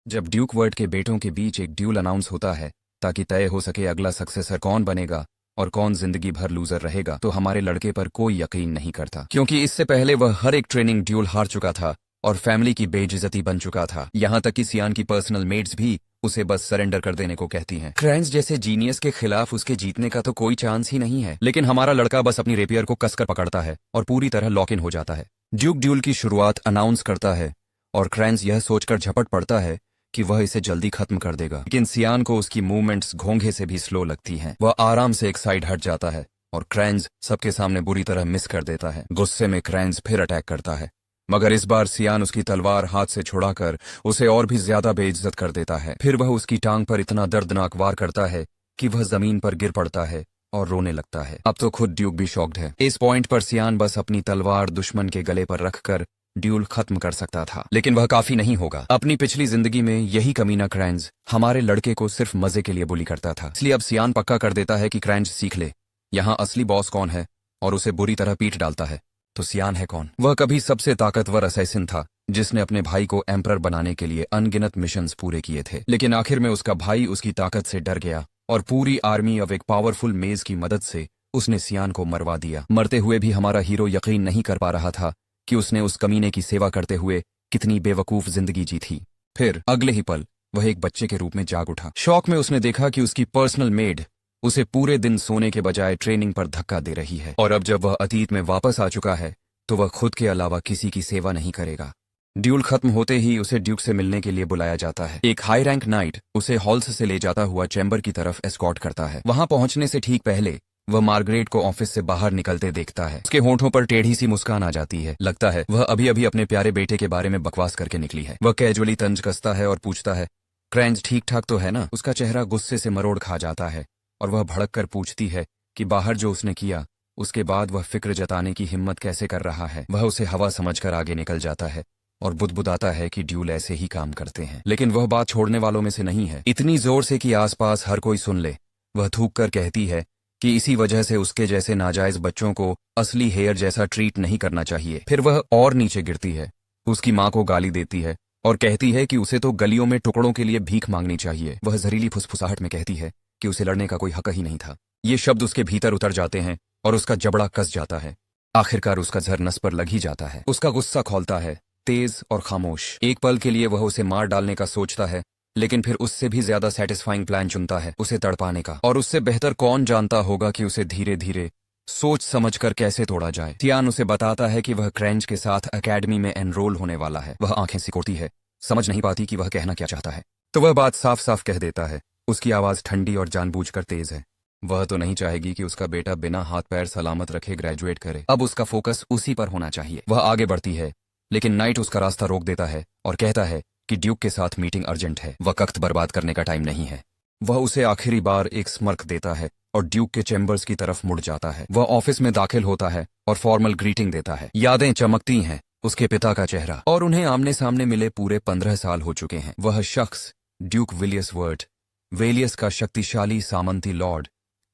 जब Duke word के बेटों के बीच एक ड्यूल अनाउंस होता है ताकि तय हो सके अगला सक्सेसर कौन बनेगा और कौन जिंदगी भर लूजर रहेगा, तो हमारे लड़के पर कोई यकीन नहीं करता, क्योंकि इससे पहले वह हर एक ट्रेनिंग ड्यूल हार चुका था और फैमिली की बेइज्जती बन चुका था। यहाँ तक कि सियान की पर्सनल मेट्स भी उसे बस सरेंडर कर देने को कहती हैं। क्रैंस जैसे जीनियस के खिलाफ उसके जीतने का तो कोई चांस ही नहीं है, लेकिन हमारा लड़का बस अपनी रेपियर को कसकर पकड़ता है और पूरी तरह लॉक इन हो जाता है। ड्यूक ड्यूल की शुरुआत अनाउंस करता है और क्रैंस यह सोचकर झपट पड़ता है कि वह इसे जल्दी खत्म कर देगा, लेकिन सियान को उसकी मूवमेंट्स घोंघे से भी स्लो लगती हैं। वह आराम से एक साइड हट जाता है और क्रैंस सबके सामने बुरी तरह मिस कर देता है। गुस्से में क्रैंस फिर अटैक करता है, मगर इस बार सियान उसकी तलवार हाथ से छुड़ाकर उसे और भी ज्यादा बेइज्जत कर देता है। फिर वह उसकी टांग पर इतना दर्दनाक वार करता है कि वह जमीन पर गिर पड़ता है और रोने लगता है। अब तो खुद ड्यूक भी शॉक्ड है। इस पॉइंट पर सियान बस अपनी तलवार दुश्मन के गले पर रखकर ड्यूल खत्म कर सकता था, लेकिन वह काफी नहीं होगा। अपनी पिछली जिंदगी में यही कमीना क्रैंस हमारे लड़के को सिर्फ मजे के लिए बुली करता था, इसलिए अब सियान पक्का कर देता है कि क्रैंस सीख ले यहाँ असली बॉस कौन है और उसे बुरी तरह पीट डालता है। तो सियान है कौन? वह कभी सबसे ताकतवर असैसिन था जिसने अपने भाई को एम्परर बनाने के लिए अनगिनत मिशंस पूरे किए थे, लेकिन आखिर में उसका भाई उसकी ताकत से डर गया और पूरी आर्मी ऑफ एक पावरफुल मेज की मदद से उसने सियान को मरवा दिया। मरते हुए भी हमारा हीरो यकीन नहीं कर पा रहा था कि उसने उस कमीने की सेवा करते हुए कितनी बेवकूफ जिंदगी जी थी। फिर अगले ही पल वह एक बच्चे के रूप में जाग उठा। शौक में उसने देखा कि उसकी पर्सनल मेड उसे पूरे दिन सोने के बजाय ट्रेनिंग पर धक्का दे रही है, और अब जब वह अतीत में वापस आ चुका है तो वह खुद के अलावा किसी की सेवा नहीं करेगा। ड्यूल खत्म होते ही उसे ड्यूक से मिलने के लिए बुलाया जाता है। एक हाई रैंक नाइट उसे हॉल्स से ले जाता हुआ चैम्बर की तरफ एस्कॉर्ट करता है। वहां पहुंचने से ठीक पहले वह मार्गरेट को ऑफिस से बाहर निकलते देखता है। उसके होंठों पर टेढ़ी सी मुस्कान आ जाती है। लगता है वह अभी अभी अपने प्यारे बेटे के बारे में बकवास करके निकली है। वह कैजुअली तंज कसता है और पूछता है, क्रैंस ठीक ठाक तो है ना? उसका चेहरा गुस्से से मरोड़ खा जाता है और वह भड़क कर पूछती है कि बाहर जो उसने किया उसके बाद वह फिक्र जताने की हिम्मत कैसे कर रहा है। वह उसे हवा समझकर आगे निकल जाता है और बुदबुदाता है कि ड्यूल ऐसे ही काम करते हैं, लेकिन वह बात छोड़ने वालों में से नहीं है, इतनी जोर से कि आसपास हर कोई सुन ले। वह थूक कर कहती है कि इसी वजह से उसके जैसे नाजायज बच्चों को असली हेयर जैसा ट्रीट नहीं करना चाहिए। फिर वह और नीचे गिरती है, उसकी माँ को गाली देती है और कहती है कि उसे तो गलियों में टुकड़ों के लिए भीख मांगनी चाहिए। वह जहरीली फुसफुसाहट में कहती है कि उसे लड़ने का कोई हक ही नहीं था। ये शब्द उसके भीतर उतर जाते हैं और उसका जबड़ा कस जाता है। आखिरकार उसका जहर नस पर लग ही जाता है। उसका गुस्सा खौलता है, तेज और खामोश। एक पल के लिए वह उसे मार डालने का सोचता है, लेकिन फिर उससे भी ज्यादा सेटिस्फाइंग प्लान चुनता है उसे तड़पाने का। और उससे बेहतर कौन जानता होगा कि उसे धीरे धीरे सोच समझकर कैसे तोड़ा जाए। सियान उसे बताता है कि वह क्रैंच के साथ एकेडमी में एनरोल होने वाला है। वह आंखें सिकोड़ती है, समझ नहीं पाती कि वह कहना क्या चाहता है, तो वह बात साफ साफ कह देता है। उसकी आवाज ठंडी और जानबूझकर तेज है। वह तो नहीं चाहेगी कि उसका बेटा बिना हाथ पैर सलामत रखे ग्रेजुएट करे। अब उसका फोकस उसी पर होना चाहिए। वह आगे बढ़ती है, लेकिन नाइट उसका रास्ता रोक देता है और कहता है कि ड्यूक के साथ मीटिंग अर्जेंट है, वक्त बर्बाद करने का टाइम नहीं है। वह उसे आखिरी बार एक स्मर्क देता है और ड्यूक के चैम्बर्स की तरफ मुड़ जाता है। वह ऑफिस में दाखिल होता है और फॉर्मल ग्रीटिंग देता है। यादें चमकती हैं, उसके पिता का चेहरा, और उन्हें आमने सामने मिले पूरे 15 साल हो चुके हैं। वह शख्स ड्यूक विलियस वर्ट, वेलियस का शक्तिशाली सामंती लॉर्ड,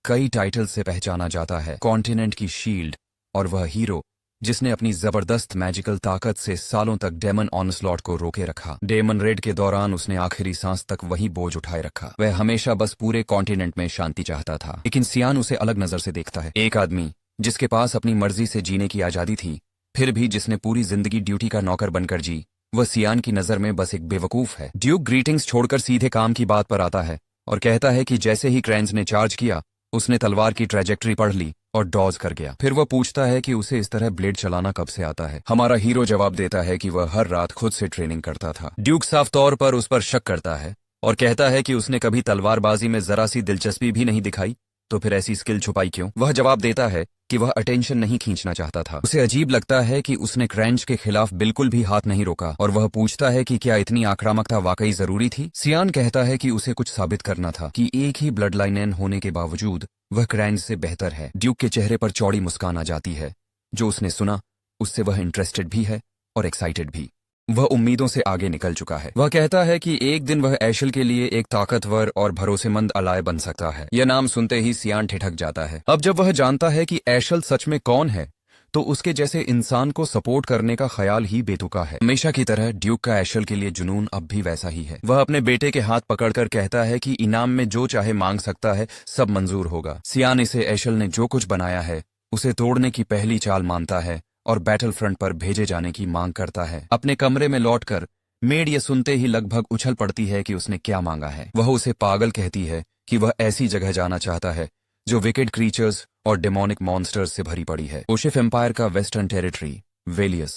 कई टाइटल से पहचाना जाता है, कॉन्टिनेंट की शील्ड, और वह हीरो जिसने अपनी जबरदस्त मैजिकल ताकत से सालों तक डेमन ऑनस्लॉट को रोके रखा। डेमन रेड के दौरान उसने आखिरी सांस तक वही बोझ उठाए रखा। वह हमेशा बस पूरे कॉन्टिनेंट में शांति चाहता था, लेकिन सियान उसे अलग नजर से देखता है। एक आदमी जिसके पास अपनी मर्जी से जीने की आजादी थी, फिर भी जिसने पूरी जिंदगी ड्यूटी का नौकर बनकर जी, वह सियान की नजर में बस एक बेवकूफ है। ड्यूक ग्रीटिंग्स छोड़कर सीधे काम की बात पर आता है और कहता है कि जैसे ही क्रैंस ने चार्ज किया उसने तलवार की ट्रैजेक्टरी पढ़ ली और डॉज कर गया। फिर वह पूछता है कि उसे इस तरह ब्लेड चलाना कब से आता है। हमारा हीरो जवाब देता है कि वह हर रात खुद से ट्रेनिंग करता था। ड्यूक साफ तौर पर उस पर शक करता है और कहता है कि उसने कभी तलवारबाजी में जरा सी दिलचस्पी भी नहीं दिखाई, तो फिर ऐसी स्किल छुपाई क्यों? वह जवाब देता है कि वह अटेंशन नहीं खींचना चाहता था। उसे अजीब लगता है कि उसने क्रैंच के खिलाफ बिल्कुल भी हाथ नहीं रोका, और वह पूछता है कि क्या इतनी आक्रामकता वाकई जरूरी थी। सियान कहता है कि उसे कुछ साबित करना था कि एक ही ब्लड लाइन होने के बावजूद वह क्रैंच से बेहतर है। ड्यूक के चेहरे पर चौड़ी मुस्कान आ जाती है। जो उसने सुना उससे वह इंटरेस्टेड भी है और एक्साइटेड भी। वह उम्मीदों से आगे निकल चुका है। वह कहता है कि एक दिन वह एशल के लिए एक ताकतवर और भरोसेमंद अलाय बन सकता है। यह नाम सुनते ही सियान ठिठक जाता है। अब जब वह जानता है कि एशल सच में कौन है, तो उसके जैसे इंसान को सपोर्ट करने का ख्याल ही बेतुका है। हमेशा की तरह ड्यूक का एशल के लिए जुनून अब भी वैसा ही है। वह अपने बेटे के हाथ पकड़कर कहता है कि इनाम में जो चाहे मांग सकता है, सब मंजूर होगा। सियान इसे एशल ने जो कुछ बनाया है उसे तोड़ने की पहली चाल मानता है और बैटल फ्रंट पर भेजे जाने की मांग करता है। अपने कमरे में लौटकर मेड ये सुनते ही लगभग उछल पड़ती है कि उसने क्या मांगा है। वह उसे पागल कहती है कि वह ऐसी जगह जाना चाहता है जो विकेड क्रीचर्स और डेमोनिक मॉन्स्टर्स से भरी पड़ी है। ओशिफ एम्पायर का वेस्टर्न टेरिटरी वेलियस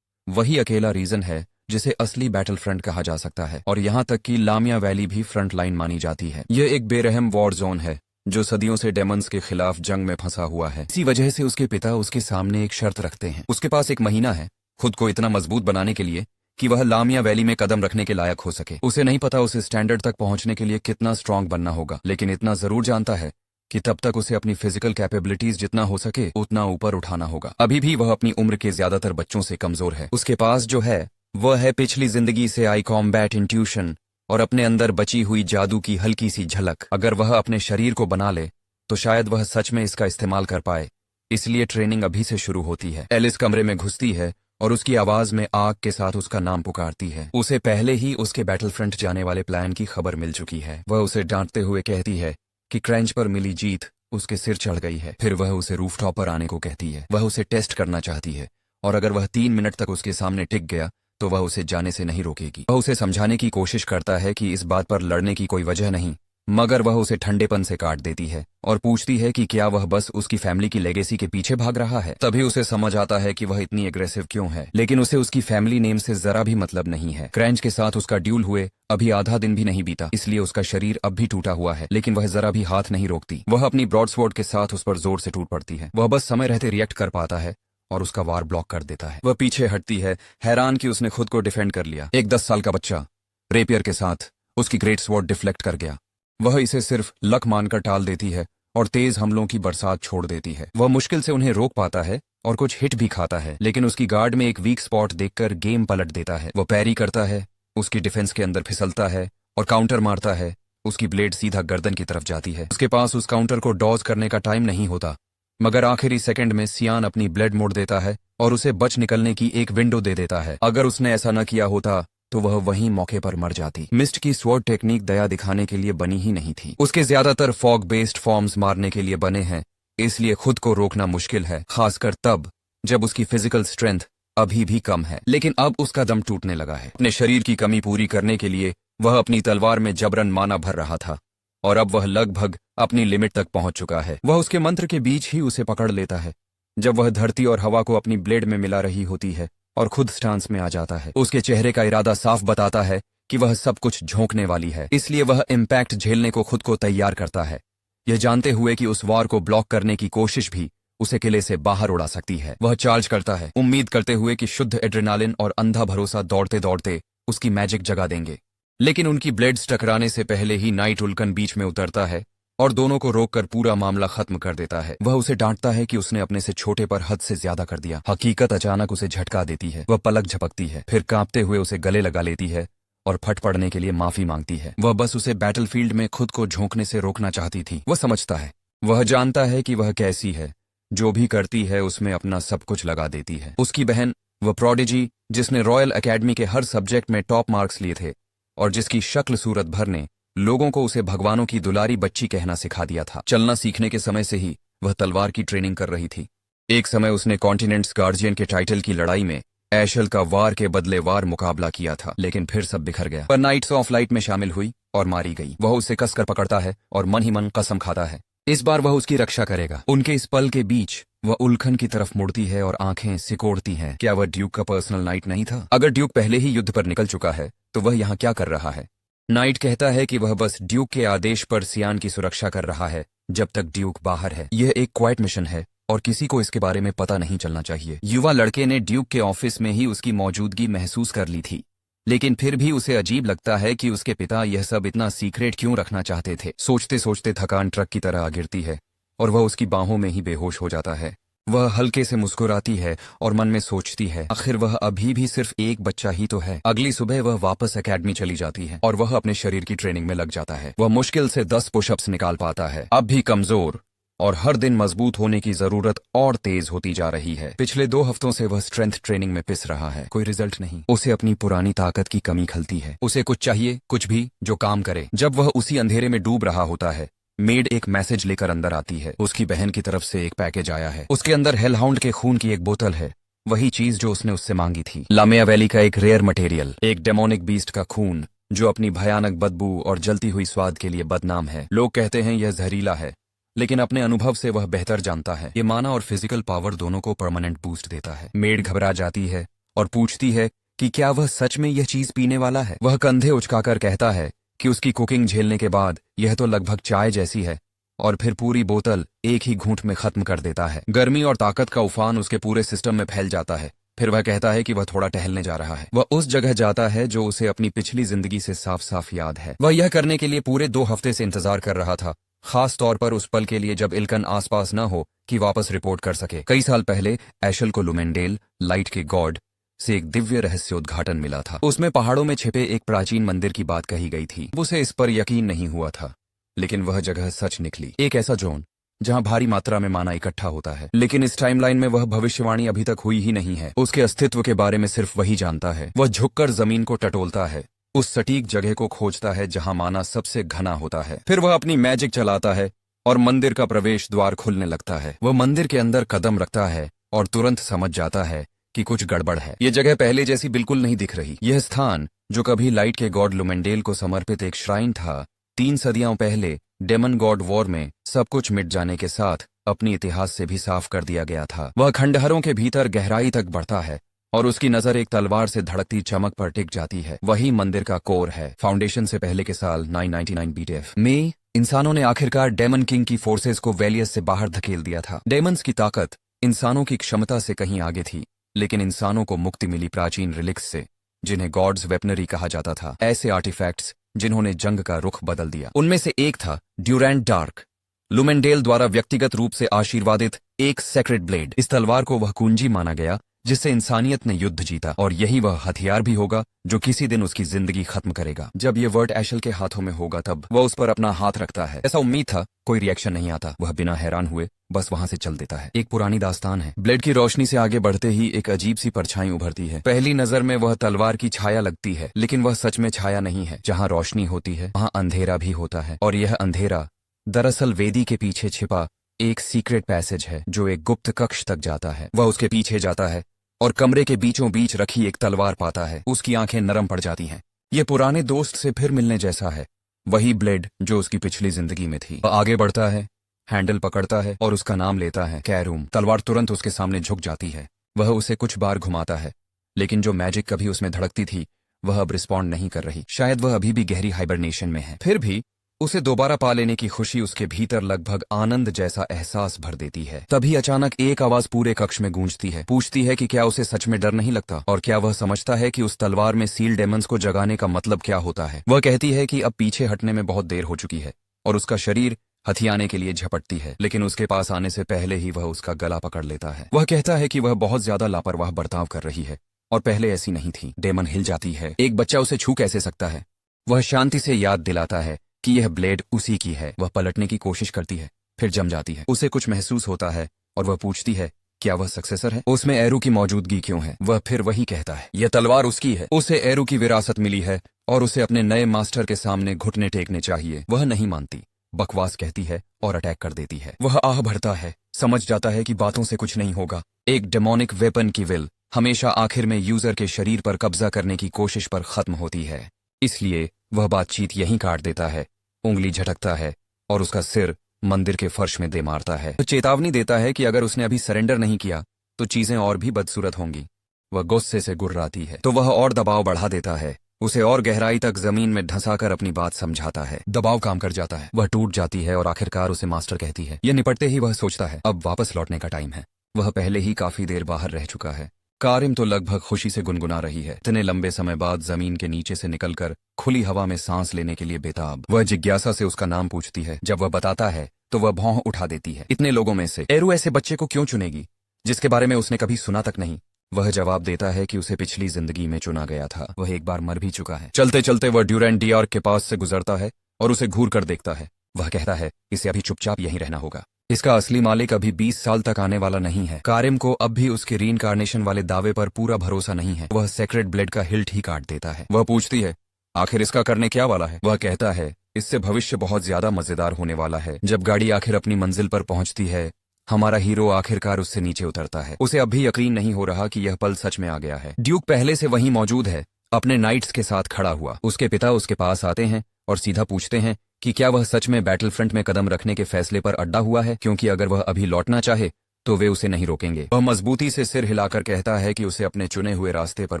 वही अकेला रीजन है जिसे असली बैटल फ्रंट कहा जा सकता है, और यहाँ तक कि लामिया वैली भी फ्रंट लाइन मानी जाती है। यह एक बेरहम वॉर जोन है जो सदियों से डेमंस के खिलाफ जंग में फंसा हुआ है। इसी वजह से उसके पिता उसके सामने एक शर्त रखते हैं। उसके पास एक महीना है खुद को इतना मजबूत बनाने के लिए कि वह लामिया वैली में कदम रखने के लायक हो सके। उसे नहीं पता उसे स्टैंडर्ड तक पहुंचने के लिए कितना स्ट्रांग बनना होगा, लेकिन इतना जरूर जानता है कि तब तक उसे अपनी फिजिकल कैपेबिलिटीज जितना हो सके उतना ऊपर उठाना होगा। अभी भी वह अपनी उम्र के ज्यादातर बच्चों से कमजोर है। उसके पास जो है वह है पिछली जिंदगी से आई कॉम्बैट इंट्यूशन और अपने अंदर बची हुई जादू की हल्की सी झलक। अगर वह अपने शरीर को बना ले तो शायद वह सच में इसका इस्तेमाल कर पाए। इसलिए ट्रेनिंग अभी से शुरू होती है। एलिस कमरे में घुसती है और उसकी आवाज में आग के साथ उसका नाम पुकारती है। उसे पहले ही उसके बैटल फ्रंट जाने वाले प्लान की खबर मिल चुकी है। वह उसे डांटते हुए कहती है कि क्रंच पर मिली जीत उसके सिर चढ़ गई है। फिर वह उसे रूफटॉप पर आने को कहती है। वह उसे टेस्ट करना चाहती है और अगर वह 3 मिनट तक उसके सामने टिक गया तो वह उसे जाने से नहीं रोकेगी। वह उसे समझाने की कोशिश करता है कि इस बात पर लड़ने की कोई वजह नहीं, मगर वह उसे ठंडेपन से काट देती है और पूछती है कि क्या वह बस उसकी फैमिली की लेगेसी के पीछे भाग रहा है। तभी उसे समझ आता है कि वह इतनी एग्रेसिव क्यों है, लेकिन उसे उसकी फैमिली नेम से जरा भी मतलब नहीं है। क्रंच के साथ उसका ड्यूल हुए अभी आधा दिन भी नहीं बीता, इसलिए उसका शरीर अब भी टूटा हुआ है, लेकिन वह जरा भी हाथ नहीं रोकती। वह अपनी ब्रॉडस्वॉर्ड के साथ उस पर जोर से टूट पड़ती है। वह बस समय रहते रिएक्ट कर पाता है और उसका वार ब्लॉक कर देता है। वह पीछे हटती है, हैरान कि उसने खुद को डिफेंड कर लिया। एक 10 साल का बच्चा रेपियर के साथ उसकी ग्रेट स्वॉर्ड डिफ्लेक्ट कर गया। वह इसे सिर्फ लक मानकर टाल देती है और तेज हमलों की बरसात छोड़ देती है। वह मुश्किल से उन्हें रोक पाता है और कुछ हिट भी खाता है, लेकिन उसकी गार्ड में एक वीक स्पॉट देखकर गेम पलट देता है। वह पैरी करता है, उसकी डिफेंस के अंदर फिसलता है और काउंटर मारता है। उसकी ब्लेड सीधा गर्दन की तरफ जाती है। उसके पास उस काउंटर को डॉज करने का टाइम नहीं होता, मगर आखिरी सेकंड में सियान अपनी ब्लेड मोड़ देता है और उसे बच निकलने की एक विंडो दे देता है। अगर उसने ऐसा न किया होता तो वह वहीं मौके पर मर जाती। मिस्ट की स्वॉर्ड टेक्निक दया दिखाने के लिए बनी ही नहीं थी। उसके ज्यादातर फॉग बेस्ड फॉर्म्स मारने के लिए बने हैं, इसलिए खुद को रोकना मुश्किल है, खासकर तब जब उसकी फिजिकल स्ट्रेंथ अभी भी कम है। लेकिन अब उसका दम टूटने लगा है। अपने शरीर की कमी पूरी करने के लिए वह अपनी तलवार में जबरन माना भर रहा था और अब वह लगभग अपनी लिमिट तक पहुंच चुका है। वह उसके मंत्र के बीच ही उसे पकड़ लेता है जब वह धरती और हवा को अपनी ब्लेड में मिला रही होती है और खुद स्टांस में आ जाता है। उसके चेहरे का इरादा साफ बताता है कि वह सब कुछ झोंकने वाली है, इसलिए वह इम्पैक्ट झेलने को खुद को तैयार करता है, यह जानते हुए कि उस वार को ब्लॉक करने की कोशिश भी उसे किले से बाहर उड़ा सकती है। वह चार्ज करता है, उम्मीद करते हुए कि शुद्ध एड्रेनालिन और अंधा भरोसा दौड़ते दौड़ते उसकी मैजिक जगा देंगे, लेकिन उनकी ब्लेड्स टकराने से पहले ही नाइट उल्कन बीच में उतरता है और दोनों को रोककर पूरा मामला खत्म कर देता है। वह उसे डांटता है कि उसने अपने से छोटे पर हद से ज्यादा कर दिया। हकीकत अचानक उसे झटका देती है। वह पलक झपकती है, फिर कांपते हुए उसे गले लगा लेती है और फट पड़ने के लिए माफी मांगती है। वह बस उसे बैटलफील्ड में खुद को झोंकने से रोकना चाहती थी। वह समझता है, वह जानता है कि वह कैसी है, जो भी करती है उसमें अपना सब कुछ लगा देती है। उसकी बहन, वह प्रोडिजी जिसने रॉयल अकेडमी के हर सब्जेक्ट में टॉप मार्क्स लिए थे और जिसकी शक्ल सूरत भर ने लोगों को उसे भगवानों की दुलारी बच्ची कहना सिखा दिया था। चलना सीखने के समय से ही वह तलवार की ट्रेनिंग कर रही थी। एक समय उसने कॉन्टिनेंट्स गार्जियन के टाइटल की लड़ाई में एशल का वार के बदले वार मुकाबला किया था, लेकिन फिर सब बिखर गया। पर नाइट्स ऑफ लाइट में शामिल हुई और मारी गई। वह उसे कसकर पकड़ता है और मन ही मन कसम खाता है इस बार वह उसकी रक्षा करेगा। उनके इस पल के बीच वह उल्खन की तरफ मुड़ती है और आंखें सिकोड़ती हैं। क्या वह ड्यूक का पर्सनल नाइट नहीं था? अगर ड्यूक पहले ही युद्ध पर निकल चुका है तो वह यहाँ क्या कर रहा है? नाइट कहता है कि वह बस ड्यूक के आदेश पर सियान की सुरक्षा कर रहा है जब तक ड्यूक बाहर है। यह एक क्वाइट मिशन है और किसी को इसके बारे में पता नहीं चलना चाहिए। युवा लड़के ने ड्यूक के ऑफिस में ही उसकी मौजूदगी महसूस कर ली थी, लेकिन फिर भी उसे अजीब लगता है कि उसके पिता यह सब इतना सीक्रेट क्यों रखना चाहते थे। सोचते सोचते थकान ट्रक की तरह आ गिरती है और वह उसकी बाहों में ही बेहोश हो जाता है। वह हल्के से मुस्कुराती है और मन में सोचती है, आखिर वह अभी भी सिर्फ एक बच्चा ही तो है। अगली सुबह वह वापस एकेडमी चली जाती है और वह अपने शरीर की ट्रेनिंग में लग जाता है। वह मुश्किल से 10 पुशअप्स निकाल पाता है, अब भी कमजोर और हर दिन मजबूत होने की जरूरत और तेज होती जा रही है। पिछले 2 हफ्तों से वह स्ट्रेंथ ट्रेनिंग में पिस रहा है, कोई रिजल्ट नहीं। उसे अपनी पुरानी ताकत की कमी खलती है। उसे कुछ चाहिए, कुछ भी जो काम करे। जब वह उसी अंधेरे में डूब रहा होता है, मेड एक मैसेज लेकर अंदर आती है। उसकी बहन की तरफ से एक पैकेज आया है। उसके अंदर हेलहाउंड के खून की एक बोतल है, वही चीज जो उसने उससे मांगी थी। लामिया वैली का एक रेयर मटेरियल, एक डेमोनिक बीस्ट का खून जो अपनी भयानक बदबू और जलती हुई स्वाद के लिए बदनाम है। लोग कहते हैं यह जहरीला है, लेकिन अपने अनुभव से वह बेहतर जानता है ये माना और फिजिकल पावर दोनों को परमानेंट बूस्ट देता है। मेड घबरा जाती है और पूछती है कि क्या वह सच में यह चीज पीने वाला है। वह कंधे उचकाकर कहता है कि उसकी कुकिंग झेलने के बाद यह तो लगभग चाय जैसी है, और फिर पूरी बोतल एक ही घूंट में खत्म कर देता है। गर्मी और ताकत का उफान उसके पूरे सिस्टम में फैल जाता है। फिर वह कहता है कि वह थोड़ा टहलने जा रहा है। वह उस जगह जाता है जो उसे अपनी पिछली जिंदगी से साफ साफ याद है। वह यह करने के लिए पूरे 2 हफ्ते से इंतजार कर रहा था, खास तौर पर उस पल के लिए जब इल्कन आसपास न हो कि वापस रिपोर्ट कर सके। कई साल पहले एशल को लुमेंडेल, लाइट के गॉड, से एक दिव्य रहस्योद्घाटन मिला था। उसमें पहाड़ों में छिपे एक प्राचीन मंदिर की बात कही गई थी। उसे इस पर यकीन नहीं हुआ था, लेकिन वह जगह सच निकली। एक ऐसा जोन जहां भारी मात्रा में माना इकट्ठा होता है, लेकिन इस टाइमलाइन में वह भविष्यवाणी अभी तक हुई ही नहीं है। उसके अस्तित्व के बारे में सिर्फ वही जानता है। वह झुककर जमीन को टटोलता है, उस सटीक जगह को खोजता है जहां माना सबसे घना होता है। फिर वह अपनी मैजिक चलाता है और मंदिर का प्रवेश द्वार खुलने लगता है। वह मंदिर के अंदर कदम रखता है और तुरंत समझ जाता है कि कुछ गड़बड़ है। यह जगह पहले जैसी बिल्कुल नहीं दिख रही। यह स्थान, जो कभी लाइट के गॉड लुमेंडेल को समर्पित एक श्राइन था, 3 सदियों पहले डेमन गॉड वॉर में सब कुछ मिट जाने के साथ अपनी इतिहास से भी साफ कर दिया गया था। वह खंडहरों के भीतर गहराई तक बढ़ता है और उसकी नजर एक तलवार से धड़कती चमक पर टिक जाती है। वही मंदिर का कोर है। फाउंडेशन से पहले के साल 999 BTF में इंसानों ने आखिरकार डेमन किंग की फोर्सेस को वेलियस से बाहर धकेल दिया था। डेमन्स की ताकत इंसानों की क्षमता से कहीं आगे थी, लेकिन इंसानों को मुक्ति मिली प्राचीन रिलिक्स से, जिन्हें गॉड्स वेपनरी कहा जाता था। ऐसे आर्टिफैक्ट्स जिन्होंने जंग का रुख बदल दिया। उनमें से एक था ड्यूरेंट डार्क, लुमेंडेल द्वारा व्यक्तिगत रूप से आशीर्वादित एक सेक्रेड ब्लेड। इस तलवार को वह कुंजी माना गया जिससे इंसानियत ने युद्ध जीता, और यही वह हथियार भी होगा जो किसी दिन उसकी जिंदगी खत्म करेगा। जब ये वर्ड एशल के हाथों में होगा तब वह उस पर अपना हाथ रखता है। ऐसा उम्मीद था, कोई रिएक्शन नहीं आता। वह बिना हैरान हुए बस वहां से चल देता है। एक पुरानी दास्तान है। ब्लेड की रोशनी से आगे बढ़ते ही एक अजीब सी परछाई उभरती है। पहली नजर में वह तलवार की छाया लगती है, लेकिन वह सच में छाया नहीं है। जहां रोशनी होती है वहां अंधेरा भी होता है, और यह अंधेरा दरअसल वेदी के पीछे छिपा एक सीक्रेट पैसेज है जो एक गुप्त कक्ष तक जाता है। वह उसके पीछे जाता है और कमरे के बीचों बीच रखी एक तलवार पाता है। उसकी आंखें नरम पड़ जाती हैं। ये पुराने दोस्त से फिर मिलने जैसा है। वही ब्लेड जो उसकी पिछली जिंदगी में थी। वह आगे बढ़ता है, हैंडल पकड़ता है और उसका नाम लेता है, कैरूम। तलवार तुरंत उसके सामने झुक जाती है। वह उसे कुछ बार घुमाता है, लेकिन जो मैजिक कभी उसमें धड़कती थी वह अब रिस्पॉन्ड नहीं कर रही। शायद वह अभी भी गहरी हाइबरनेशन में है। फिर भी उसे दोबारा पा लेने की खुशी उसके भीतर लगभग आनंद जैसा एहसास भर देती है। तभी अचानक एक आवाज पूरे कक्ष में गूंजती है। पूछती है कि क्या उसे सच में डर नहीं लगता, और क्या वह समझता है कि उस तलवार में सील डेमन्स को जगाने का मतलब क्या होता है। वह कहती है कि अब पीछे हटने में बहुत देर हो चुकी है, और उसका शरीर हथियाने के लिए झपटती है, लेकिन उसके पास आने से पहले ही वह उसका गला पकड़ लेता है। वह कहता है कि वह बहुत ज्यादा लापरवाह बर्ताव कर रही है, और पहले ऐसी नहीं थी। डेमन हिल जाती है। एक बच्चा उसे छू कैसे सकता है। वह शांति से याद दिलाता है कि यह ब्लेड उसी की है। वह पलटने की कोशिश करती है, फिर जम जाती है। उसे कुछ महसूस होता है और वह पूछती है क्या वह सक्सेसर है, उसमें एरू की मौजूदगी क्यों है। वह फिर वही कहता है, यह तलवार उसकी है, उसे एरू की विरासत मिली है और उसे अपने नए मास्टर के सामने घुटने टेकने चाहिए। वह नहीं मानती, बकवास कहती है और अटैक कर देती है। वह आह भरता है, समझ जाता है कि बातों से कुछ नहीं होगा। एक डेमोनिक वेपन की विल हमेशा आखिर में यूजर के शरीर पर कब्जा करने की कोशिश पर खत्म होती है। इसलिए वह बातचीत यहीं काट देता है, उंगली झटकता है और उसका सिर मंदिर के फर्श में दे मारता है। तो चेतावनी देता है कि अगर उसने अभी सरेंडर नहीं किया तो चीजें और भी बदसूरत होंगी। वह गुस्से से गुर्राती है तो वह और दबाव बढ़ा देता है, उसे और गहराई तक जमीन में धंसाकर अपनी बात समझाता है। दबाव काम कर जाता है, वह टूट जाती है और आखिरकार उसे मास्टर कहती है। यह निपटते ही वह सोचता है अब वापस लौटने का टाइम है। वह पहले ही काफी देर बाहर रह चुका है। कारिम तो लगभग खुशी से गुनगुना रही है, इतने लंबे समय बाद जमीन के नीचे से निकलकर खुली हवा में सांस लेने के लिए बेताब। वह जिज्ञासा से उसका नाम पूछती है। जब वह बताता है तो वह भौं उठा देती है। इतने लोगों में से एरू ऐसे बच्चे को क्यों चुनेगी जिसके बारे में उसने कभी सुना तक नहीं। वह जवाब देता है कि उसे पिछली जिंदगी में चुना गया था, वह एक बार मर भी चुका है। चलते चलते वह ड्यूरेंट डियार्क के पास से गुजरता है और उसे घूर कर देखता है। वह कहता है इसे अभी चुपचाप यहीं रहना होगा, इसका असली मालिक अभी 20 साल तक आने वाला नहीं है। कारिम को अब भी उसके रीइंकार्नेशन वाले दावे पर पूरा भरोसा नहीं है। वह सेक्रेट ब्लेड का हिल्ट ही काट देता है। वह पूछती है, आखिर इसका करने क्या वाला है? वह कहता है, इससे भविष्य बहुत ज्यादा मजेदार होने वाला है। जब गाड़ी आखिर अपनी मंजिल पर पहुंचती है, हमारा हीरो आखिरकार उससे नीचे उतरता है। उसे अब भी यकीन नहीं हो रहा कि यह पल सच में आ गया है। ड्यूक पहले से वहीं मौजूद है, अपने नाइट्स के साथ खड़ा हुआ। उसके पिता उसके पास आते हैं और सीधा पूछते हैं कि क्या वह सच में बैटल फ्रंट में कदम रखने के फैसले पर अड्डा हुआ है, क्योंकि अगर वह अभी लौटना चाहे तो वे उसे नहीं रोकेंगे। वह मजबूती से सिर हिलाकर कहता है कि उसे अपने चुने हुए रास्ते पर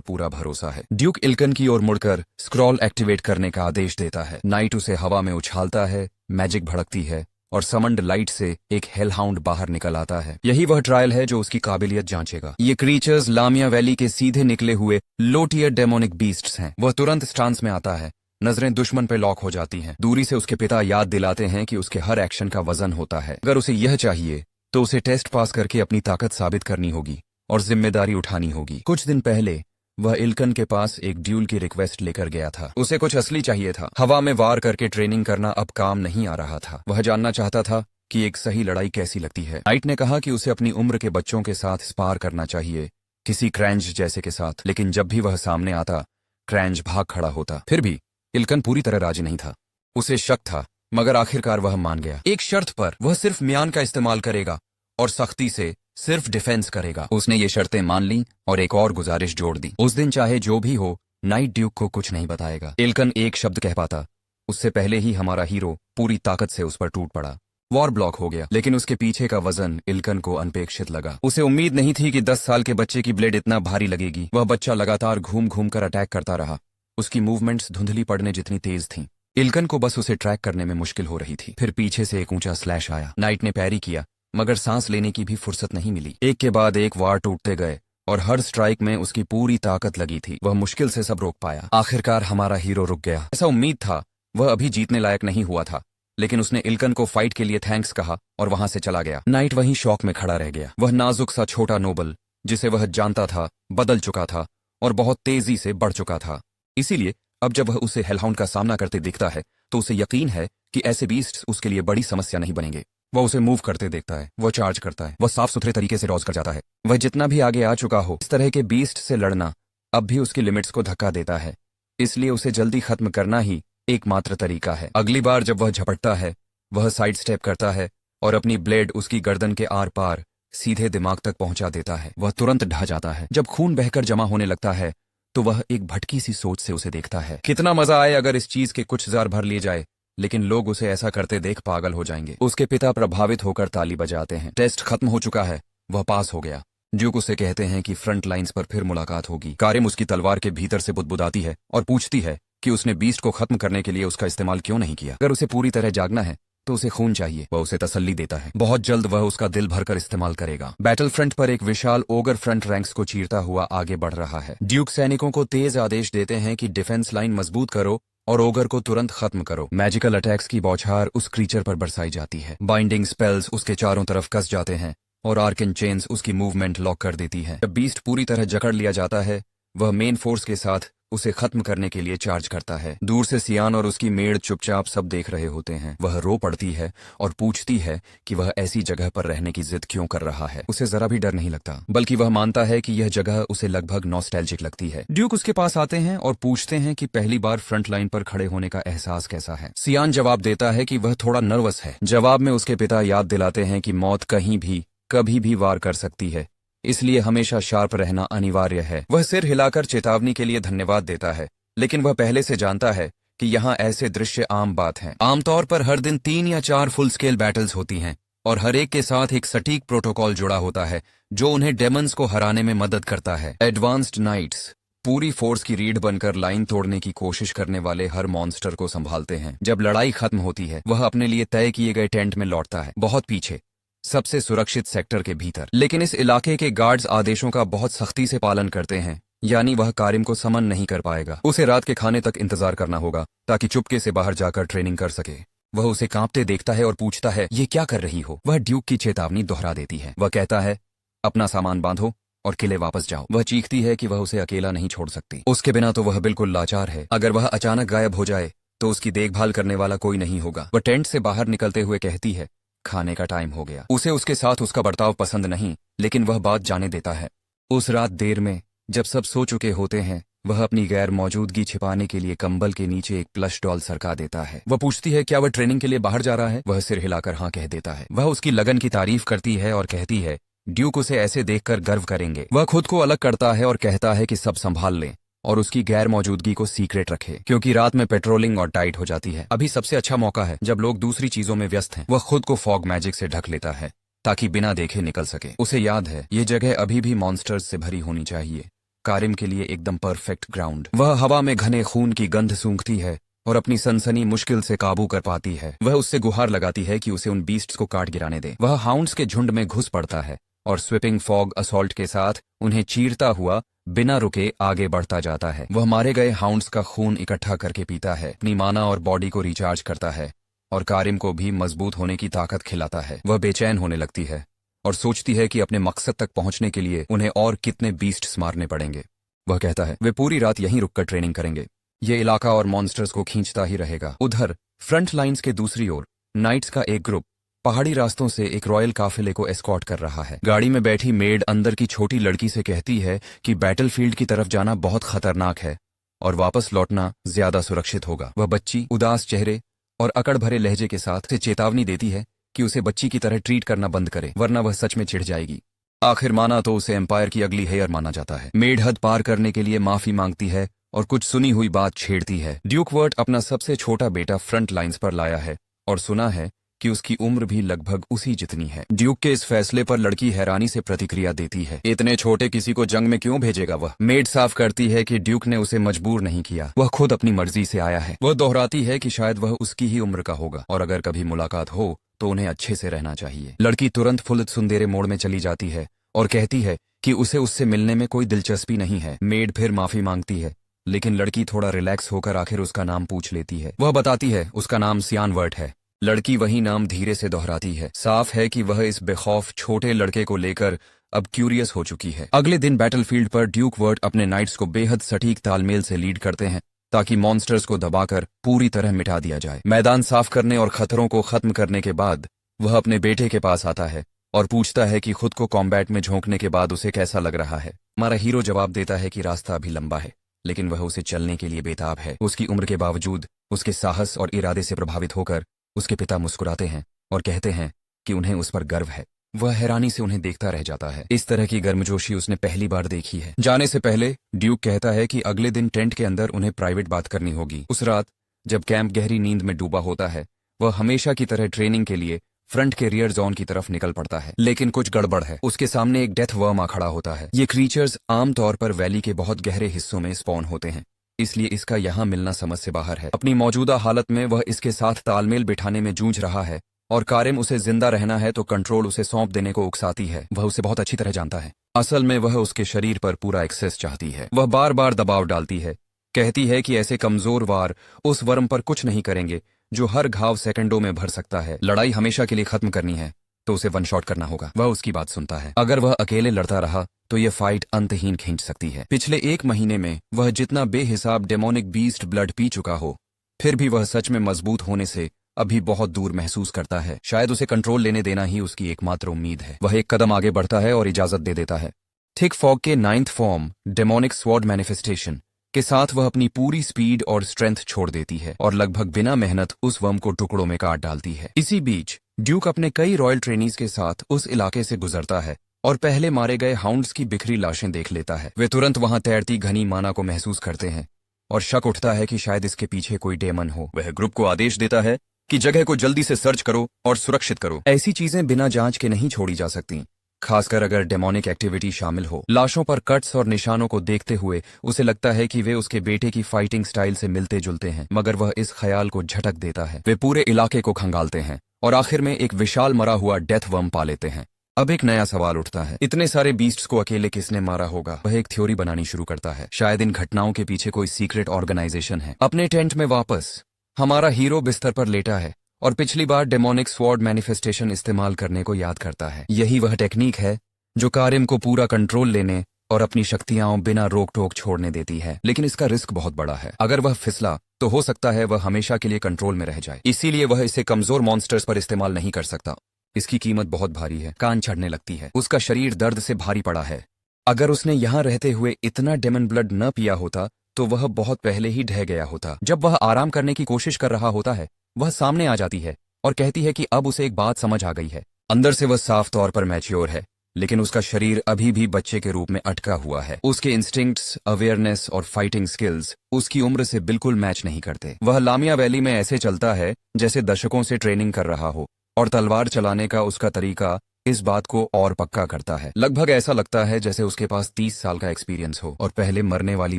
पूरा भरोसा है। ड्यूक इल्कन की ओर मुड़कर स्क्रॉल एक्टिवेट करने का आदेश देता है। नाइट उसे हवा में उछालता है, मैजिक भड़कती है और समन्ड लाइट से एक हेलहाउंड बाहर निकल आता है। यही वह ट्रायल है जो उसकी काबिलियत जांचेगा। ये क्रीचर्स लामिया वैली के सीधे निकले हुए लो टियर डेमोनिक बीस्ट्स हैं। वह तुरंत स्टांस में आता है, नजरें दुश्मन पे लॉक हो जाती हैं। दूरी से उसके पिता याद दिलाते हैं कि उसके हर एक्शन का वजन होता है। अगर उसे यह चाहिए तो उसे टेस्ट पास करके अपनी ताकत साबित करनी होगी और जिम्मेदारी उठानी होगी। कुछ दिन पहले वह इल्कन के पास एक ड्यूल की रिक्वेस्ट लेकर गया था। उसे कुछ असली चाहिए था। हवा में वार करके ट्रेनिंग करना अब काम नहीं आ रहा था। वह जानना चाहता था कि एक सही लड़ाई कैसी लगती है। नाइट ने कहा कि उसे अपनी उम्र के बच्चों के साथ स्पार करना चाहिए, किसी क्रैंज जैसे के साथ। लेकिन जब भी वह सामने आता, क्रैंज भाग खड़ा होता। फिर भी इल्कन पूरी तरह राजी नहीं था। उसे शक था, मगर आखिरकार वह मान गया। एक शर्त पर। वह सिर्फ म्यान का इस्तेमाल करेगा और सख्ती से सिर्फ डिफेंस करेगा। उसने ये शर्तें मान ली और एक और गुजारिश जोड़ दी। उस दिन चाहे जो भी हो, नाइट ड्यूक को कुछ नहीं बताएगा। इल्कन एक शब्द कह पाता, उससे पहले ही हमारा हीरो पूरी ताकत से उस पर टूट पड़ा। वॉर ब्लॉक हो गया, लेकिन उसके पीछे का वजन इल्कन को अनपेक्षित लगा। उसे उम्मीद नहीं थी कि 10 साल के बच्चे की ब्लेड इतना भारी लगेगी। वह बच्चा लगातार घूम घूम कर अटैक करता रहा। उसकी मूवमेंट्स धुंधली पड़ने जितनी तेज थीं। इल्कन को बस उसे ट्रैक करने में मुश्किल हो रही थी। फिर पीछे से एक ऊंचा स्लैश आया। नाइट ने पैरी किया, मगर सांस लेने की भी फुर्सत नहीं मिली। एक के बाद एक वार टूटते गए और हर स्ट्राइक में उसकी पूरी ताकत लगी थी। वह मुश्किल से सब रोक पाया। आखिरकार हमारा हीरो रुक गया। ऐसा उम्मीद था। वह अभी जीतने लायक नहीं हुआ था, लेकिन उसने इल्कन को फाइट के लिए थैंक्स कहा और वहां से चला गया। नाइट वहीं शौक में खड़ा रह गया। वह नाजुक सा छोटा नोबल, जिसे वह जानता था, बदल चुका था और बहुत तेजी से बढ़ चुका था। इसीलिए अब जब वह उसे हेलहाउंड का सामना करते दिखता है तो उसे यकीन है कि ऐसे बीस्ट्स उसके लिए बड़ी समस्या नहीं बनेंगे। वह उसे मूव करते देखता है, वह चार्ज करता है, वह साफ सुथरे तरीके से रॉज कर जाता है। वह जितना भी आगे आ चुका हो, इस तरह के बीस्ट से लड़ना अब भी उसकी लिमिट्स को धक्का देता है। इसलिए उसे जल्दी खत्म करना ही एकमात्र तरीका है। अगली बार जब वह झपटता है, वह साइड स्टेप करता है और अपनी ब्लेड उसकी गर्दन के आर पार सीधे दिमाग तक पहुंचा देता है। वह तुरंत ढह जाता है। जब खून बहकर जमा होने लगता है तो वह एक भटकी सी सोच से उसे देखता है। कितना मजा आए अगर इस चीज के कुछ जार भर लिए जाए, लेकिन लोग उसे ऐसा करते देख पागल हो जाएंगे। उसके पिता प्रभावित होकर ताली बजाते हैं। टेस्ट खत्म हो चुका है, वह पास हो गया। ड्यूक उसे कहते हैं कि फ्रंट लाइंस पर फिर मुलाकात होगी। कारिम उसकी तलवार के भीतर से बुदबुदाती है और पूछती है कि उसने बीस्ट को खत्म करने के लिए उसका इस्तेमाल क्यों नहीं किया। अगर उसे पूरी तरह जागना है तो उसे खून चाहिए। वह उसे तसल्ली देता है, बहुत जल्द वह उसका दिल भरकर इस्तेमाल करेगा। बैटल फ्रंट पर एक विशाल ओगर फ्रंट रैंक्स को चीरता हुआ आगे बढ़ रहा है। ड्यूक सैनिकों को तेज आदेश देते हैं कि डिफेंस लाइन मजबूत करो और ओगर को तुरंत खत्म करो। मैजिकल अटैक्स की बौछार उस क्रीचर पर बरसाई जाती है। बाइंडिंग स्पेल्स उसके चारों तरफ कस जाते हैं और आर्कन चेन्स उसकी मूवमेंट लॉक कर देती है। जब बीस्ट पूरी तरह जकड़ लिया जाता है, वह मेन फोर्स के साथ उसे खत्म करने के लिए चार्ज करता है। दूर से सियान और उसकी मेड चुपचाप सब देख रहे होते हैं। वह रो पड़ती है और पूछती है कि वह ऐसी जगह पर रहने की जिद क्यों कर रहा है। उसे जरा भी डर नहीं लगता, बल्कि वह मानता है कि यह जगह उसे लगभग नॉस्टैल्जिक लगती है। ड्यूक उसके पास आते हैं और पूछते हैं कि पहली बार फ्रंट लाइन पर खड़े होने का एहसास कैसा है। सियान जवाब देता है कि वह थोड़ा नर्वस है। जवाब में उसके पिता याद दिलाते हैं कि मौत कहीं भी कभी भी वार कर सकती है, इसलिए हमेशा शार्प रहना अनिवार्य है। वह सिर हिलाकर चेतावनी के लिए धन्यवाद देता है, लेकिन वह पहले से जानता है कि यहाँ ऐसे दृश्य आम बात हैं। आमतौर पर हर दिन 3 या 4 फुल स्केल बैटल्स होती हैं और हर एक के साथ एक सटीक प्रोटोकॉल जुड़ा होता है जो उन्हें डेमन्स को हराने में मदद करता है। एडवांस्ड नाइट्स पूरी फोर्स की रीढ़ बनकर लाइन तोड़ने की कोशिश करने वाले हर मॉन्स्टर को संभालते हैं। जब लड़ाई खत्म होती है, वह अपने लिए तय किए गए टेंट में लौटता है, बहुत पीछे, सबसे सुरक्षित सेक्टर के भीतर। लेकिन इस इलाके के गार्ड्स आदेशों का बहुत सख्ती से पालन करते हैं, यानी वह कारिम को समन नहीं कर पाएगा। उसे रात के खाने तक इंतजार करना होगा ताकि चुपके से बाहर जाकर ट्रेनिंग कर सके। वह उसे कांपते देखता है और पूछता है, ये क्या कर रही हो? वह ड्यूक की चेतावनी दोहरा देती है। वह कहता है, अपना सामान बांधो और किले वापस जाओ। वह चीखती है कि वह उसे अकेला नहीं छोड़ सकती। उसके बिना तो वह बिल्कुल लाचार है। अगर वह अचानक गायब हो जाए तो उसकी देखभाल करने वाला कोई नहीं होगा। वह टेंट से बाहर निकलते हुए कहती है, खाने का टाइम हो गया। उसे उसके साथ उसका बर्ताव पसंद नहीं, लेकिन वह बात जाने देता है। उस रात देर में जब सब सो चुके होते हैं, वह अपनी गैर मौजूदगी छिपाने के लिए कंबल के नीचे एक प्लश डॉल सरका देता है। वह पूछती है क्या वह ट्रेनिंग के लिए बाहर जा रहा है। वह सिर हिलाकर हाँ कह देता है। वह उसकी लगन की तारीफ करती है और कहती है ड्यूक उसे ऐसे देखकर गर्व करेंगे। वह खुद को अलग करता है और कहता है कि सब संभाल लें और उसकी गैर मौजूदगी को सीक्रेट रखे, क्योंकि रात में पेट्रोलिंग और टाइट हो जाती है। अभी सबसे अच्छा मौका है जब लोग दूसरी चीजों में व्यस्त हैं। वह खुद को फॉग मैजिक से ढक लेता है ताकि बिना देखे निकल सके। उसे याद है ये जगह अभी भी मॉन्स्टर्स से भरी होनी चाहिए, कारिम के लिए एकदम परफेक्ट ग्राउंड। वह हवा में घने खून की गंध सूंघती है और अपनी सनसनी मुश्किल से काबू कर पाती है। वह उससे गुहार लगाती है कि उसे उन बीस्ट्स को काट गिराने दे। वह हाउंड्स के झुंड में घुस पड़ता है और स्विपिंग फॉग असॉल्ट के साथ उन्हें चीरता हुआ बिना रुके आगे बढ़ता जाता है। वह मारे गए हाउंड्स का खून इकट्ठा करके पीता है, अपनी माना और बॉडी को रिचार्ज करता है और कारिम को भी मजबूत होने की ताकत खिलाता है। वह बेचैन होने लगती है और सोचती है कि अपने मकसद तक पहुंचने के लिए उन्हें और कितने बीस्ट्स मारने पड़ेंगे। वह कहता है वे पूरी रात यहीं रुककर ट्रेनिंग करेंगे। ये इलाका और मॉन्स्टर्स को खींचता ही रहेगा। उधर फ्रंट लाइन्स के दूसरी ओर नाइट्स का एक ग्रुप पहाड़ी रास्तों से एक रॉयल काफिले को एस्कॉर्ट कर रहा है। गाड़ी में बैठी मेड अंदर की छोटी लड़की से कहती है कि बैटलफील्ड की तरफ जाना बहुत खतरनाक है और वापस लौटना ज्यादा सुरक्षित होगा। वह बच्ची उदास चेहरे और अकड़ भरे लहजे के साथ से चेतावनी देती है कि उसे बच्ची की तरह ट्रीट करना बंद करे, वरना वह सच में चिढ़ जाएगी। आखिर माना तो उसे एम्पायर की अगली हेयर माना जाता है। मेड हद पार करने के लिए माफी मांगती है और कुछ सुनी हुई बात छेड़ती है। ड्यूक वर्ट अपना सबसे छोटा बेटा फ्रंट लाइन्स पर लाया है और सुना है कि उसकी उम्र भी लगभग उसी जितनी है। ड्यूक के इस फैसले पर लड़की हैरानी से प्रतिक्रिया देती है। इतने छोटे किसी को जंग में क्यों भेजेगा वह। मेड साफ करती है कि ड्यूक ने उसे मजबूर नहीं किया, वह खुद अपनी मर्जी से आया है। वह दोहराती है कि शायद वह उसकी ही उम्र का होगा और अगर कभी मुलाकात हो तो उन्हें अच्छे से रहना चाहिए। लड़की तुरंत फुल सुंदेरे मोड़ में चली जाती है और कहती है कि उसे उससे मिलने में कोई दिलचस्पी नहीं है। मेड फिर माफी मांगती है, लेकिन लड़की थोड़ा रिलैक्स होकर आखिर उसका नाम पूछ लेती है। वह बताती है उसका नाम सियान वर्ट है। लड़की वही नाम धीरे से दोहराती है। साफ है कि वह इस बेखौफ छोटे लड़के को लेकर अब क्यूरियस हो चुकी है। अगले दिन बैटलफील्ड पर ड्यूक वर्ट अपने नाइट्स को बेहद सटीक तालमेल से लीड करते हैं ताकि मॉन्स्टर्स को दबाकर पूरी तरह मिटा दिया जाए। मैदान साफ करने और खतरों को खत्म करने के बाद वह अपने बेटे के पास आता है और पूछता है कि खुद को कॉम्बैट में झोंकने के बाद उसे कैसा लग रहा है। हमारा हीरो जवाब देता है कि रास्ता अभी लंबा है, लेकिन वह उसे चलने के लिए बेताब है। उसकी उम्र के बावजूद उसके साहस और इरादे से प्रभावित होकर उसके पिता मुस्कुराते हैं और कहते हैं कि उन्हें उस पर गर्व है। वह हैरानी से उन्हें देखता रह जाता है। इस तरह की गर्मजोशी उसने पहली बार देखी है। जाने से पहले ड्यूक कहता है कि अगले दिन टेंट के अंदर उन्हें प्राइवेट बात करनी होगी। उस रात जब कैंप गहरी नींद में डूबा होता है, वह हमेशा की तरह ट्रेनिंग के लिए फ्रंट के रियर जोन की तरफ निकल पड़ता है। लेकिन कुछ गड़बड़ है। उसके सामने एक डेथ वर्म आ खड़ा होता है। ये क्रीचर्स आमतौर पर वैली के बहुत गहरे हिस्सों में स्पॉन होते हैं, इसलिए इसका यहाँ मिलना समझ से बाहर है। अपनी मौजूदा हालत में वह इसके साथ तालमेल बिठाने में जूझ रहा है और कारिम उसे जिंदा रहना है तो कंट्रोल उसे सौंप देने को उकसाती है। वह उसे बहुत अच्छी तरह जानता है। असल में वह उसके शरीर पर पूरा एक्सेस चाहती है। वह बार बार दबाव डालती है, कहती है कि ऐसे कमजोर वार उस वर्म पर कुछ नहीं करेंगे जो हर घाव सेकंडों में भर सकता है। लड़ाई हमेशा के लिए खत्म करनी है तो उसे वन शॉट करना होगा। वह उसकी बात सुनता है। अगर वह अकेले लड़ता रहा तो यह फाइट अंतहीन खींच सकती है। पिछले 1 महीने में वह जितना बेहिसाब डेमोनिक बीस्ट ब्लड पी चुका हो, फिर भी वह सच में मजबूत होने से अभी बहुत दूर महसूस करता है। शायद उसे कंट्रोल लेने देना ही उसकी एकमात्र उम्मीद है। वह एक कदम आगे बढ़ता है और इजाजत दे देता है। थिक फॉग के 9th form demonic sword manifestation के साथ वह अपनी पूरी स्पीड और स्ट्रेंथ छोड़ देती है और लगभग बिना मेहनत उस वर्म को टुकड़ों में काट डालती है। इसी बीच ड्यूक अपने कई रॉयल ट्रेनीज के साथ उस इलाके से गुजरता है और पहले मारे गए हाउंड्स की बिखरी लाशें देख लेता है। वे तुरंत वहां तैरती घनी माना को महसूस करते हैं और शक उठता है कि शायद इसके पीछे कोई डेमन हो। वह ग्रुप को आदेश देता है कि जगह को जल्दी से सर्च करो और सुरक्षित करो। ऐसी चीजें बिना जांच के नहीं छोड़ी जा सकती, खासकर अगर डेमोनिक एक्टिविटी शामिल हो। लाशों पर कट्स और निशानों को देखते हुए उसे लगता है कि वे उसके बेटे की फाइटिंग स्टाइल से मिलते जुलते हैं, मगर वह इस ख्याल को झटक देता है। वे पूरे इलाके को खंगालते हैं और आखिर में एक विशाल मरा हुआ डेथ वर्म पा लेते हैं। अब एक नया सवाल उठता है, इतने सारे बीस्ट्स को अकेले किसने मारा होगा। वह एक थ्योरी बनानी शुरू करता है। शायद इन घटनाओं के पीछे कोई सीक्रेट ऑर्गेनाइजेशन है। अपने टेंट में वापस हमारा हीरो बिस्तर पर लेटा है और पिछली बार डेमोनिक स्वॉर्ड मैनिफेस्टेशन इस्तेमाल करने को याद करता है। यही वह टेक्निक है जो कारिम को पूरा कंट्रोल लेने और अपनी शक्तियां बिना रोक टोक छोड़ने देती है। लेकिन इसका रिस्क बहुत बड़ा है। अगर वह फिसला तो हो सकता है वह हमेशा के लिए कंट्रोल में रह जाए। इसीलिए वह इसे कमजोर मॉन्स्टर्स पर इस्तेमाल नहीं कर सकता। इसकी कीमत बहुत भारी है। कान चढ़ने लगती है, उसका शरीर दर्द से भारी पड़ा है। अगर उसने यहाँ रहते हुए इतना डेमन ब्लड न पिया होता तो वह बहुत पहले ही ढह गया होता। जब वह आराम करने की कोशिश कर रहा होता है, वह सामने आ जाती है और कहती है कि अब उसे एक बात समझ आ गई है। अंदर से वह साफ तौर पर मैच्योर है, लेकिन उसका शरीर अभी भी बच्चे के रूप में अटका हुआ है। उसके इंस्टिंक्ट्स, अवेयरनेस और फाइटिंग स्किल्स उसकी उम्र से बिल्कुल मैच नहीं करते। वह लामिया वैली में ऐसे चलता है जैसे दशकों से ट्रेनिंग कर रहा हो, और तलवार चलाने का उसका तरीका इस बात को और पक्का करता है। लगभग ऐसा लगता है जैसे उसके पास 30 साल का एक्सपीरियंस हो। और पहले मरने वाली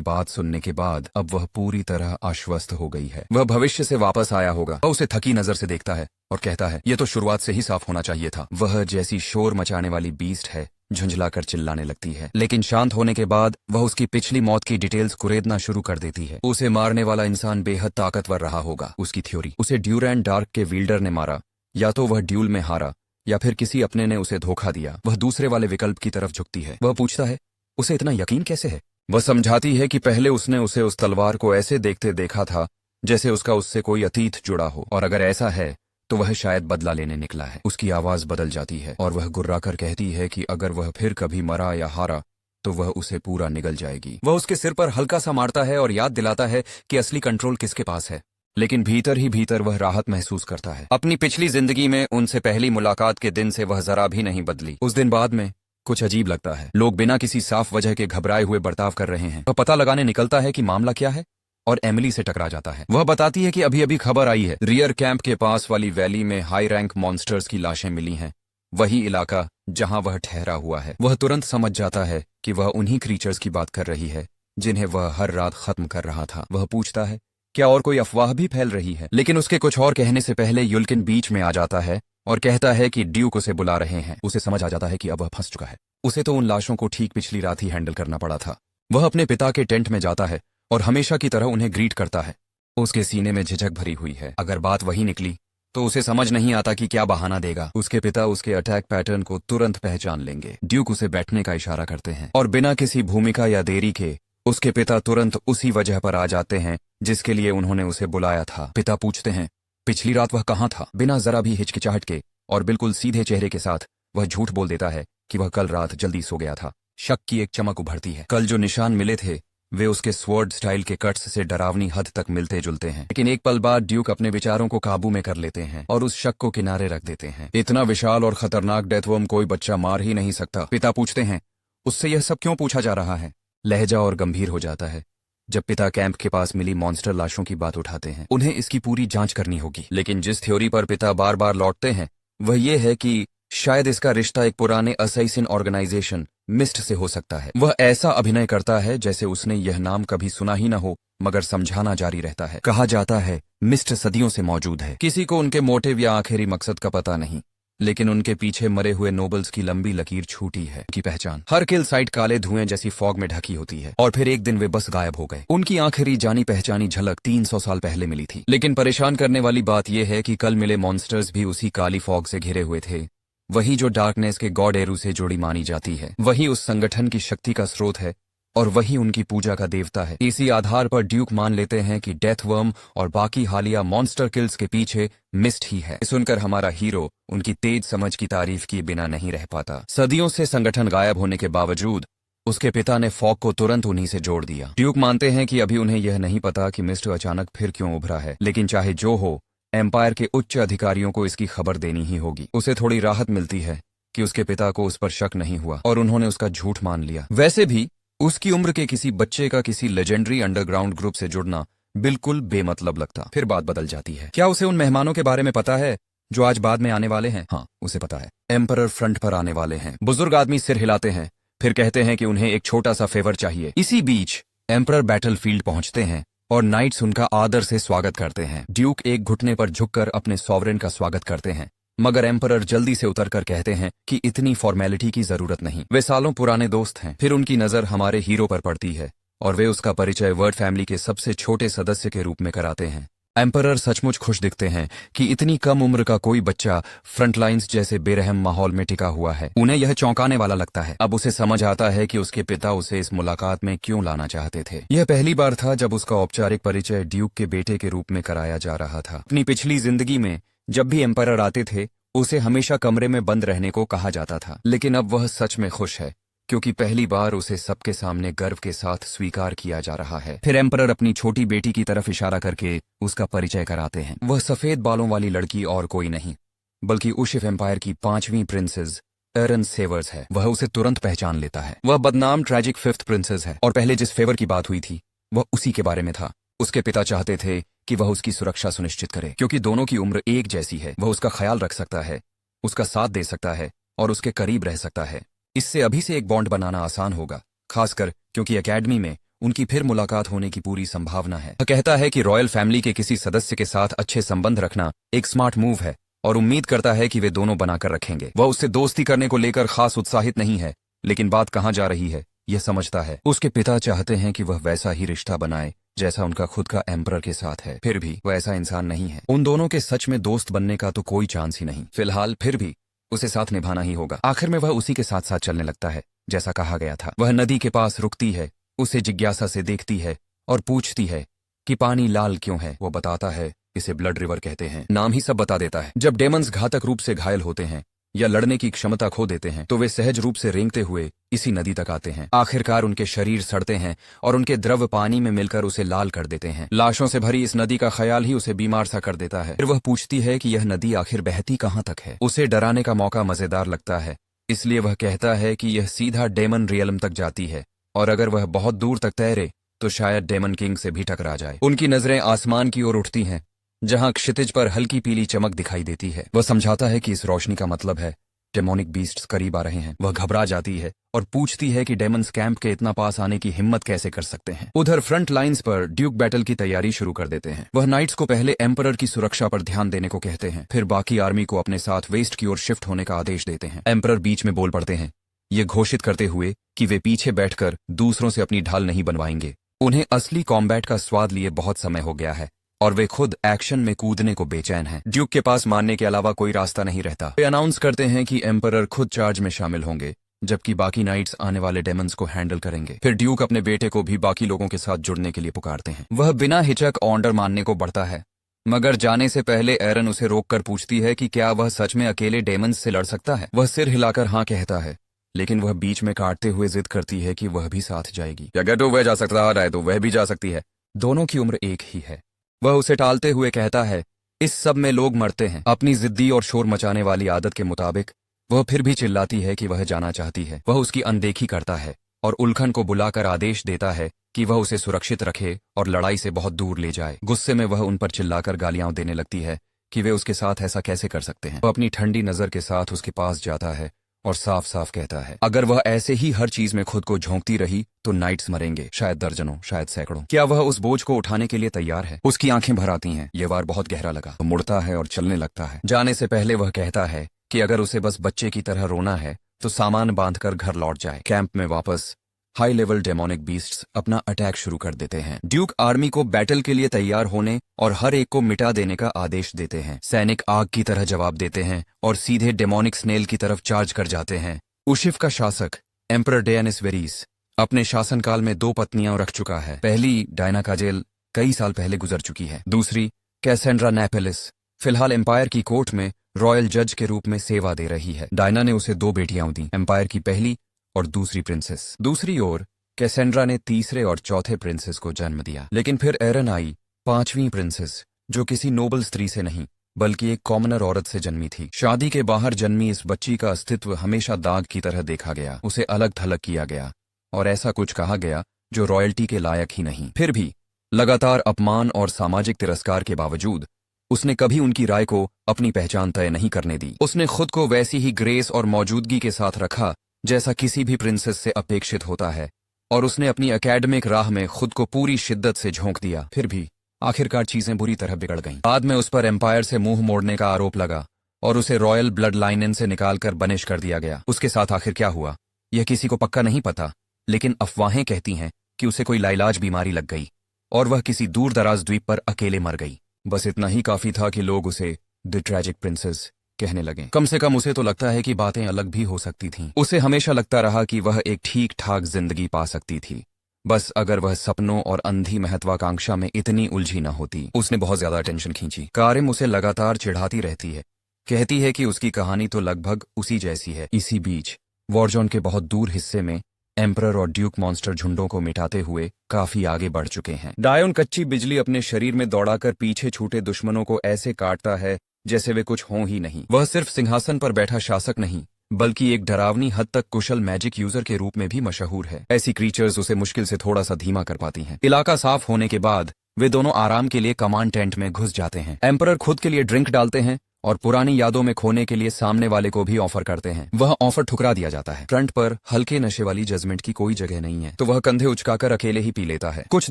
बात सुनने के बाद अब वह पूरी तरह आश्वस्त हो गई है। वह भविष्य से वापस आया होगा। वह उसे थकी नजर से देखता है और कहता है, यह तो शुरुआत से ही साफ होना चाहिए था। वह जैसी शोर मचाने वाली बीस्ट है, झुंझलाकर चिल्लाने लगती है। लेकिन शांत होने के बाद वह उसकी पिछली मौत की डिटेल्स कुरेदना शुरू कर देती है। उसे मारने वाला इंसान बेहद ताकतवर रहा होगा। उसकी थ्योरी, उसे ड्यूरैंड डार्क के विल्डर ने मारा, या तो वह ड्यूल में हारा या फिर किसी अपने ने उसे धोखा दिया। वह दूसरे वाले विकल्प की तरफ झुकती है। वह पूछता है, उसे इतना यकीन कैसे है? वह समझाती है कि पहले उसने उसे उस तलवार को ऐसे देखते देखा था जैसे उसका उससे कोई अतीत जुड़ा हो, और अगर ऐसा है तो वह शायद बदला लेने निकला है। उसकी आवाज बदल जाती है और वह गुर्राकर कहती है कि अगर वह फिर कभी मरा या हारा तो वह उसे पूरा निगल जाएगी। वह उसके सिर पर हल्का सा मारता है और याद दिलाता है कि असली कंट्रोल किसके पास है। लेकिन भीतर ही भीतर वह राहत महसूस करता है। अपनी पिछली जिंदगी में उनसे पहली मुलाकात के दिन से वह जरा भी नहीं बदली। उस दिन बाद में कुछ अजीब लगता है। लोग बिना किसी साफ वजह के घबराए हुए बर्ताव कर रहे हैं। वह पता लगाने निकलता है कि मामला क्या है और एमिली से टकरा जाता है। वह बताती है कि अभी अभी खबर आई है, रियर कैंप के पास वाली वैली में हाई रैंक मॉन्स्टर्स की लाशें मिली हैं। वही इलाका जहां वह ठहरा हुआ है। वह तुरंत समझ जाता है कि वह उन्हीं क्रीचर्स की बात कर रही है जिन्हें वह हर रात खत्म कर रहा था। वह पूछता है, क्या और कोई अफवाह भी फैल रही है? लेकिन उसके कुछ और कहने से पहले युल्किन बीच में आ जाता है और कहता है कि ड्यूक उसे बुला रहे हैं। उसे समझ आ जाता है कि अब वह फंस चुका है। उसे तो उन लाशों को ठीक पिछली रात ही हैंडल करना पड़ा था। वह अपने पिता के टेंट में जाता है और हमेशा की तरह उन्हें ग्रीट करता है। उसके सीने में झिझक भरी हुई है। अगर बात वही निकली तो उसे समझ नहीं आता कि क्या बहाना देगा। उसके पिता उसके अटैक पैटर्न को तुरंत पहचान लेंगे। ड्यूक उसे बैठने का इशारा करते हैं और बिना किसी भूमिका या देरी के उसके पिता तुरंत उसी वजह पर आ जाते हैं जिसके लिए उन्होंने उसे बुलाया था। पिता पूछते हैं, पिछली रात वह कहाँ था? बिना जरा भी हिचकिचाहट के और बिल्कुल सीधे चेहरे के साथ वह झूठ बोल देता है कि वह कल रात जल्दी सो गया था। शक की एक चमक उभरती है। कल जो निशान मिले थे वे उसके स्वॉर्ड स्टाइल के कट्स से डरावनी हद तक मिलते जुलते हैं। लेकिन एक पल बाद ड्यूक अपने विचारों को काबू में कर लेते हैं और उस शक को किनारे रख देते हैं। इतना विशाल और खतरनाक डेथवर्म कोई बच्चा मार ही नहीं सकता। पिता पूछते हैं, उससे यह सब क्यों पूछा जा रहा है? लहजा और गंभीर हो जाता है जब पिता कैंप के पास मिली मॉन्स्टर लाशों की बात उठाते हैं। उन्हें इसकी पूरी जांच करनी होगी। लेकिन जिस थ्योरी पर पिता बार बार लौटते हैं वह ये है कि शायद इसका रिश्ता एक पुराने असैसिन ऑर्गेनाइजेशन मिस्ट से हो सकता है। वह ऐसा अभिनय करता है जैसे उसने यह नाम कभी सुना ही न हो, मगर समझाना जारी रहता है। कहा जाता है मिस्ट सदियों से मौजूद है। किसी को उनके मोटिव या आखिरी मकसद का पता नहीं, लेकिन उनके पीछे मरे हुए नोबल्स की लंबी लकीर छूटी है। उनकी पहचान, हर किल साइट काले धुएं जैसी फॉग में ढकी होती है और फिर एक दिन वे बस गायब हो गए। उनकी आखिरी जानी पहचानी झलक 300 साल पहले मिली थी। लेकिन परेशान करने वाली बात यह है कि कल मिले मॉन्स्टर्स भी उसी काली फॉग से घिरे हुए थे। वही जो डार्कनेस के गॉड एरू से जुड़ी मानी जाती है। वही उस संगठन की शक्ति का स्रोत है और वही उनकी पूजा का देवता है। इसी आधार पर ड्यूक मान लेते हैं कि डेथ वर्म और बाकी हालिया मॉन्स्टर किल्स के पीछे मिस्ट ही है। सुनकर हमारा हीरो उनकी तेज समझ की तारीफ किए बिना नहीं रह पाता। सदियों से संगठन गायब होने के बावजूद उसके पिता ने फॉग को तुरंत उन्हीं से जोड़ दिया। ड्यूक मानते हैं कि अभी उन्हें यह नहीं पता कि मिस्ट अचानक फिर क्यों उभरा है, लेकिन चाहे जो हो एम्पायर के उच्च अधिकारियों को इसकी खबर देनी ही होगी। उसे थोड़ी राहत मिलती है कि उसके पिता को उस पर शक नहीं हुआ और उन्होंने उसका झूठ मान लिया। वैसे भी उसकी उम्र के किसी बच्चे का किसी लेजेंडरी अंडरग्राउंड ग्रुप से जुड़ना बिल्कुल बेमतलब लगता। फिर बात बदल जाती है। क्या उसे उन मेहमानों के बारे में पता है जो आज बाद में आने वाले हैं? हाँ, उसे पता है। एम्परर फ्रंट पर आने वाले हैं। बुजुर्ग आदमी सिर हिलाते हैं, फिर कहते हैं कि उन्हें एक छोटा सा फेवर चाहिए। इसी बीच एम्परर बैटलफील्ड पहुंचते हैं और नाइट्स उनका आदर से स्वागत करते हैं। ड्यूक एक घुटने पर झुककर अपने सॉवरेन का स्वागत करते हैं, मगर एम्परर जल्दी से उतरकर कहते हैं कि इतनी फॉर्मेलिटी की जरूरत नहीं। वे सालों पुराने दोस्त हैं। फिर उनकी नजर हमारे हीरो पर पड़ती है और वे उसका परिचय वर्ड फैमिली के सबसे छोटे सदस्य के रूप में कराते हैं। एम्परर सचमुच खुश दिखते हैं कि इतनी कम उम्र का कोई बच्चा फ्रंटलाइंस जैसे बेरहम माहौल में टिका हुआ है। उन्हें यह चौंकाने वाला लगता है। अब उसे समझ आता है कि उसके पिता उसे इस मुलाकात में क्यों लाना चाहते थे। यह पहली बार था जब उसका औपचारिक परिचय ड्यूक के बेटे के रूप में कराया जा रहा था। अपनी पिछली जिंदगी में जब भी एम्परर आते थे उसे हमेशा कमरे में बंद रहने को कहा जाता था, लेकिन अब वह सच में खुश है क्योंकि पहली बार उसे सबके सामने गर्व के साथ स्वीकार किया जा रहा है। फिर एम्परर अपनी छोटी बेटी की तरफ इशारा करके उसका परिचय कराते हैं। वह सफेद बालों वाली लड़की और कोई नहीं बल्कि उशिफ एम्पायर की 5वीं प्रिंसेस एरन सेवर्स है। वह उसे तुरंत पहचान लेता है। वह बदनाम ट्रैजिक 5th प्रिंसेस है और पहले जिस फेवर की बात हुई थी वह उसी के बारे में था। उसके पिता चाहते थे कि वह उसकी सुरक्षा सुनिश्चित करे क्योंकि दोनों की उम्र एक जैसी है। वह उसका ख्याल रख सकता है, उसका साथ दे सकता है और उसके करीब रह सकता है। इससे अभी से एक बॉन्ड बनाना आसान होगा, खासकर क्योंकि एकेडमी में उनकी फिर मुलाकात होने की पूरी संभावना है। वह कहता है कि रॉयल फैमिली के किसी सदस्य के साथ अच्छे संबंध रखना एक स्मार्ट मूव है और उम्मीद करता है कि वे दोनों बनाकर रखेंगे। वह उससे दोस्ती करने को लेकर खास उत्साहित नहीं है, लेकिन बात कहाँ जा रही है यह समझता है। उसके पिता चाहते हैं कि वह वैसा ही रिश्ता बनाए जैसा उनका खुद का एम्परर के साथ है। फिर भी वह ऐसा इंसान नहीं है। उन दोनों के सच में दोस्त बनने का तो कोई चांस ही नहीं। फिलहाल फिर भी उसे साथ निभाना ही होगा। आखिर में वह उसी के साथ साथ चलने लगता है जैसा कहा गया था। वह नदी के पास रुकती है, उसे जिज्ञासा से देखती है और पूछती है कि पानी लाल क्यों है। वो बताता है इसे ब्लड रिवर कहते हैं। नाम ही सब बता देता है। जब डेमंस घातक रूप से घायल होते हैं या लड़ने की क्षमता खो देते हैं तो वे सहज रूप से रेंगते हुए इसी नदी तक आते हैं। आखिरकार उनके शरीर सड़ते हैं और उनके द्रव पानी में मिलकर उसे लाल कर देते हैं। लाशों से भरी इस नदी का ख्याल ही उसे बीमार सा कर देता है। फिर वह पूछती है कि यह नदी आखिर बहती कहाँ तक है। उसे डराने का मौका मजेदार लगता है, इसलिए वह कहता है कि यह सीधा डेमन रियलम तक जाती है और अगर वह बहुत दूर तक तैरे तो शायद डेमन किंग से भी टकरा जाए। उनकी नजरें आसमान की ओर उठती हैं जहां क्षितिज पर हल्की पीली चमक दिखाई देती है। वह समझाता है कि इस रोशनी का मतलब है डेमोनिक बीस्ट्स करीब आ रहे हैं। वह घबरा जाती है और पूछती है कि डेमन्स कैंप के इतना पास आने की हिम्मत कैसे कर सकते हैं। उधर फ्रंट लाइंस पर ड्यूक बैटल की तैयारी शुरू कर देते हैं। वह नाइट्स को पहले एम्परर की सुरक्षा पर ध्यान देने को कहते हैं, फिर बाकी आर्मी को अपने साथ वेस्ट की ओर शिफ्ट होने का आदेश देते हैं। एम्परर बीच में बोल पड़ते हैं, ये घोषित करते हुए कि वे पीछे बैठकर दूसरों से अपनी ढाल नहीं बनवाएंगे। उन्हें असली कॉम्बैट का स्वाद लिए बहुत समय हो गया है और वे खुद एक्शन में कूदने को बेचैन हैं। ड्यूक के पास मानने के अलावा कोई रास्ता नहीं रहता। वे अनाउंस करते हैं कि एम्परर खुद चार्ज में शामिल होंगे जबकि बाकी नाइट्स आने वाले डेमन्स को हैंडल करेंगे। फिर ड्यूक अपने बेटे को भी बाकी लोगों के साथ जुड़ने के लिए पुकारते हैं। वह बिना हिचक ऑर्डर मानने को बढ़ता है, मगर जाने से पहले एरन उसे रोककर पूछती है कि क्या वह सच में अकेले डेमन्स से लड़ सकता है। वह सिर हिलाकर हाँ कहता है, लेकिन वह बीच में काटते हुए जिद करती है कि वह भी साथ जाएगी। अगर तो वह जा सकता है तो वह भी जा सकती है, दोनों की उम्र एक ही है। वह उसे टालते हुए कहता है, इस सब में लोग मरते हैं। अपनी जिद्दी और शोर मचाने वाली आदत के मुताबिक वह फिर भी चिल्लाती है कि वह जाना चाहती है। वह उसकी अनदेखी करता है और उल्खन को बुलाकर आदेश देता है कि वह उसे सुरक्षित रखे और लड़ाई से बहुत दूर ले जाए। गुस्से में वह उन पर चिल्लाकर गालियां देने लगती है कि वे उसके साथ ऐसा कैसे कर सकते हैं। वह अपनी ठंडी नजर के साथ उसके पास जाता है और साफ साफ कहता है, अगर वह ऐसे ही हर चीज में खुद को झोंकती रही तो नाइट्स मरेंगे, शायद दर्जनों, शायद सैकड़ों। क्या वह उस बोझ को उठाने के लिए तैयार है? उसकी आंखें भर आती हैं। यह वार बहुत गहरा लगा। वो मुड़ता है और चलने लगता है। जाने से पहले वह कहता है कि अगर उसे बस बच्चे की तरह रोना है तो सामान बांधकर घर लौट जाए। कैंप में वापस हाई लेवल डेमोनिक बीस्ट्स अपना अटैक शुरू कर देते हैं। ड्यूक आर्मी को बैटल के लिए तैयार होने और हर एक को मिटा देने का आदेश देते हैं। सैनिक आग की तरह जवाब देते हैं और सीधे डेमोनिक स्नेल की तरफ चार्ज कर जाते हैं। उशिफ का शासक एम्परर डेनिस वेरीस अपने शासनकाल में 2 पत्नियां रख चुका है। पहली डायना काजेल कई साल पहले गुजर चुकी है। दूसरी कैसेंड्रा नेपेलिस फिलहाल एम्पायर की कोर्ट में रॉयल जज के रूप में सेवा दे रही है। डायना ने उसे 2 बेटियां दी, एम्पायर की पहली और दूसरी प्रिंसेस। दूसरी ओर कैसेंड्रा ने तीसरे और चौथे प्रिंसेस को जन्म दिया। लेकिन फिर एरन आई, 5वीं प्रिंसेस, जो किसी नोबल स्त्री से नहीं बल्कि एक कॉमनर औरत से जन्मी थी। शादी के बाहर जन्मी इस बच्ची का अस्तित्व हमेशा दाग की तरह देखा गया। उसे अलग थलग किया गया और ऐसा कुछ कहा गया जो रॉयल्टी के लायक ही नहीं। फिर भी लगातार अपमान और सामाजिक तिरस्कार के बावजूद उसने कभी उनकी राय को अपनी पहचान तय नहीं करने दी। उसने खुद को वैसी ही ग्रेस और मौजूदगी के साथ रखा जैसा किसी भी प्रिंसेस से अपेक्षित होता है और उसने अपनी एकेडमिक राह में खुद को पूरी शिद्दत से झोंक दिया। फिर भी आखिरकार चीजें बुरी तरह बिगड़ गईं। बाद में उस पर एम्पायर से मुंह मोड़ने का आरोप लगा और उसे रॉयल ब्लड लाइन से निकालकर बनिश कर दिया गया। उसके साथ आखिर क्या हुआ यह किसी को पक्का नहीं पता, लेकिन अफवाहें कहती हैं कि उसे कोई लाइलाज बीमारी लग गई और वह किसी दूर दराज द्वीप पर अकेले मर गई। बस इतना ही काफी था कि लोग उसे द ट्रेजिक प्रिंसेस कहने लगे। कम से कम उसे तो लगता है कि बातें अलग भी हो सकती थीं। उसे हमेशा लगता रहा कि वह एक ठीक ठाक जिंदगी पा सकती थी, बस अगर वह सपनों और अंधी महत्वाकांक्षा में इतनी उलझी न होती। उसने बहुत ज्यादा अटेंशन खींची। कारिम उसे लगातार चिढ़ाती रहती है कहती है कि उसकी कहानी तो लगभग उसी जैसी है। इसी बीच वॉरजोन के बहुत दूर हिस्से में एम्परर और ड्यूक मॉन्स्टर झुंडों को मिटाते हुए काफी आगे बढ़ चुके हैं। डायोन कच्ची बिजली अपने शरीर में दौड़ाकर पीछे छूटे दुश्मनों को ऐसे काटता है जैसे वे कुछ हों ही नहीं। वह सिर्फ सिंहासन पर बैठा शासक नहीं बल्कि एक डरावनी हद तक कुशल मैजिक यूजर के रूप में भी मशहूर है। ऐसी क्रीचर्स उसे मुश्किल से थोड़ा सा धीमा कर पाती हैं। इलाका साफ होने के बाद वे दोनों आराम के लिए कमांड टेंट में घुस जाते हैं। एम्परर खुद के लिए ड्रिंक डालते हैं और पुरानी यादों में खोने के लिए सामने वाले को भी ऑफर करते हैं। वह ऑफर ठुकरा दिया जाता है। फ्रंट पर हल्के नशे वाली जजमेंट की कोई जगह नहीं है तो वह कंधे उचकाकर अकेले ही पी लेता है। कुछ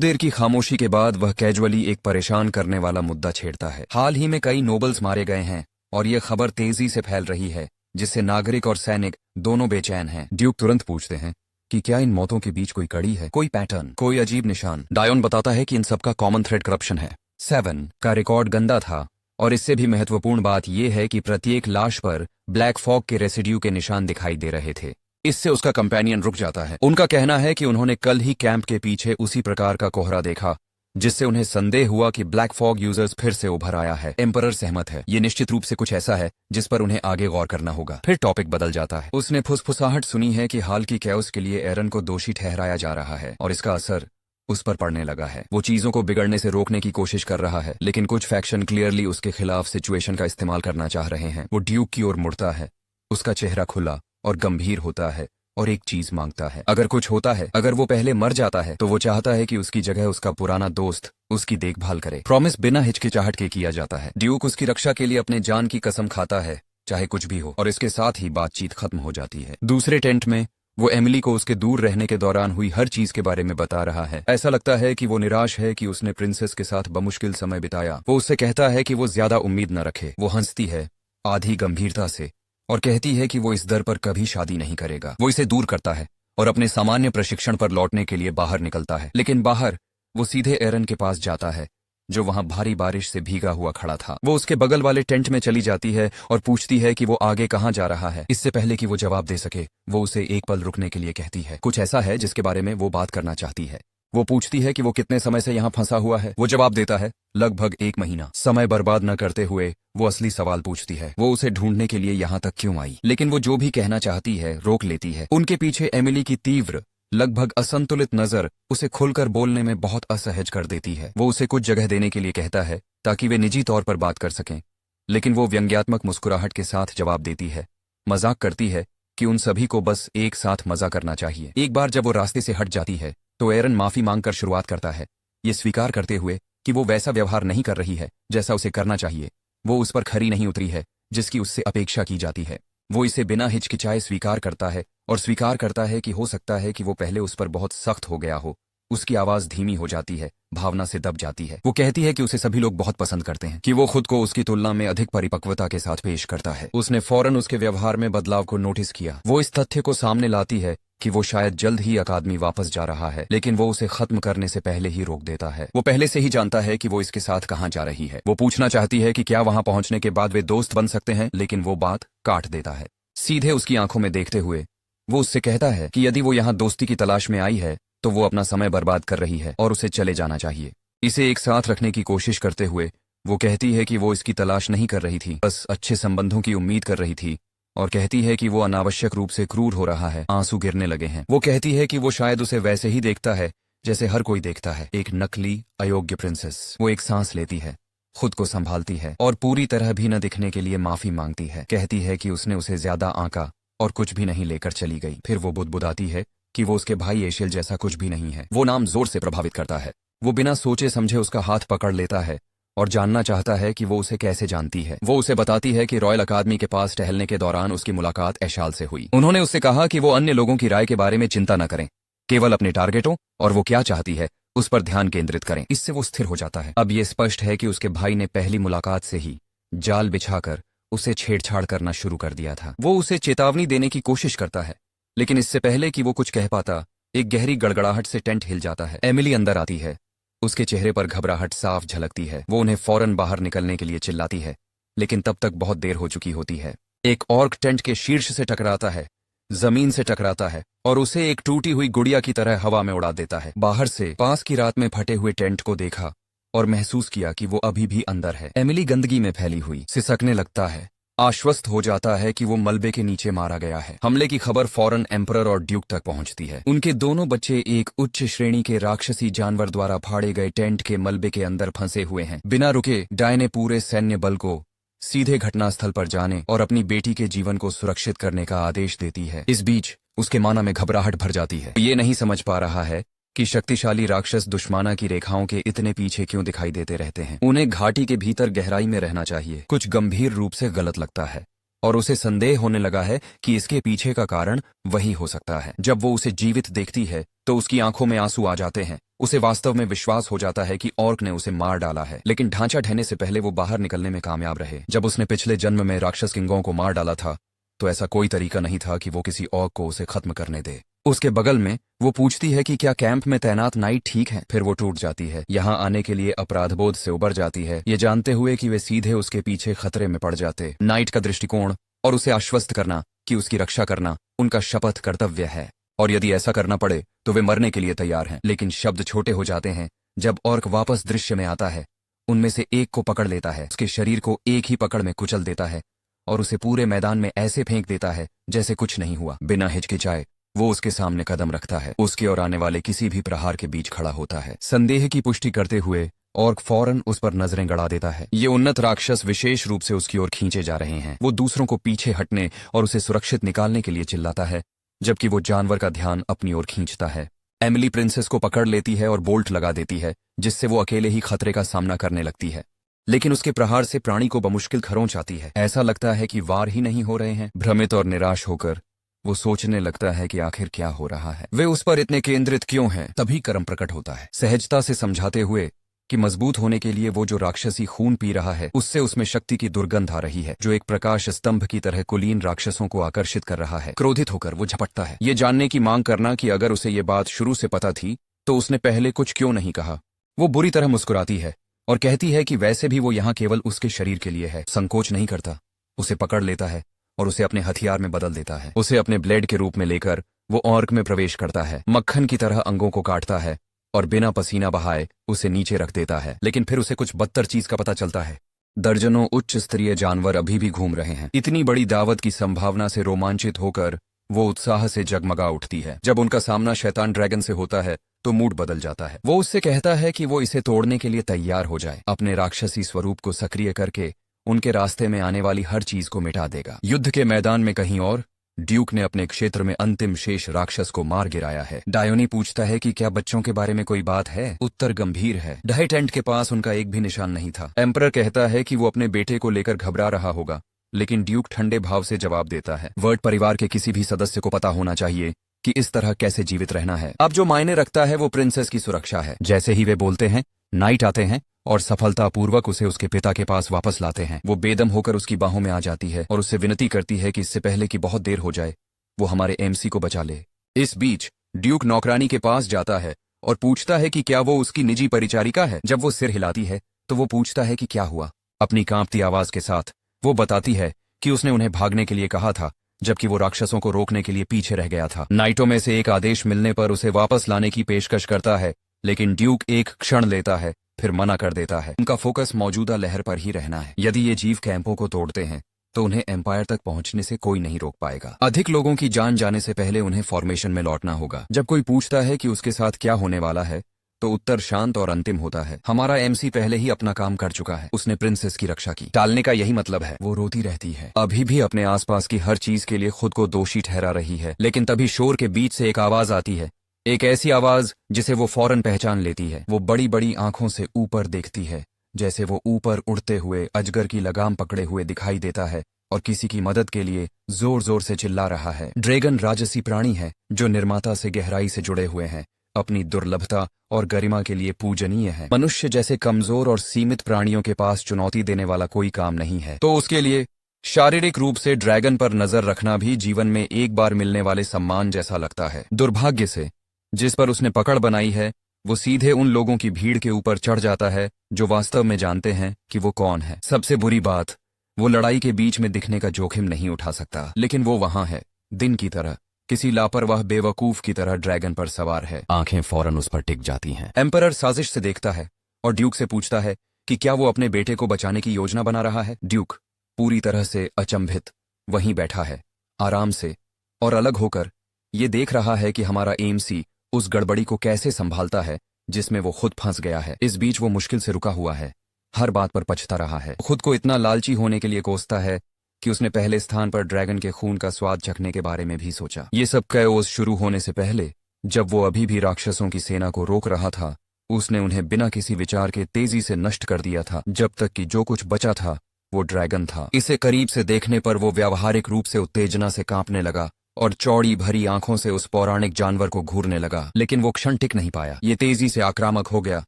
देर की खामोशी के बाद वह कैजुअली एक परेशान करने वाला मुद्दा छेड़ता है। हाल ही में कई नोबल्स मारे गए हैं और यह खबर तेजी से फैल रही है जिससे नागरिक और सैनिक दोनों बेचैन हैं। ड्यूक तुरंत पूछते हैं कि क्या इन मौतों के बीच कोई कड़ी है, कोई पैटर्न, कोई अजीब निशान। डायोन बताता है कि इन सबका कॉमन थ्रेड करप्शन है। 7 का रिकॉर्ड गंदा था और इससे भी महत्वपूर्ण बात यह है कि प्रत्येक लाश पर ब्लैक फॉग के रेसिड्यू के निशान दिखाई दे रहे थे। इससे उसका कंपेनियन रुक जाता है। उनका कहना है कि उन्होंने कल ही कैंप के पीछे उसी प्रकार का कोहरा देखा जिससे उन्हें संदेह हुआ कि ब्लैक फॉग यूजर्स फिर से उभर आया है। एम्परर सहमत है। ये निश्चित रूप से कुछ ऐसा है जिस पर उन्हें आगे गौर करना होगा। फिर टॉपिक बदल जाता है। उसने फुसफुसाहट सुनी है कि हाल की कैओस के लिए एरन को दोषी ठहराया जा रहा है और इसका असर उस पर पड़ने लगा है। वो चीजों को बिगड़ने से रोकने की कोशिश कर रहा है लेकिन कुछ फैक्शन क्लियरली उसके खिलाफ सिचुएशन का इस्तेमाल करना चाह रहे हैं। वो ड्यूक की ओर मुड़ता है। उसका चेहरा खुला और गंभीर होता है और एक चीज मांगता है। अगर कुछ होता है, अगर वो पहले मर जाता है तो वो चाहता है कि उसकी जगह उसका पुराना दोस्त उसकी देखभाल करे। प्रॉमिस बिना हिचकिचाहट के किया जाता है। ड्यूक उसकी रक्षा के लिए अपने जान की कसम खाता है चाहे कुछ भी हो और इसके साथ ही बातचीत खत्म हो जाती है। दूसरे टेंट में वो एमिली को उसके दूर रहने के दौरान हुई हर चीज के बारे में बता रहा है। ऐसा लगता है कि वो निराश है कि उसने प्रिंसेस के साथ बमुश्किल समय बिताया। वो उससे कहता है कि वो ज्यादा उम्मीद न रखे। वो हंसती है आधी गंभीरता से और कहती है कि वो इस दर पर कभी शादी नहीं करेगा। वो इसे दूर करता है और अपने सामान्य प्रशिक्षण पर लौटने के लिए बाहर निकलता है। लेकिन बाहर वो सीधे एरन के पास जाता है जो वहां भारी बारिश से भीगा हुआ खड़ा था। वो उसके बगल वाले टेंट में चली जाती है और पूछती है कि वो आगे कहाँ जा रहा है। इससे पहले कि वो जवाब दे सके वो उसे एक पल रुकने के लिए कहती है। कुछ ऐसा है जिसके बारे में वो बात करना चाहती है। वो पूछती है कि वो कितने समय से यहाँ फंसा हुआ है। वो जवाब देता है लगभग 1 महीना। समय बर्बाद न करते हुए वो असली सवाल पूछती है, वो उसे ढूंढने के लिए यहाँ तक क्यों आई। लेकिन वो जो भी कहना चाहती है रोक लेती है। उनके पीछे एमिली की तीव्र लगभग असंतुलित नजर उसे खुलकर बोलने में बहुत असहज कर देती है। वो उसे कुछ जगह देने के लिए कहता है ताकि वे निजी तौर पर बात कर सकें लेकिन वो व्यंग्यात्मक मुस्कुराहट के साथ जवाब देती है, मजाक करती है कि उन सभी को बस एक साथ मजा करना चाहिए। एक बार जब वो रास्ते से हट जाती है तो एरन माफी मांगकर शुरुआत करता है, ये स्वीकार करते हुए कि वो वैसा व्यवहार नहीं कर रही है जैसा उसे करना चाहिए। वो उस पर खरी नहीं उतरी है जिसकी उससे अपेक्षा की जाती है। वो इसे बिना हिचकिचाए स्वीकार करता है और स्वीकार करता है कि हो सकता है कि वो पहले उस पर बहुत सख्त हो गया हो। उसकी आवाज धीमी हो जाती है, भावना से दब जाती है। वो कहती है कि उसे सभी लोग बहुत पसंद करते हैं, कि वो खुद को उसकी तुलना में अधिक परिपक्वता के साथ पेश करता है। उसने फौरन उसके व्यवहार में बदलाव को नोटिस किया। वो इस तथ्य को सामने लाती है कि वो शायद जल्द ही अकादमी वापस जा रहा है लेकिन वो उसे खत्म करने से पहले ही रोक देता है। वो पहले से ही जानता है कि वो इसके साथ कहाँ जा रही है। वो पूछना चाहती है कि क्या वहां पहुंचने के बाद वे दोस्त बन सकते हैं लेकिन वो बात काट देता है। सीधे उसकी आंखों में देखते हुए वो उससे कहता है कि यदि वो यहाँ दोस्ती की तलाश में आई है तो वो अपना समय बर्बाद कर रही है और उसे चले जाना चाहिए। इसे एक साथ रखने की कोशिश करते हुए वो कहती है कि वो इसकी तलाश नहीं कर रही थी, बस अच्छे संबंधों की उम्मीद कर रही थी और कहती है कि वो अनावश्यक रूप से क्रूर हो रहा है। आंसू गिरने लगे हैं। वो कहती है कि वो शायद उसे वैसे ही देखता है जैसे हर कोई देखता है, एक नकली अयोग्य प्रिंसेस। वो एक सांस लेती है, खुद को संभालती है और पूरी तरह भी न दिखने के लिए माफी मांगती है। कहती है कि उसने उसे ज्यादा आंका और कुछ भी नहीं लेकर चली गई। फिर वो बुदबुदाती है कि वो उसके भाई एशियल जैसा कुछ भी नहीं है। वो नाम जोर से प्रभावित करता है। वो बिना सोचे समझे उसका हाथ पकड़ लेता है और जानना चाहता है कि वो उसे कैसे जानती है। वो उसे बताती है कि रॉयल अकादमी के पास टहलने के दौरान उसकी मुलाकात एशाल से हुई। उन्होंने उससे कहा कि वो अन्य लोगों की राय के बारे में चिंता न करें, केवल अपने टारगेटों और वो क्या चाहती है उस पर ध्यान केंद्रित करें। इससे वो स्थिर हो जाता है। अब ये स्पष्ट है कि उसके भाई ने पहली मुलाकात से ही जाल बिछाकर उसे छेड़छाड़ करना शुरू कर दिया था। वो उसे चेतावनी देने की कोशिश करता है लेकिन इससे पहले कि वो कुछ कह पाता एक गहरी गड़गड़ाहट से टेंट हिल जाता है। एमिली अंदर आती है। उसके चेहरे पर घबराहट साफ झलकती है। वो उन्हें फौरन बाहर निकलने के लिए चिल्लाती है लेकिन तब तक बहुत देर हो चुकी होती है। एक ऑर्क टेंट के शीर्ष से टकराता है, जमीन से टकराता है और उसे एक टूटी हुई गुड़िया की तरह हवा में उड़ा देता है। बाहर से पास की रात में फटे हुए टेंट को देखा और महसूस किया कि वो अभी भी अंदर है। एमिली गंदगी में फैली हुई सिसकने लगता है आश्वस्त हो जाता है कि वो मलबे के नीचे मारा गया है। हमले की खबर फौरन एम्परर और ड्यूक तक पहुंचती है। उनके दोनों बच्चे एक उच्च श्रेणी के राक्षसी जानवर द्वारा फाड़े गए टेंट के मलबे के अंदर फंसे हुए हैं। बिना रुके डाय ने पूरे सैन्य बल को सीधे घटनास्थल पर जाने और अपनी बेटी के जीवन को सुरक्षित करने का आदेश देती है। इस बीच उसके माना में घबराहट भर जाती है। ये नहीं समझ पा रहा है कि शक्तिशाली राक्षस दुश्मना की रेखाओं के इतने पीछे क्यों दिखाई देते रहते हैं। उन्हें घाटी के भीतर गहराई में रहना चाहिए। कुछ गंभीर रूप से गलत लगता है और उसे संदेह होने लगा है कि इसके पीछे का कारण वही हो सकता है। जब वो उसे जीवित देखती है तो उसकी आंखों में आंसू आ जाते हैं। उसे वास्तव में विश्वास हो जाता है कि ऑर्क ने उसे मार डाला है, लेकिन ढांचा ढहने से पहले वो बाहर निकलने में कामयाब रहे। जब उसने पिछले जन्म में राक्षस किंगों को मार डाला था तो ऐसा कोई तरीका नहीं था कि वो किसी ऑर्क को उसे खत्म करने दे। उसके बगल में वो पूछती है कि क्या कैंप में तैनात नाइट ठीक है। फिर वो टूट जाती है। यहाँ आने के लिए अपराधबोध से उबर जाती है, ये जानते हुए कि वे सीधे उसके पीछे खतरे में पड़ जाते। नाइट का दृष्टिकोण और उसे आश्वस्त करना कि उसकी रक्षा करना उनका शपथ कर्तव्य है और यदि ऐसा करना पड़े तो वे मरने के लिए तैयार हैं। लेकिन शब्द छोटे हो जाते हैं जब ऑर्क वापस दृश्य में आता है। उनमें से एक को पकड़ लेता है, उसके शरीर को एक ही पकड़ में कुचल देता है और उसे पूरे मैदान में ऐसे फेंक देता है जैसे कुछ नहीं हुआ। बिना हिचकिचाए वो उसके सामने कदम रखता है, उसके और आने वाले किसी भी प्रहार के बीच खड़ा होता है। संदेह की पुष्टि करते हुए ऑर्क फौरन उस पर नजरें गड़ा देता है। ये उन्नत राक्षस विशेष रूप से उसकी ओर खींचे जा रहे हैं। वो दूसरों को पीछे हटने और उसे सुरक्षित निकालने के लिए चिल्लाता है, जबकि वो जानवर का ध्यान अपनी ओर खींचता है। एमिली प्रिंसेस को पकड़ लेती है और बोल्ट लगा देती है, जिससे वो अकेले ही खतरे का सामना करने लगती है। लेकिन उसके प्रहार से प्राणी को बमुश्किल खरोंच आती है। ऐसा लगता है कि वार ही नहीं हो रहे हैं। भ्रमित और निराश होकर वो सोचने लगता है कि आखिर क्या हो रहा है, वे उस पर इतने केंद्रित क्यों हैं। तभी कर्म प्रकट होता है, सहजता से समझाते हुए कि मजबूत होने के लिए वो जो राक्षसी खून पी रहा है उससे उसमें शक्ति की दुर्गंध आ रही है, जो एक प्रकाश स्तंभ की तरह कुलीन राक्षसों को आकर्षित कर रहा है। क्रोधित होकर वो झपटता है, ये जानने की मांग करना कि अगर उसे ये बात शुरू से पता थी तो उसने पहले कुछ क्यों नहीं कहा। वो बुरी तरह मुस्कुराती है और कहती है कि वैसे भी वो यहाँ केवल उसके शरीर के लिए है। संकोच नहीं करता, उसे पकड़ लेता है और उसे अपने हथियार में बदल देता है। उसे अपने ब्लेड के रूप में लेकर वो ऑर्क में प्रवेश करता है, मक्खन की तरह अंगों को काटता है और बिना पसीना बहाए उसे नीचे रख देता है। लेकिन फिर उसे कुछ बदतर चीज का पता चलता है। दर्जनों उच्च स्तरीय जानवर अभी भी घूम रहे हैं। इतनी बड़ी दावत की संभावना से रोमांचित होकर वो उत्साह से जगमगा उठती है। जब उनका सामना शैतान ड्रैगन से होता है तो मूड बदल जाता है। वो उससे कहता है कि वो इसे तोड़ने के लिए तैयार हो जाए, अपने राक्षसी स्वरूप को सक्रिय करके उनके रास्ते में आने वाली हर चीज को मिटा देगा। युद्ध के मैदान में कहीं और ड्यूक ने अपने क्षेत्र में अंतिम शेष राक्षस को मार गिराया है। डायोनी पूछता है कि क्या बच्चों के बारे में कोई बात है। उत्तर गंभीर है, ढाई टेंट के पास उनका एक भी निशान नहीं था। एम्परर कहता है कि वो अपने बेटे को लेकर घबरा रहा होगा, लेकिन ड्यूक ठंडे भाव से जवाब देता है, वर्ट परिवार के किसी भी सदस्य को पता होना चाहिए कि इस तरह कैसे जीवित रहना है। अब जो मायने रखता है वो प्रिंसेस की सुरक्षा है। जैसे ही वे बोलते हैं, नाइट आते हैं और सफलतापूर्वक उसे उसके पिता के पास वापस लाते हैं। वो बेदम होकर उसकी बाहों में आ जाती है और उससे विनती करती है कि इससे पहले कि बहुत देर हो जाए वो हमारे एमसी को बचा ले। इस बीच ड्यूक नौकरानी के पास जाता है और पूछता है कि क्या वो उसकी निजी परिचारिका है। जब वो सिर हिलाती है तो वो पूछता है कि क्या हुआ। अपनी कांपती आवाज के साथ वो बताती है कि उसने उन्हें भागने के लिए कहा था, जबकि वो राक्षसों को रोकने के लिए पीछे रह गया था। नाइटों में से एक आदेश मिलने पर उसे वापस लाने की पेशकश करता है, लेकिन ड्यूक एक क्षण लेता है, फिर मना कर देता है। उनका फोकस मौजूदा लहर पर ही रहना है। यदि ये जीव कैंपों को तोड़ते हैं तो उन्हें एम्पायर तक पहुंचने से कोई नहीं रोक पाएगा। अधिक लोगों की जान जाने से पहले उन्हें फॉर्मेशन में लौटना होगा। जब कोई पूछता है कि उसके साथ क्या होने वाला है तो उत्तर शांत और अंतिम होता है, हमारा एमसी पहले ही अपना काम कर चुका है, उसने प्रिंसेस की रक्षा की। टालने का यही मतलब है। वो रोती रहती है, अभी भी अपने आसपास की हर चीज के लिए खुद को दोषी ठहरा रही है। लेकिन तभी शोर के बीच से एक आवाज आती है, एक ऐसी आवाज जिसे वो फौरन पहचान लेती है। वो बड़ी बड़ी आंखों से ऊपर देखती है, जैसे वो ऊपर उड़ते हुए अजगर की लगाम पकड़े हुए दिखाई देता है और किसी की मदद के लिए जोर जोर से चिल्ला रहा है। ड्रैगन राजसी प्राणी है जो निर्माता से गहराई से जुड़े हुए हैं, अपनी दुर्लभता और गरिमा के लिए पूजनीय है। मनुष्य जैसे कमजोर और सीमित प्राणियों के पास चुनौती देने वाला कोई काम नहीं है, तो उसके लिए शारीरिक रूप से ड्रैगन पर नजर रखना भी जीवन में एक बार मिलने वाले सम्मान जैसा लगता है। दुर्भाग्य से जिस पर उसने पकड़ बनाई है वो सीधे उन लोगों की भीड़ के ऊपर चढ़ जाता है जो वास्तव में जानते हैं कि वो कौन है। सबसे बुरी बात, वो लड़ाई के बीच में दिखने का जोखिम नहीं उठा सकता, लेकिन वो वहां है, दिन की तरह, किसी लापरवाह बेवकूफ की तरह ड्रैगन पर सवार है। आंखें फौरन उस पर टिक जाती हैं। एम्परर साजिश से देखता है और ड्यूक से पूछता है कि क्या वो अपने बेटे को बचाने की योजना बना रहा है। ड्यूक पूरी तरह से अचंभित वहीं बैठा है, आराम से और अलग होकर ये देख रहा है कि हमारा एमसी उस गड़बड़ी को कैसे संभालता है जिसमें वो खुद फंस गया है। इस बीच वो मुश्किल से रुका हुआ है, हर बात पर पछता रहा है, खुद को इतना लालची होने के लिए कोसता है कि उसने पहले स्थान पर ड्रैगन के खून का स्वाद चखने के बारे में भी सोचा। ये सब कैओस शुरू होने से पहले, जब वो अभी भी राक्षसों की सेना को रोक रहा था, उसने उन्हें बिना किसी विचार के तेजी से नष्ट कर दिया था, जब तक कि जो कुछ बचा था वो ड्रैगन था। इसे करीब से देखने पर वो व्यावहारिक रूप से उत्तेजना से कांपने लगा और चौड़ी भरी आंखों से उस पौराणिक जानवर को घूरने लगा। लेकिन वो क्षण टिक नहीं पाया, ये तेजी से आक्रामक हो गया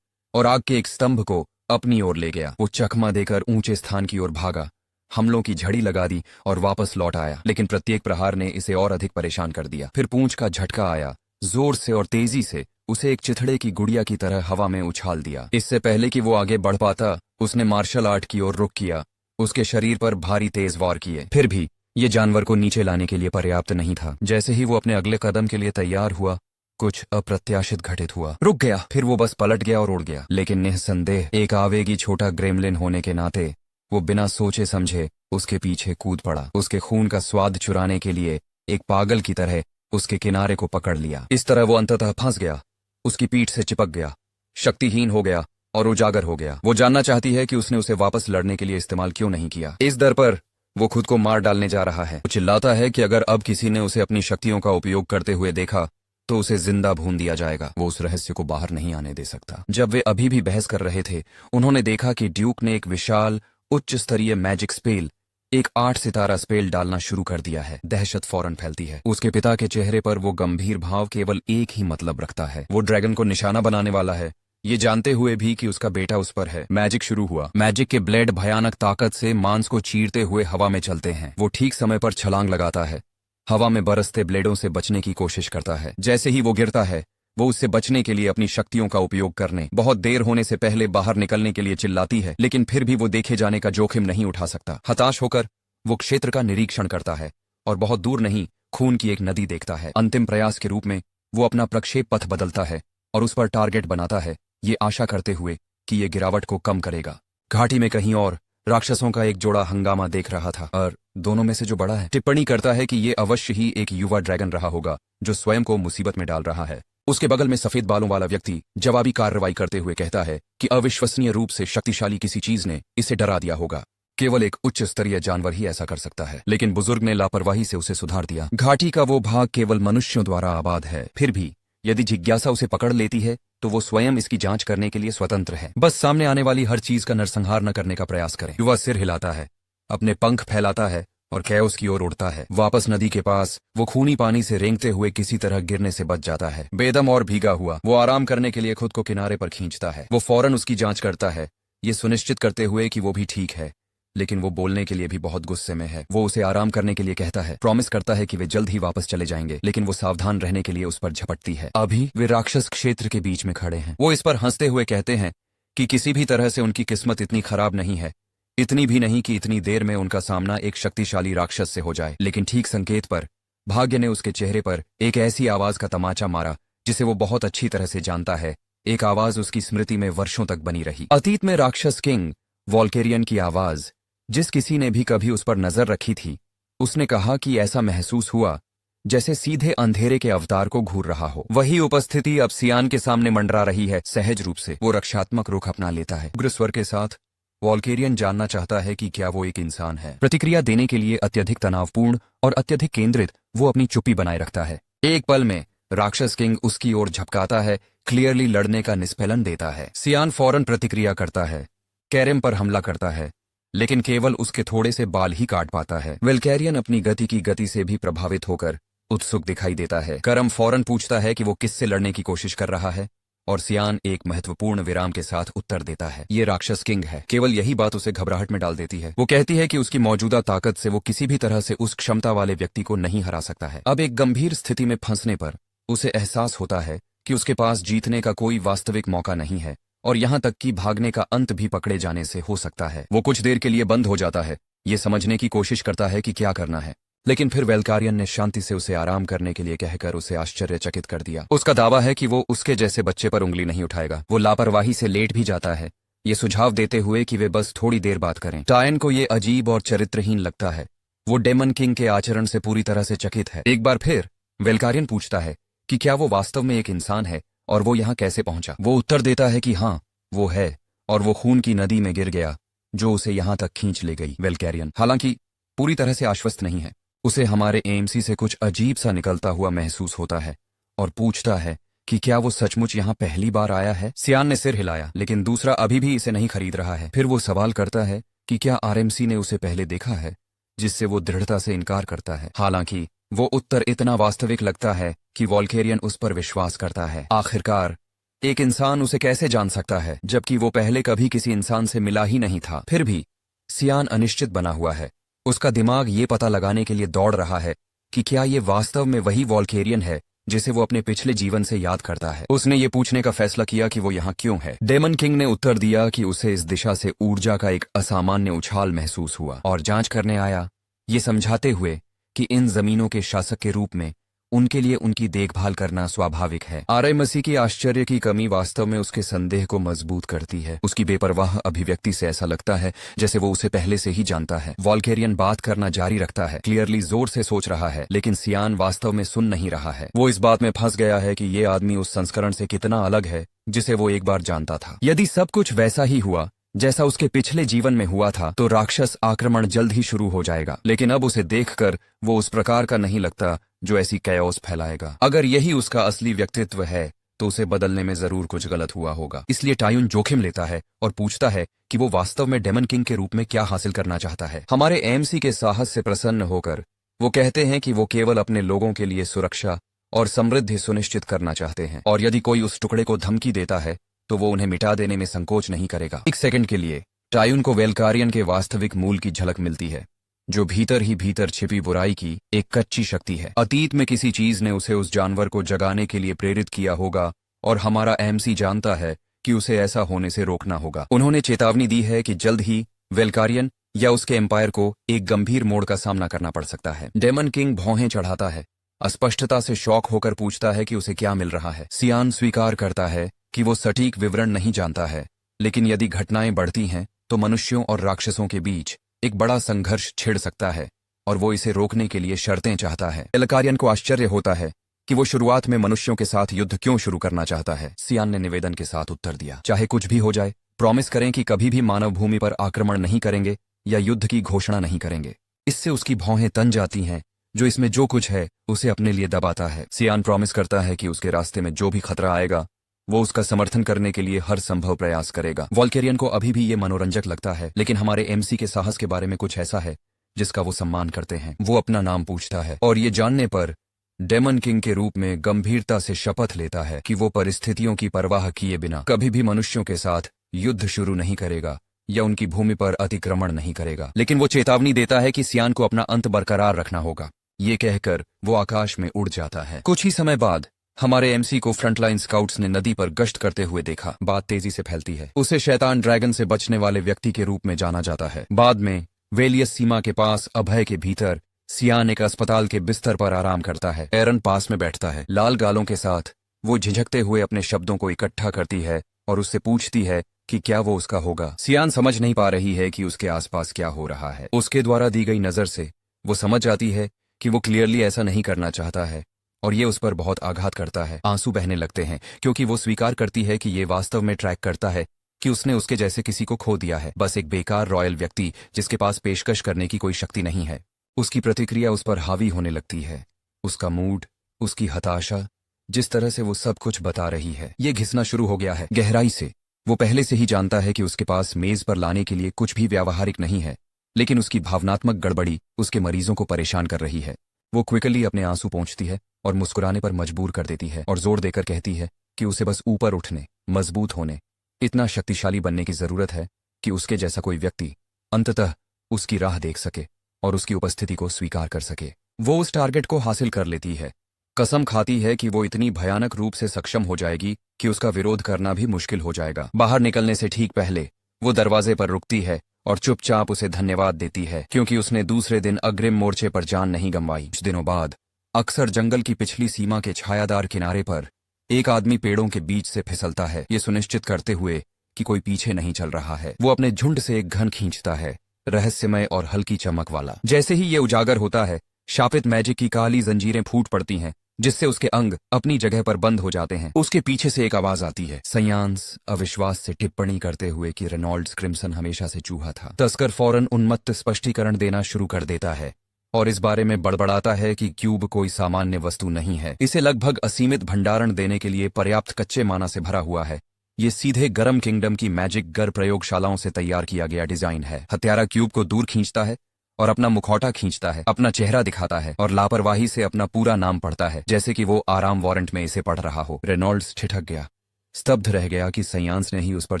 और आग के एक स्तंभ को अपनी ओर ले गया। वो चकमा देकर ऊंचे स्थान की ओर भागा, हमलों की झड़ी लगा दी और वापस लौट आया, लेकिन प्रत्येक प्रहार ने इसे और अधिक परेशान कर दिया। फिर पूंछ का झटका आया, जोर से और तेजी से उसे एक चिथड़े की गुड़िया की तरह हवा में उछाल दिया। इससे पहले कि वो आगे बढ़ पाता, उसने मार्शल आर्ट की ओर रुख किया, उसके शरीर पर भारी तेज वार किए। फिर भी ये जानवर को नीचे लाने के लिए पर्याप्त नहीं था। जैसे ही वो अपने अगले कदम के लिए तैयार हुआ, कुछ अप्रत्याशित घटित हुआ। रुक गया, फिर वो बस पलट गया और उड़ गया। लेकिन निस्संदेह एक आवेगी छोटा ग्रेमलिन होने के नाते वो बिना सोचे समझे उसके पीछे कूद पड़ा, उसके खून का स्वाद चुराने के लिए एक पागल की तरह उसके किनारे को पकड़ लिया। इस तरह वो अंततः फंस गया, उसकी पीठ से चिपक गया, शक्तिहीन हो गया और उजागर हो गया। वो जानना चाहती है कि उसने उसे वापस लड़ने के लिए इस्तेमाल क्यों नहीं किया। इस दर पर वो खुद को मार डालने जा रहा है। वो चिल्लाता है कि अगर अब किसी ने उसे अपनी शक्तियों का उपयोग करते हुए देखा तो उसे जिंदा भून दिया जाएगा। वो उस रहस्य को बाहर नहीं आने दे सकता। जब वे अभी भी बहस कर रहे थे, उन्होंने देखा कि ड्यूक ने एक विशाल उच्च स्तरीय मैजिक स्पेल, एक 8 सितारा स्पेल डालना शुरू कर दिया है। दहशत फौरन फैलती है। उसके पिता के चेहरे पर वो गंभीर भाव केवल एक ही मतलब रखता है, वो ड्रैगन को निशाना बनाने वाला है, ये जानते हुए भी कि उसका बेटा उस पर है। मैजिक शुरू हुआ। मैजिक के ब्लेड भयानक ताकत से मांस को चीरते हुए हवा में चलते हैं। वो ठीक समय पर छलांग लगाता है, हवा में बरसते ब्लेडों से बचने की कोशिश करता है। जैसे ही वो गिरता है, वो उससे बचने के लिए अपनी शक्तियों का उपयोग करने बहुत देर होने से पहले बाहर निकलने के लिए चिल्लाती है, लेकिन फिर भी वो देखे जाने का जोखिम नहीं उठा सकता। हताश होकर वो क्षेत्र का निरीक्षण करता है और बहुत दूर नहीं खून की एक नदी देखता है। अंतिम प्रयास के रूप में वो अपना प्रक्षेप पथ बदलता है और उस पर टारगेट बनाता है, ये आशा करते हुए कि ये गिरावट को कम करेगा। घाटी में कहीं और राक्षसों का एक जोड़ा हंगामा देख रहा था और दोनों में से जो बड़ा है टिप्पणी करता है कि ये अवश्य ही एक युवा ड्रैगन रहा होगा जो स्वयं को मुसीबत में डाल रहा है। उसके बगल में सफेद बालों वाला व्यक्ति जवाबी कार्रवाई करते हुए कहता है कि अविश्वसनीय रूप से शक्तिशाली किसी चीज ने इसे डरा दिया होगा। केवल एक उच्च स्तरीय जानवर ही ऐसा कर सकता है। लेकिन बुजुर्ग ने लापरवाही से उसे सुधार दिया। घाटी का वो भाग केवल मनुष्यों द्वारा आबाद है। फिर भी यदि जिज्ञासा उसे पकड़ लेती है तो वो स्वयं इसकी जांच करने के लिए स्वतंत्र है। बस सामने आने वाली हर चीज का नरसंहार न करने का प्रयास करें। युवा सिर हिलाता है, अपने पंख फैलाता है और कैओस की ओर उड़ता है। वापस नदी के पास वो खूनी पानी से रेंगते हुए किसी तरह गिरने से बच जाता है। बेदम और भीगा हुआ वो आराम करने के लिए खुद को किनारे पर खींचता है। वो फौरन उसकी जांच करता है, ये सुनिश्चित करते हुए कि वो भी ठीक है, लेकिन वो बोलने के लिए भी बहुत गुस्से में है। वो उसे आराम करने के लिए कहता है, प्रॉमिस करता है कि वे जल्द ही वापस चले जाएंगे, लेकिन वो सावधान रहने के लिए उस पर झपटती है। अभी वे राक्षस क्षेत्र के बीच में खड़े हैं। वो इस पर हंसते हुए कहते हैं कि किसी भी तरह से उनकी किस्मत इतनी खराब नहीं है, इतनी भी नहीं कि इतनी देर में उनका सामना एक शक्तिशाली राक्षस से हो जाए। लेकिन ठीक संकेत पर भाग्य ने उसके चेहरे पर एक ऐसी आवाज का तमाचा मारा जिसे वो बहुत अच्छी तरह से जानता है। एक आवाज उसकी स्मृति में वर्षों तक बनी रही। अतीत में राक्षस किंग वॉल्केरियन की आवाज, जिस किसी ने भी कभी उस पर नजर रखी थी, उसने कहा कि ऐसा महसूस हुआ जैसे सीधे अंधेरे के अवतार को घूर रहा हो। वही उपस्थिति अब सियान के सामने मंडरा रही है। सहज रूप से वो रक्षात्मक रुख अपना लेता है। उग्र स्वर के साथ वॉल्केरियन जानना चाहता है कि क्या वो एक इंसान है। प्रतिक्रिया देने के लिए अत्यधिक तनावपूर्ण और अत्यधिक केंद्रित वो अपनी चुप्पी बनाए रखता है। एक पल में राक्षस किंग उसकी ओर झपकाता है, क्लियरली लड़ने का निष्फलन देता है। सियान फौरन प्रतिक्रिया करता है, कैरम पर हमला करता है, लेकिन केवल उसके थोड़े से बाल ही काट पाता है। वेल्केरियन अपनी गति की गति से भी प्रभावित होकर उत्सुक दिखाई देता है। करम फौरन पूछता है कि वो किससे लड़ने की कोशिश कर रहा है और सियान एक महत्वपूर्ण विराम के साथ उत्तर देता है, ये राक्षस किंग है। केवल यही बात उसे घबराहट में डाल देती है। वो कहती है कि उसकी मौजूदा ताकत से वो किसी भी तरह से उस क्षमता वाले व्यक्ति को नहीं हरा सकता है। अब एक गंभीर स्थिति में फंसने पर उसे एहसास होता है कि उसके पास जीतने का कोई वास्तविक मौका नहीं है और यहां तक कि भागने का अंत भी पकड़े जाने से हो सकता है। वो कुछ देर के लिए बंद हो जाता है, ये समझने की कोशिश करता है कि क्या करना है, लेकिन फिर वेल्कारियन ने शांति से उसे आराम करने के लिए कहकर उसे आश्चर्यचकित कर दिया। उसका दावा है कि वो उसके जैसे बच्चे पर उंगली नहीं उठाएगा। वो लापरवाही से लेट भी जाता है, ये सुझाव देते हुए कि वे बस थोड़ी देर बात करें। टायन को ये अजीब और चरित्रहीन लगता है। वो डेमन किंग के आचरण से पूरी तरह से चकित है। एक बार फिर वेलकारियन पूछता है कि क्या वो वास्तव में एक इंसान है और वो यहाँ कैसे पहुंचा। वो उत्तर देता है कि हाँ, वो है, और वो खून की नदी में गिर गया जो उसे यहाँ तक खींच ले गई। वेलकारियन हालांकि पूरी तरह से आश्वस्त नहीं है। उसे हमारे एएमसी से कुछ अजीब सा निकलता हुआ महसूस होता है और पूछता है कि क्या वो सचमुच यहाँ पहली बार आया है। सियान ने सिर हिलाया, लेकिन दूसरा अभी भी इसे नहीं खरीद रहा है। फिर वो सवाल करता है कि क्या आरएमसी ने उसे पहले देखा है, जिससे वो दृढ़ता से इनकार करता है। हालांकि वो उत्तर इतना वास्तविक लगता है कि वॉल्केरियन उस पर विश्वास करता है। आखिरकार एक इंसान उसे कैसे जान सकता है जबकि वो पहले कभी किसी इंसान से मिला ही नहीं था। फिर भी सियान अनिश्चित बना हुआ है। उसका दिमाग ये पता लगाने के लिए दौड़ रहा है कि क्या ये वास्तव में वही वॉल्केरियन है जिसे वो अपने पिछले जीवन से याद करता है। उसने ये पूछने का फैसला किया कि वो यहाँ क्यों है। डेमन किंग ने उत्तर दिया कि उसे इस दिशा से ऊर्जा का एक असामान्य उछाल महसूस हुआ और जांच करने आया, ये समझाते हुए कि इन जमीनों के शासक के रूप में उनके लिए उनकी देखभाल करना स्वाभाविक है। आरएमसी की आश्चर्य की कमी वास्तव में उसके संदेह को मजबूत करती है। उसकी बेपरवाह अभिव्यक्ति से ऐसा लगता है जैसे वो उसे पहले से ही जानता है। वॉल्केरियन बात करना जारी रखता है, क्लियरली जोर से सोच रहा है, लेकिन सियान वास्तव में सुन नहीं रहा है। वो इस बात में फंस गया है कि ये आदमी उस संस्करण से कितना अलग है जिसे वो एक बार जानता था। यदि सब कुछ वैसा ही हुआ जैसा उसके पिछले जीवन में हुआ था तो राक्षस आक्रमण जल्द ही शुरू हो जाएगा, लेकिन अब उसे देखकर वो उस प्रकार का नहीं लगता जो ऐसी कैओस फैलाएगा। अगर यही उसका असली व्यक्तित्व है तो उसे बदलने में जरूर कुछ गलत हुआ होगा। इसलिए टायुन जोखिम लेता है और पूछता है कि वो वास्तव में डेमन किंग के रूप में क्या हासिल करना चाहता है। हमारे एएमसी के साहस से प्रसन्न होकर वो कहते हैं कि वो केवल अपने लोगों के लिए सुरक्षा और समृद्धि सुनिश्चित करना चाहते हैं, और यदि कोई उस टुकड़े को धमकी देता है तो वो उन्हें मिटा देने में संकोच नहीं करेगा। एक सेकंड के लिए टायुन को वेलकारियन के वास्तविक मूल की झलक मिलती है, जो भीतर ही भीतर छिपी बुराई की एक कच्ची शक्ति है। अतीत में किसी चीज ने उसे उस जानवर को जगाने के लिए प्रेरित किया होगा और हमारा एएमसी जानता है कि उसे ऐसा होने से रोकना होगा। उन्होंने चेतावनी दी है कि जल्द ही वेलकारियन या उसके एम्पायर को एक गंभीर मोड़ का सामना करना पड़ सकता है। डेमन किंग भौहें चढ़ाता है, अस्पष्टता से शॉक होकर पूछता है कि उसे क्या मिल रहा है। सियान स्वीकार करता है कि वो सटीक विवरण नहीं जानता है, लेकिन यदि घटनाएं बढ़ती हैं तो मनुष्यों और राक्षसों के बीच एक बड़ा संघर्ष छिड़ सकता है और वो इसे रोकने के लिए शर्तें चाहता है। वेलकारियन को आश्चर्य होता है कि वो शुरुआत में मनुष्यों के साथ युद्ध क्यों शुरू करना चाहता है। सियान ने निवेदन के साथ उत्तर दिया, चाहे कुछ भी हो जाए, प्रॉमिस करें कि कभी भी मानव भूमि पर आक्रमण नहीं करेंगे या युद्ध की घोषणा नहीं करेंगे। इससे उसकी भौहें तन जाती हैं, जो इसमें जो कुछ है उसे अपने लिए दबाता है। सियान प्रॉमिस करता है कि उसके रास्ते में जो भी खतरा आएगा वो उसका समर्थन करने के लिए हर संभव प्रयास करेगा। वॉल्केरियन को अभी भी ये मनोरंजक लगता है, लेकिन हमारे एएमसी के साहस के बारे में कुछ ऐसा है जिसका वो सम्मान करते हैं। वो अपना नाम पूछता है और ये जानने पर डेमन किंग के रूप में गंभीरता से शपथ लेता है कि वो परिस्थितियों की परवाह किए बिना कभी भी मनुष्यों के साथ युद्ध शुरू नहीं करेगा या उनकी भूमि पर अतिक्रमण नहीं करेगा। लेकिन वो चेतावनी देता है कि सियान को अपना अंत बरकरार रखना होगा। ये कहकर वो आकाश में उड़ जाता है। कुछ ही समय बाद हमारे एएमसी को फ्रंटलाइन स्काउट्स ने नदी पर गश्त करते हुए देखा। बात तेजी से फैलती है। उसे शैतान ड्रैगन से बचने वाले व्यक्ति के रूप में जाना जाता है। बाद में वेलियस सीमा के पास अभय के भीतर सियान एक अस्पताल के बिस्तर पर आराम करता है। एरन पास में बैठता है। लाल गालों के साथ वो झिझकते हुए अपने शब्दों को इकट्ठा करती है और उससे पूछती है कि क्या वो उसका होगा। सियान समझ नहीं पा रही है कि उसके आसपास क्या हो रहा है। उसके द्वारा दी गई नजर से वो समझ जाती है कि वो क्लियरली ऐसा नहीं करना चाहता है और ये उस पर बहुत आघात करता है। आंसू बहने लगते हैं क्योंकि वो स्वीकार करती है कि ये वास्तव में ट्रैक करता है कि उसने उसके जैसे किसी को खो दिया है, बस एक बेकार रॉयल व्यक्ति जिसके पास पेशकश करने की कोई शक्ति नहीं है। उसकी प्रतिक्रिया उस पर हावी होने लगती है। उसका मूड, उसकी हताशा, जिस तरह से वो सब कुछ बता रही है, ये घिसना शुरू हो गया है गहराई से। वो पहले से ही जानता है कि उसके पास मेज पर लाने के लिए कुछ भी व्यावहारिक नहीं है, लेकिन उसकी भावनात्मक गड़बड़ी उसके मरीजों को परेशान कर रही है। वो क्विकली अपने आंसू पोंछती है और मुस्कुराने पर मजबूर कर देती है और जोर देकर कहती है कि उसे बस ऊपर उठने, मजबूत होने, इतना शक्तिशाली बनने की जरूरत है कि उसके जैसा कोई व्यक्ति अंततः उसकी राह देख सके और उसकी उपस्थिति को स्वीकार कर सके। वो उस टारगेट को हासिल कर लेती है। कसम खाती है कि वो इतनी भयानक रूप से सक्षम हो जाएगी कि उसका विरोध करना भी मुश्किल हो जाएगा। बाहर निकलने से ठीक पहले वो दरवाजे पर रुकती है और चुपचाप उसे धन्यवाद देती है क्योंकि उसने दूसरे दिन अग्रिम मोर्चे पर जान नहीं गंवाई। कुछ दिनों बाद अक्सर जंगल की पिछली सीमा के छायादार किनारे पर एक आदमी पेड़ों के बीच से फिसलता है, ये सुनिश्चित करते हुए कि कोई पीछे नहीं चल रहा है। वो अपने झुंड से एक घन खींचता है, रहस्यमय और हल्की चमक वाला। जैसे ही ये उजागर होता है, शापित मैजिक की काली जंजीरें फूट पड़ती हैं, जिससे उसके अंग अपनी जगह पर बंद हो जाते हैं। उसके पीछे से एक आवाज आती है। सयान्स अविश्वास से टिप्पणी करते हुए कि रेनॉल्ड्स क्रिम्सन हमेशा से चूहा था। तस्कर फौरन उन्मत्त स्पष्टीकरण देना शुरू कर देता है और इस बारे में बड़बड़ाता है कि क्यूब कोई सामान्य वस्तु नहीं है। इसे लगभग असीमित भंडारण देने के लिए पर्याप्त कच्चे माना से भरा हुआ है। ये सीधे गरम किंगडम की मैजिक गर प्रयोगशालाओं से तैयार किया गया डिजाइन है। हत्यारा क्यूब को दूर खींचता है और अपना मुखौटा खींचता है, अपना चेहरा दिखाता है और लापरवाही से अपना पूरा नाम पढ़ता है, जैसे कि वो आराम वारंट में इसे पढ़ रहा हो। रेनॉल्ड्स ठिठक गया, स्तब्ध रह गया कि सयान्स ने ही उस पर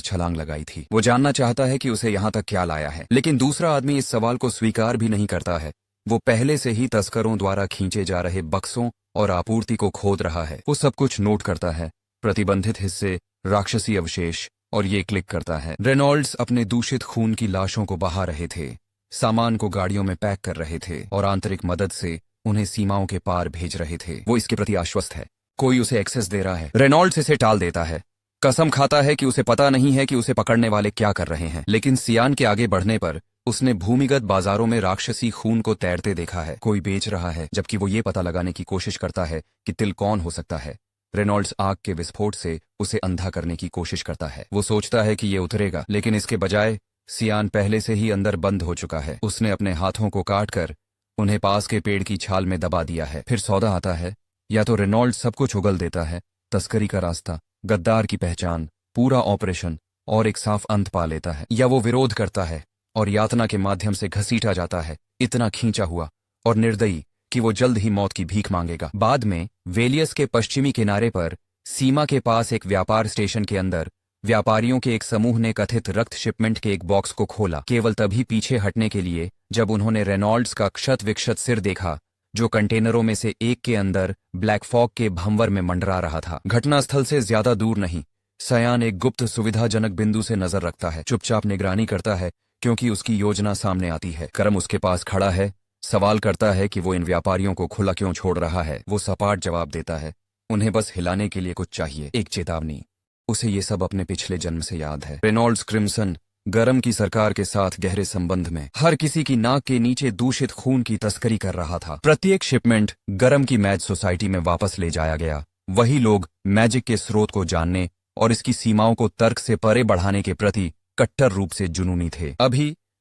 छलांग लगाई थी। वो जानना चाहता है कि उसे यहाँ तक क्या लाया है, लेकिन दूसरा आदमी इस सवाल को स्वीकार भी नहीं करता है। वो पहले से ही तस्करों द्वारा खींचे जा रहे बक्सों और आपूर्ति को खोद रहा है। वो सब कुछ नोट करता है, प्रतिबंधित हिस्से, राक्षसी अवशेष, और ये क्लिक करता है। रेनॉल्ड्स अपने दूषित खून की लाशों को बहा रहे थे, सामान को गाड़ियों में पैक कर रहे थे और आंतरिक मदद से उन्हें सीमाओं के पार भेज रहे थे। वो इसके प्रति आश्वस्त है, कोई उसे एक्सेस दे रहा है। रेनॉल्ड्स इसे टाल देता है, कसम खाता है कि उसे पता नहीं है कि उसे पकड़ने वाले क्या कर रहे हैं। लेकिन सियान के आगे बढ़ने पर उसने भूमिगत बाजारों में राक्षसी खून को तैरते देखा है। कोई बेच रहा है, जबकि वो ये पता लगाने की कोशिश करता है कि तिल कौन हो सकता है। रेनॉल्ड्स आग के विस्फोट से उसे अंधा करने की कोशिश करता है। वो सोचता है कि ये उतरेगा, लेकिन इसके बजाय सियान पहले से ही अंदर बंद हो चुका है। उसने अपने हाथों को काटकर उन्हें पास के पेड़ की छाल में दबा दिया है। फिर सौदा आता है, या तो रेनॉल्ड्स सब कुछ उगल देता है, तस्करी का रास्ता, गद्दार की पहचान, पूरा ऑपरेशन और एक साफ अंत पा लेता है, या वो विरोध करता है और यातना के माध्यम से घसीटा जाता है, इतना खींचा हुआ और निर्दयी कि वो जल्द ही मौत की भीख मांगेगा। बाद में वेलियस के पश्चिमी किनारे पर सीमा के पास एक व्यापार स्टेशन के अंदर व्यापारियों के एक समूह ने कथित रक्त शिपमेंट के एक बॉक्स को खोला, केवल तभी पीछे हटने के लिए जब उन्होंने रेनॉल्ड्स का क्षत विक्षत सिर देखा, जो कंटेनरों में से एक के अंदर ब्लैक फॉग के भंवर में मंडरा रहा था। घटनास्थल से ज्यादा दूर नहीं, सयान एक गुप्त सुविधाजनक बिंदु से नजर रखता है, चुपचाप निगरानी करता है, क्योंकि उसकी योजना सामने आती है। करम उसके पास खड़ा है, सवाल करता है कि वो इन व्यापारियों को खुला क्यों छोड़ रहा है। वो सपाट जवाब देता है, उन्हें बस हिलाने के लिए कुछ चाहिए, एक चेतावनी। उसे ये सब अपने पिछले जन्म से याद है। रेनॉल्ड्स क्रिम्सन गरम की सरकार के साथ गहरे संबंध में हर किसी की नाक के नीचे दूषित खून की तस्करी कर रहा था। प्रत्येक शिपमेंट गरम की मैज सोसाइटी में वापस ले जाया गया। वही लोग मैजिक के स्रोत को जानने और इसकी सीमाओं को तर्क से परे बढ़ाने के प्रति कट्टर रूप से जुनूनी थे।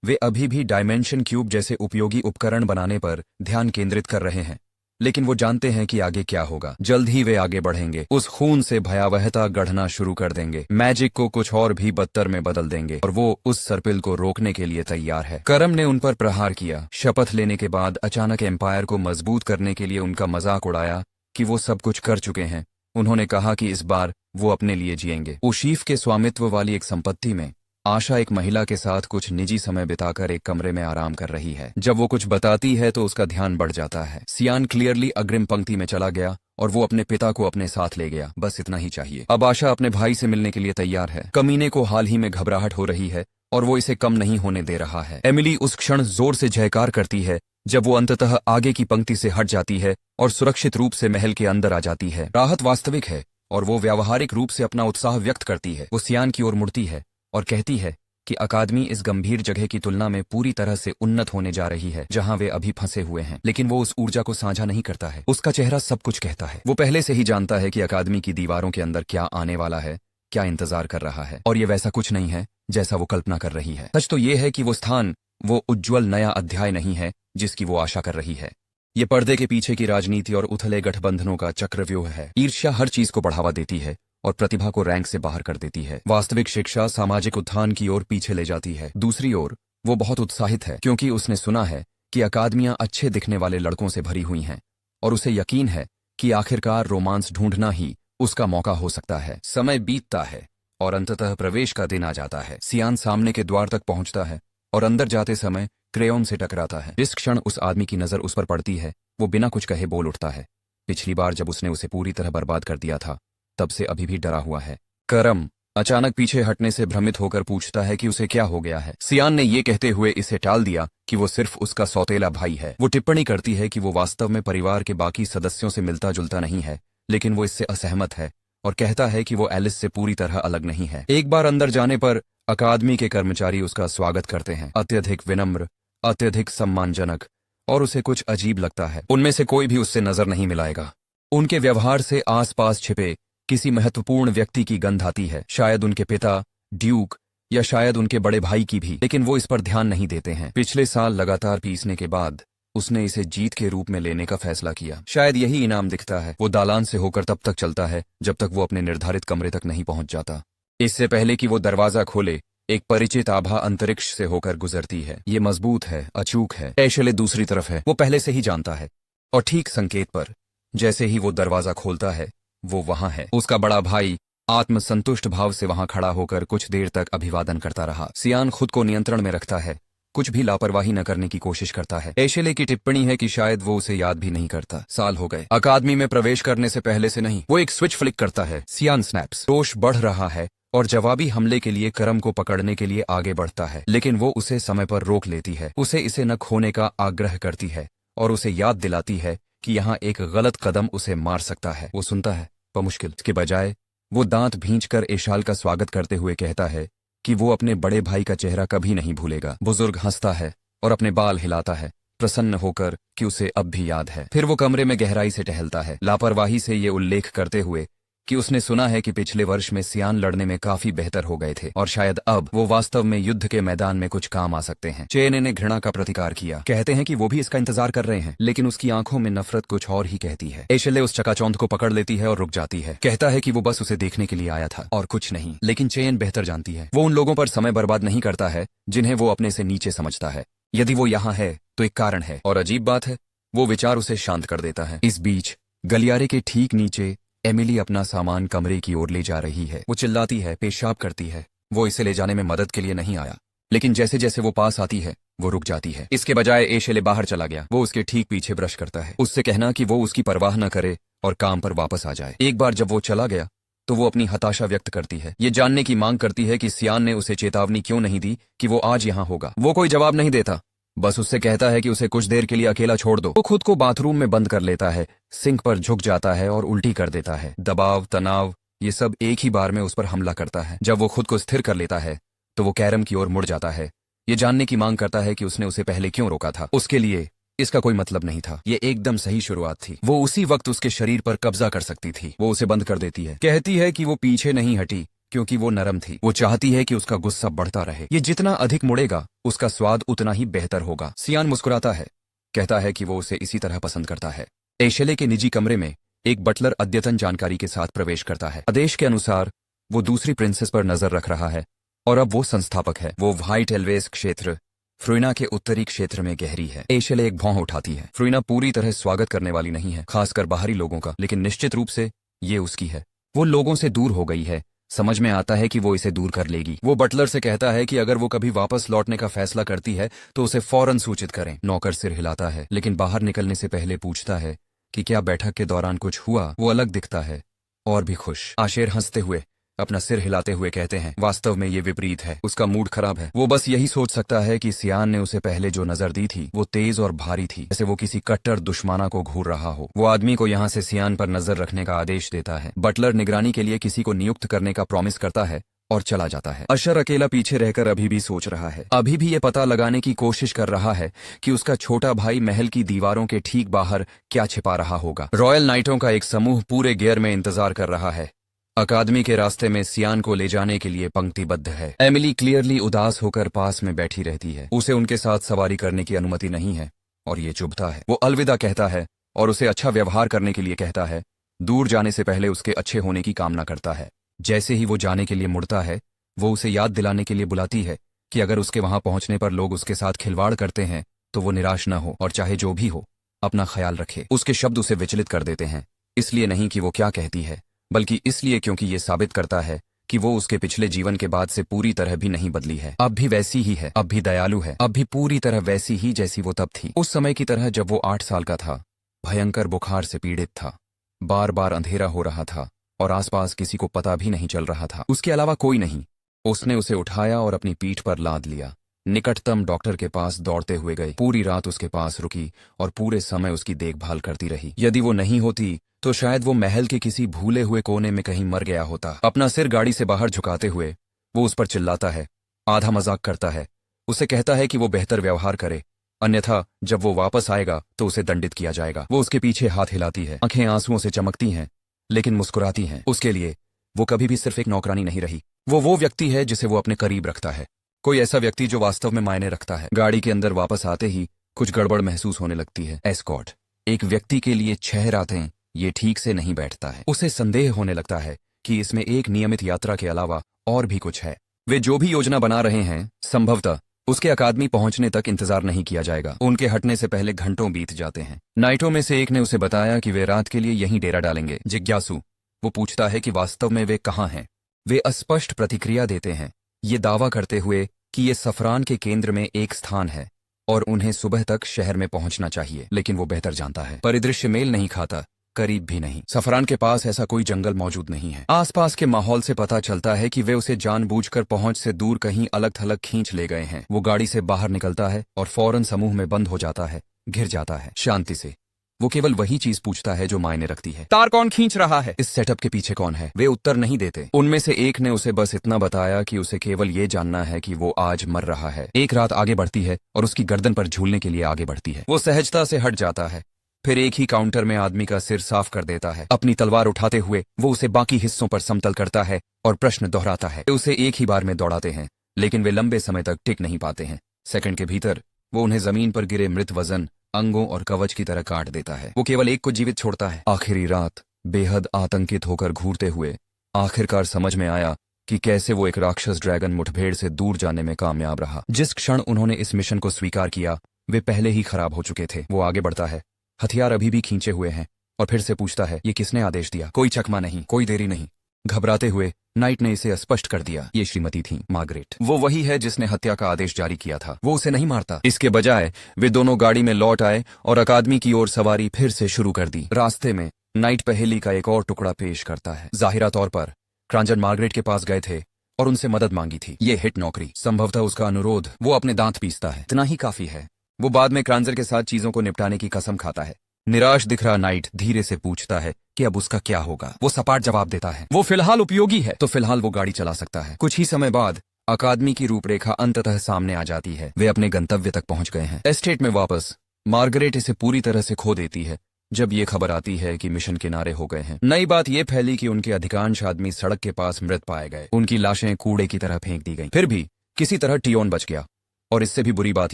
वे अभी भी डायमेंशन क्यूब जैसे उपयोगी उपकरण बनाने पर ध्यान केंद्रित कर रहे हैं, लेकिन वो जानते हैं कि आगे क्या होगा। जल्द ही वे आगे बढ़ेंगे, उस खून से भयावहता गढ़ना शुरू कर देंगे, मैजिक को कुछ और भी बदतर में बदल देंगे, और वो उस सर्पिल को रोकने के लिए तैयार है। करम ने उन पर प्रहार किया, शपथ लेने के बाद अचानक एम्पायर को मजबूत करने के लिए उनका मजाक उड़ाया कि वो सब कुछ कर चुके हैं। उन्होंने कहा कि इस बार वो अपने लिए जिएंगे। ओशीफ के स्वामित्व वाली एक संपत्ति में आशा एक महिला के साथ कुछ निजी समय बिताकर एक कमरे में आराम कर रही है। जब वो कुछ बताती है तो उसका ध्यान बढ़ जाता है। सियान क्लियरली अग्रिम पंक्ति में चला गया और वो अपने पिता को अपने साथ ले गया। बस इतना ही चाहिए। अब आशा अपने भाई से मिलने के लिए तैयार है। कमीने को हाल ही में घबराहट हो रही है और वो इसे कम नहीं होने दे रहा है। एमिली उस क्षण जोर से जयकार करती है जब वो अंततः आगे की पंक्ति से हट जाती है और सुरक्षित रूप से महल के अंदर आ जाती है। राहत वास्तविक है और वो व्यावहारिक रूप से अपना उत्साह व्यक्त करती है। वो सियान की ओर मुड़ती है और कहती है कि अकादमी इस गंभीर जगह की तुलना में पूरी तरह से उन्नत होने जा रही है जहां वे अभी फंसे हुए हैं। लेकिन वो उस ऊर्जा को साझा नहीं करता है। उसका चेहरा सब कुछ कहता है। वो पहले से ही जानता है कि अकादमी की दीवारों के अंदर क्या आने वाला है, क्या इंतजार कर रहा है, और ये वैसा कुछ नहीं है जैसा वो कल्पना कर रही है। सच तो ये है कि वो स्थान वो उज्ज्वल नया अध्याय नहीं है जिसकी वो आशा कर रही है। ये पर्दे के पीछे की राजनीति और उथले गठबंधनों का चक्रव्यूह है। ईर्ष्या हर चीज को बढ़ावा देती है और प्रतिभा को रैंक से बाहर कर देती है। वास्तविक शिक्षा सामाजिक उत्थान की ओर पीछे ले जाती है। दूसरी ओर वो बहुत उत्साहित है क्योंकि उसने सुना है कि अकादमियां अच्छे दिखने वाले लड़कों से भरी हुई हैं और उसे यकीन है कि आखिरकार रोमांस ढूंढना ही उसका मौका हो सकता है। समय बीतता है और अंततः प्रवेश का दिन आ जाता है। सियान सामने के द्वार तक पहुंचता है और अंदर जाते समय क्रेयोन से टकराता है। जिस क्षण उस आदमी की नजर उस पर पड़ती है वो बिना कुछ कहे बोल उठता है। पिछली बार जब उसने उसे पूरी तरह बर्बाद कर दिया था तब से अभी भी डरा हुआ है। करम अचानक पीछे हटने से भ्रमित होकर पूछता है कि उसे क्या हो गया है। सियान ने ये कहते हुए इसे टाल दिया कि वो सिर्फ उसका सौतेला भाई है। वो टिप्पणी करती है कि वो वास्तव में परिवार के बाकी सदस्यों से मिलता जुलता नहीं है, लेकिन वो इससे असहमत है और कहता है कि वो एलिस से पूरी तरह अलग नहीं है। एक बार अंदर जाने पर अकादमी के कर्मचारी उसका स्वागत करते हैं, अत्यधिक विनम्र, अत्यधिक सम्मानजनक, और उसे कुछ अजीब लगता है। उनमें से कोई भी उससे नजर नहीं मिलाएगा। उनके व्यवहार से आसपास छिपे किसी महत्वपूर्ण व्यक्ति की गंध आती है, शायद उनके पिता, ड्यूक, या शायद उनके बड़े भाई की भी, लेकिन वो इस पर ध्यान नहीं देते हैं। पिछले साल लगातार पीसने के बाद उसने इसे जीत के रूप में लेने का फैसला किया। शायद यही इनाम दिखता है। वो दालान से होकर तब तक चलता है जब तक वो अपने निर्धारित कमरे तक नहीं पहुंच जाता। इससे पहले कि वो दरवाजा खोले, एक परिचित आभा अंतरिक्ष से होकर गुजरती है। ये मजबूत है, अचूक है। एशले दूसरी तरफ है, वो पहले से ही जानता है, और ठीक संकेत पर जैसे ही वो दरवाजा खोलता है, वो वहां है। उसका बड़ा भाई आत्मसंतुष्ट भाव से वहां खड़ा होकर कुछ देर तक अभिवादन करता रहा। सियान खुद को नियंत्रण में रखता है, कुछ भी लापरवाही न करने की कोशिश करता है। एशले की टिप्पणी है कि शायद वो उसे याद भी नहीं करता। साल हो गए। अकादमी में प्रवेश करने से पहले से नहीं। वो एक स्विच फ्लिक करता है। सियान स्नैप्स। रोष बढ़ रहा है और जवाबी हमले के लिए करम को पकड़ने के लिए आगे बढ़ता है, लेकिन वो उसे समय पर रोक लेती है। उसे इसे न खोने का आग्रह करती है और उसे याद दिलाती है कि यहाँ एक गलत कदम उसे मार सकता है। वो सुनता है, पर मुश्किल। इसके बजाय वो दांत भींचकर एशाल का स्वागत करते हुए कहता है कि वो अपने बड़े भाई का चेहरा कभी नहीं भूलेगा। बुजुर्ग हंसता है और अपने बाल हिलाता है, प्रसन्न होकर कि उसे अब भी याद है। फिर वो कमरे में गहराई से टहलता है, लापरवाही से ये उल्लेख करते हुए कि उसने सुना है कि पिछले वर्ष में सियान लड़ने में काफी बेहतर हो गए थे और शायद अब वो वास्तव में युद्ध के मैदान में कुछ काम आ सकते हैं। चेन ने घृणा का प्रतिकार किया। कहते हैं कि वो भी इसका इंतजार कर रहे हैं, लेकिन उसकी आंखों में नफरत कुछ और ही कहती है। एशले उस चकाचौंध को पकड़ लेती है और रुक जाती है। कहता है कि वो बस उसे देखने के लिए आया था और कुछ नहीं। लेकिन चेन बेहतर जानती है। वो उन लोगों पर समय बर्बाद नहीं करता है जिन्हें वो अपने से नीचे समझता है। यदि वो यहाँ है तो एक कारण है, और अजीब बात है, वो विचार उसे शांत कर देता है। इस बीच गलियारे के ठीक नीचे एमिली अपना सामान कमरे की ओर ले जा रही है। वो चिल्लाती है, पेशाब करती है। वो इसे ले जाने में मदद के लिए नहीं आया, लेकिन जैसे जैसे वो पास आती है वो रुक जाती है। इसके बजाय एशले बाहर चला गया। वो उसके ठीक पीछे ब्रश करता है, उससे कहना कि वो उसकी परवाह न करे और काम पर वापस आ जाए। एक बार जब वो चला गया तो वो अपनी हताशा व्यक्त करती है। ये जानने की मांग करती है कि सियान ने उसे चेतावनी क्यों नहीं दी कि वो आज यहाँ होगा। वो कोई जवाब नहीं देता, बस उससे कहता है कि उसे कुछ देर के लिए अकेला छोड़ दो। वो खुद को बाथरूम में बंद कर लेता है, सिंक पर झुक जाता है और उल्टी कर देता है। दबाव, तनाव, ये सब एक ही बार में उस पर हमला करता है। जब वो खुद को स्थिर कर लेता है तो वो कैरम की ओर मुड़ जाता है। ये जानने की मांग करता है कि उसने उसे पहले क्यों रोका था। उसके लिए इसका कोई मतलब नहीं था। ये एकदम सही शुरुआत थी। वो उसी वक्त उसके शरीर पर कब्जा कर सकती थी। वो उसे बंद कर देती है, कहती है कि वो पीछे नहीं हटी क्योंकि वो नरम थी। वो चाहती है कि उसका गुस्सा बढ़ता रहे। ये जितना अधिक मुड़ेगा उसका स्वाद उतना ही बेहतर होगा। सियान मुस्कुराता है, कहता है कि वो उसे इसी तरह पसंद करता है। एशले के निजी कमरे में एक बटलर अद्यतन जानकारी के साथ प्रवेश करता है। आदेश के अनुसार वो दूसरी प्रिंसेस पर नजर रख रहा है और अब वो संस्थापक है। वो व्हाइट एल्वेस क्षेत्र फ्रुइना के उत्तरी क्षेत्र में गहरी है। एशले एक भौं उठाती है। फ्रुइना पूरी तरह स्वागत करने वाली नहीं है, खासकर बाहरी लोगों का, लेकिन निश्चित रूप से ये उसकी है। वो लोगों से दूर हो गई है। समझ में आता है कि वो इसे दूर कर लेगी। वो बटलर से कहता है कि अगर वो कभी वापस लौटने का फैसला करती है तो उसे फौरन सूचित करें। नौकर सिर हिलाता है, लेकिन बाहर निकलने से पहले पूछता है कि क्या बैठक के दौरान कुछ हुआ। वो अलग दिखता है और भी खुश। आशेर हंसते हुए अपना सिर हिलाते हुए कहते हैं, वास्तव में ये विपरीत है। उसका मूड खराब है। वो बस यही सोच सकता है कि सियान ने उसे पहले जो नजर दी थी वो तेज और भारी थी, जैसे वो किसी कट्टर दुश्मना को घूर रहा हो। वो आदमी को यहाँ से सियान पर नजर रखने का आदेश देता है। बटलर निगरानी के लिए किसी को नियुक्त करने का प्रॉमिस करता है और चला जाता है। अशर अकेला पीछे रहकर अभी भी सोच रहा है। अभी भी ये पता लगाने की कोशिश कर रहा है कि उसका छोटा भाई महल की दीवारों के ठीक बाहर क्या छिपा रहा होगा। रॉयल नाइटों का एक समूह पूरे गियर में इंतजार कर रहा है। अकादमी के रास्ते में सियान को ले जाने के लिए पंक्तिबद्ध है। एमिली क्लियरली उदास होकर पास में बैठी रहती है। उसे उनके साथ सवारी करने की अनुमति नहीं है और ये चुभता है। वो अलविदा कहता है और उसे अच्छा व्यवहार करने के लिए कहता है। दूर जाने से पहले उसके अच्छे होने की कामना करता है। जैसे ही वो जाने के लिए मुड़ता है, वो उसे याद दिलाने के लिए बुलाती है कि अगर उसके वहां पहुंचने पर लोग उसके साथ खिलवाड़ करते हैं तो वो निराश न हो और चाहे जो भी हो अपना ख्याल रखे। उसके शब्द उसे विचलित कर देते हैं, इसलिए नहीं कि वो क्या कहती है, बल्कि इसलिए क्योंकि ये साबित करता है कि वो उसके पिछले जीवन के बाद से पूरी तरह भी नहीं बदली है। अब भी वैसी ही है, अब भी दयालु है, अब भी पूरी तरह वैसी ही जैसी वो तब थी। उस समय की तरह जब वो 8 साल का था, भयंकर बुखार से पीड़ित था, बार बार अंधेरा हो रहा था और आसपास किसी को पता भी नहीं चल रहा था, उसके अलावा कोई नहीं। उसने उसे उठाया और अपनी पीठ पर लाद लिया, निकटतम डॉक्टर के पास दौड़ते हुए गए। पूरी रात उसके पास रुकी और पूरे समय उसकी देखभाल करती रही। यदि वो नहीं होती तो शायद वो महल के किसी भूले हुए कोने में कहीं मर गया होता। अपना सिर गाड़ी से बाहर झुकाते हुए वो उस पर चिल्लाता है, आधा मजाक करता है, उसे कहता है कि वो बेहतर व्यवहार करे, अन्यथा जब वो वापस आएगा तो उसे दंडित किया जाएगा। वो उसके पीछे हाथ हिलाती है, आंखें आंसुओं से चमकती हैं लेकिन मुस्कुराती हैं। उसके लिए वो कभी भी सिर्फ एक नौकरानी नहीं रही, वो व्यक्ति है जिसे वो अपने करीब रखता है, कोई ऐसा व्यक्ति जो वास्तव में मायने रखता है। गाड़ी के अंदर वापस आते ही कुछ गड़बड़ महसूस होने लगती है। एस्कॉर्ट एक व्यक्ति के लिए 6 रातें ये ठीक से नहीं बैठता है। उसे संदेह होने लगता है कि इसमें एक नियमित यात्रा के अलावा और भी कुछ है। वे जो भी योजना बना रहे हैं संभवतः उसके अकादमी पहुंचने तक इंतजार नहीं किया जाएगा। उनके हटने से पहले घंटों बीत जाते हैं। नाइटों में से एक ने उसे बताया कि वे रात के लिए यहीं डेरा डालेंगे। जिज्ञासु वो पूछता है कि वास्तव में वे कहाँ हैं। वे अस्पष्ट प्रतिक्रिया देते हैं, ये दावा करते हुए कि ये सफरान के केंद्र में एक स्थान है और उन्हें सुबह तक शहर में पहुंचना चाहिए। लेकिन वो बेहतर जानता है, परिदृश्य मेल नहीं खाता, करीब भी नहीं। सफरान के पास ऐसा कोई जंगल मौजूद नहीं है। आसपास के माहौल से पता चलता है कि वे उसे जानबूझकर पहुंच से दूर कहीं अलग थलग खींच ले गए हैं। वो गाड़ी से बाहर निकलता है और फौरन समूह में बंद हो जाता है, घिर जाता है। शांति से वो केवल वही चीज पूछता है जो मायने रखती है, तार कौन खींच रहा है, इस सेटअप के पीछे कौन है। वे उत्तर नहीं देते। उनमें से एक ने उसे बस इतना बताया कि उसे केवल ये जानना है कि वो आज मर रहा है। एक रात आगे बढ़ती है और उसकी गर्दन पर झूलने के लिए आगे बढ़ती है। वो सहजता से हट जाता है, फिर एक ही काउंटर में आदमी का सिर साफ कर देता है। अपनी तलवार उठाते हुए वो उसे बाकी हिस्सों पर समतल करता है और प्रश्न दोहराता है। उसे एक ही बार में दौड़ाते हैं लेकिन वे लंबे समय तक टिक नहीं पाते हैं। सेकंड के भीतर वो उन्हें जमीन पर गिरे मृत वजन, अंगों और कवच की तरह काट देता है। वो केवल एक को जीवित छोड़ता है। आखिरी रात बेहद आतंकित होकर घूरते हुए आखिरकार समझ में आया कि कैसे वो एक राक्षस ड्रैगन मुठभेड़ से दूर जाने में कामयाब रहा। जिस क्षण उन्होंने इस मिशन को स्वीकार किया वे पहले ही खराब हो चुके थे। वो आगे बढ़ता है, हथियार अभी भी खींचे हुए हैं, और फिर से पूछता है, ये किसने आदेश दिया। कोई चकमा नहीं, कोई देरी नहीं। घबराते हुए नाइट ने इसे स्पष्ट कर दिया, ये श्रीमती थी मार्गरेट। वो वही है जिसने हत्या का आदेश जारी किया था। वो उसे नहीं मारता। इसके बजाय वे दोनों गाड़ी में लौट आए और अकादमी की ओर सवारी फिर से शुरू कर दी। रास्ते में नाइट पहेली का एक और टुकड़ा पेश करता है। जाहिरा तौर पर क्रांजन मार्गरेट के पास गए थे और उनसे मदद मांगी थी। ये हिट नौकरी, संभवतः उसका अनुरोध। वो अपने दांत पीसता है, इतना ही काफी है। वो बाद में क्रांजर के साथ चीजों को निपटाने की कसम खाता है। निराश दिख रहा नाइट धीरे से पूछता है कि अब उसका क्या होगा। वो सपाट जवाब देता है, वो फिलहाल उपयोगी है, तो फिलहाल वो गाड़ी चला सकता है। कुछ ही समय बाद अकादमी की रूपरेखा अंततः सामने आ जाती है। वे अपने गंतव्य तक पहुंच गए हैं। एस्टेट में वापस मार्गरेट इसे पूरी तरह से खो देती है जब ये खबर आती है कि मिशन किनारे हो गए हैं। नई बात ये फैली कि उनके अधिकांश आदमी सड़क के पास मृत पाए गए। उनकी लाशें कूड़े की तरह फेंक दी गईं। फिर भी किसी तरह टियोन बच गया, और इससे भी बुरी बात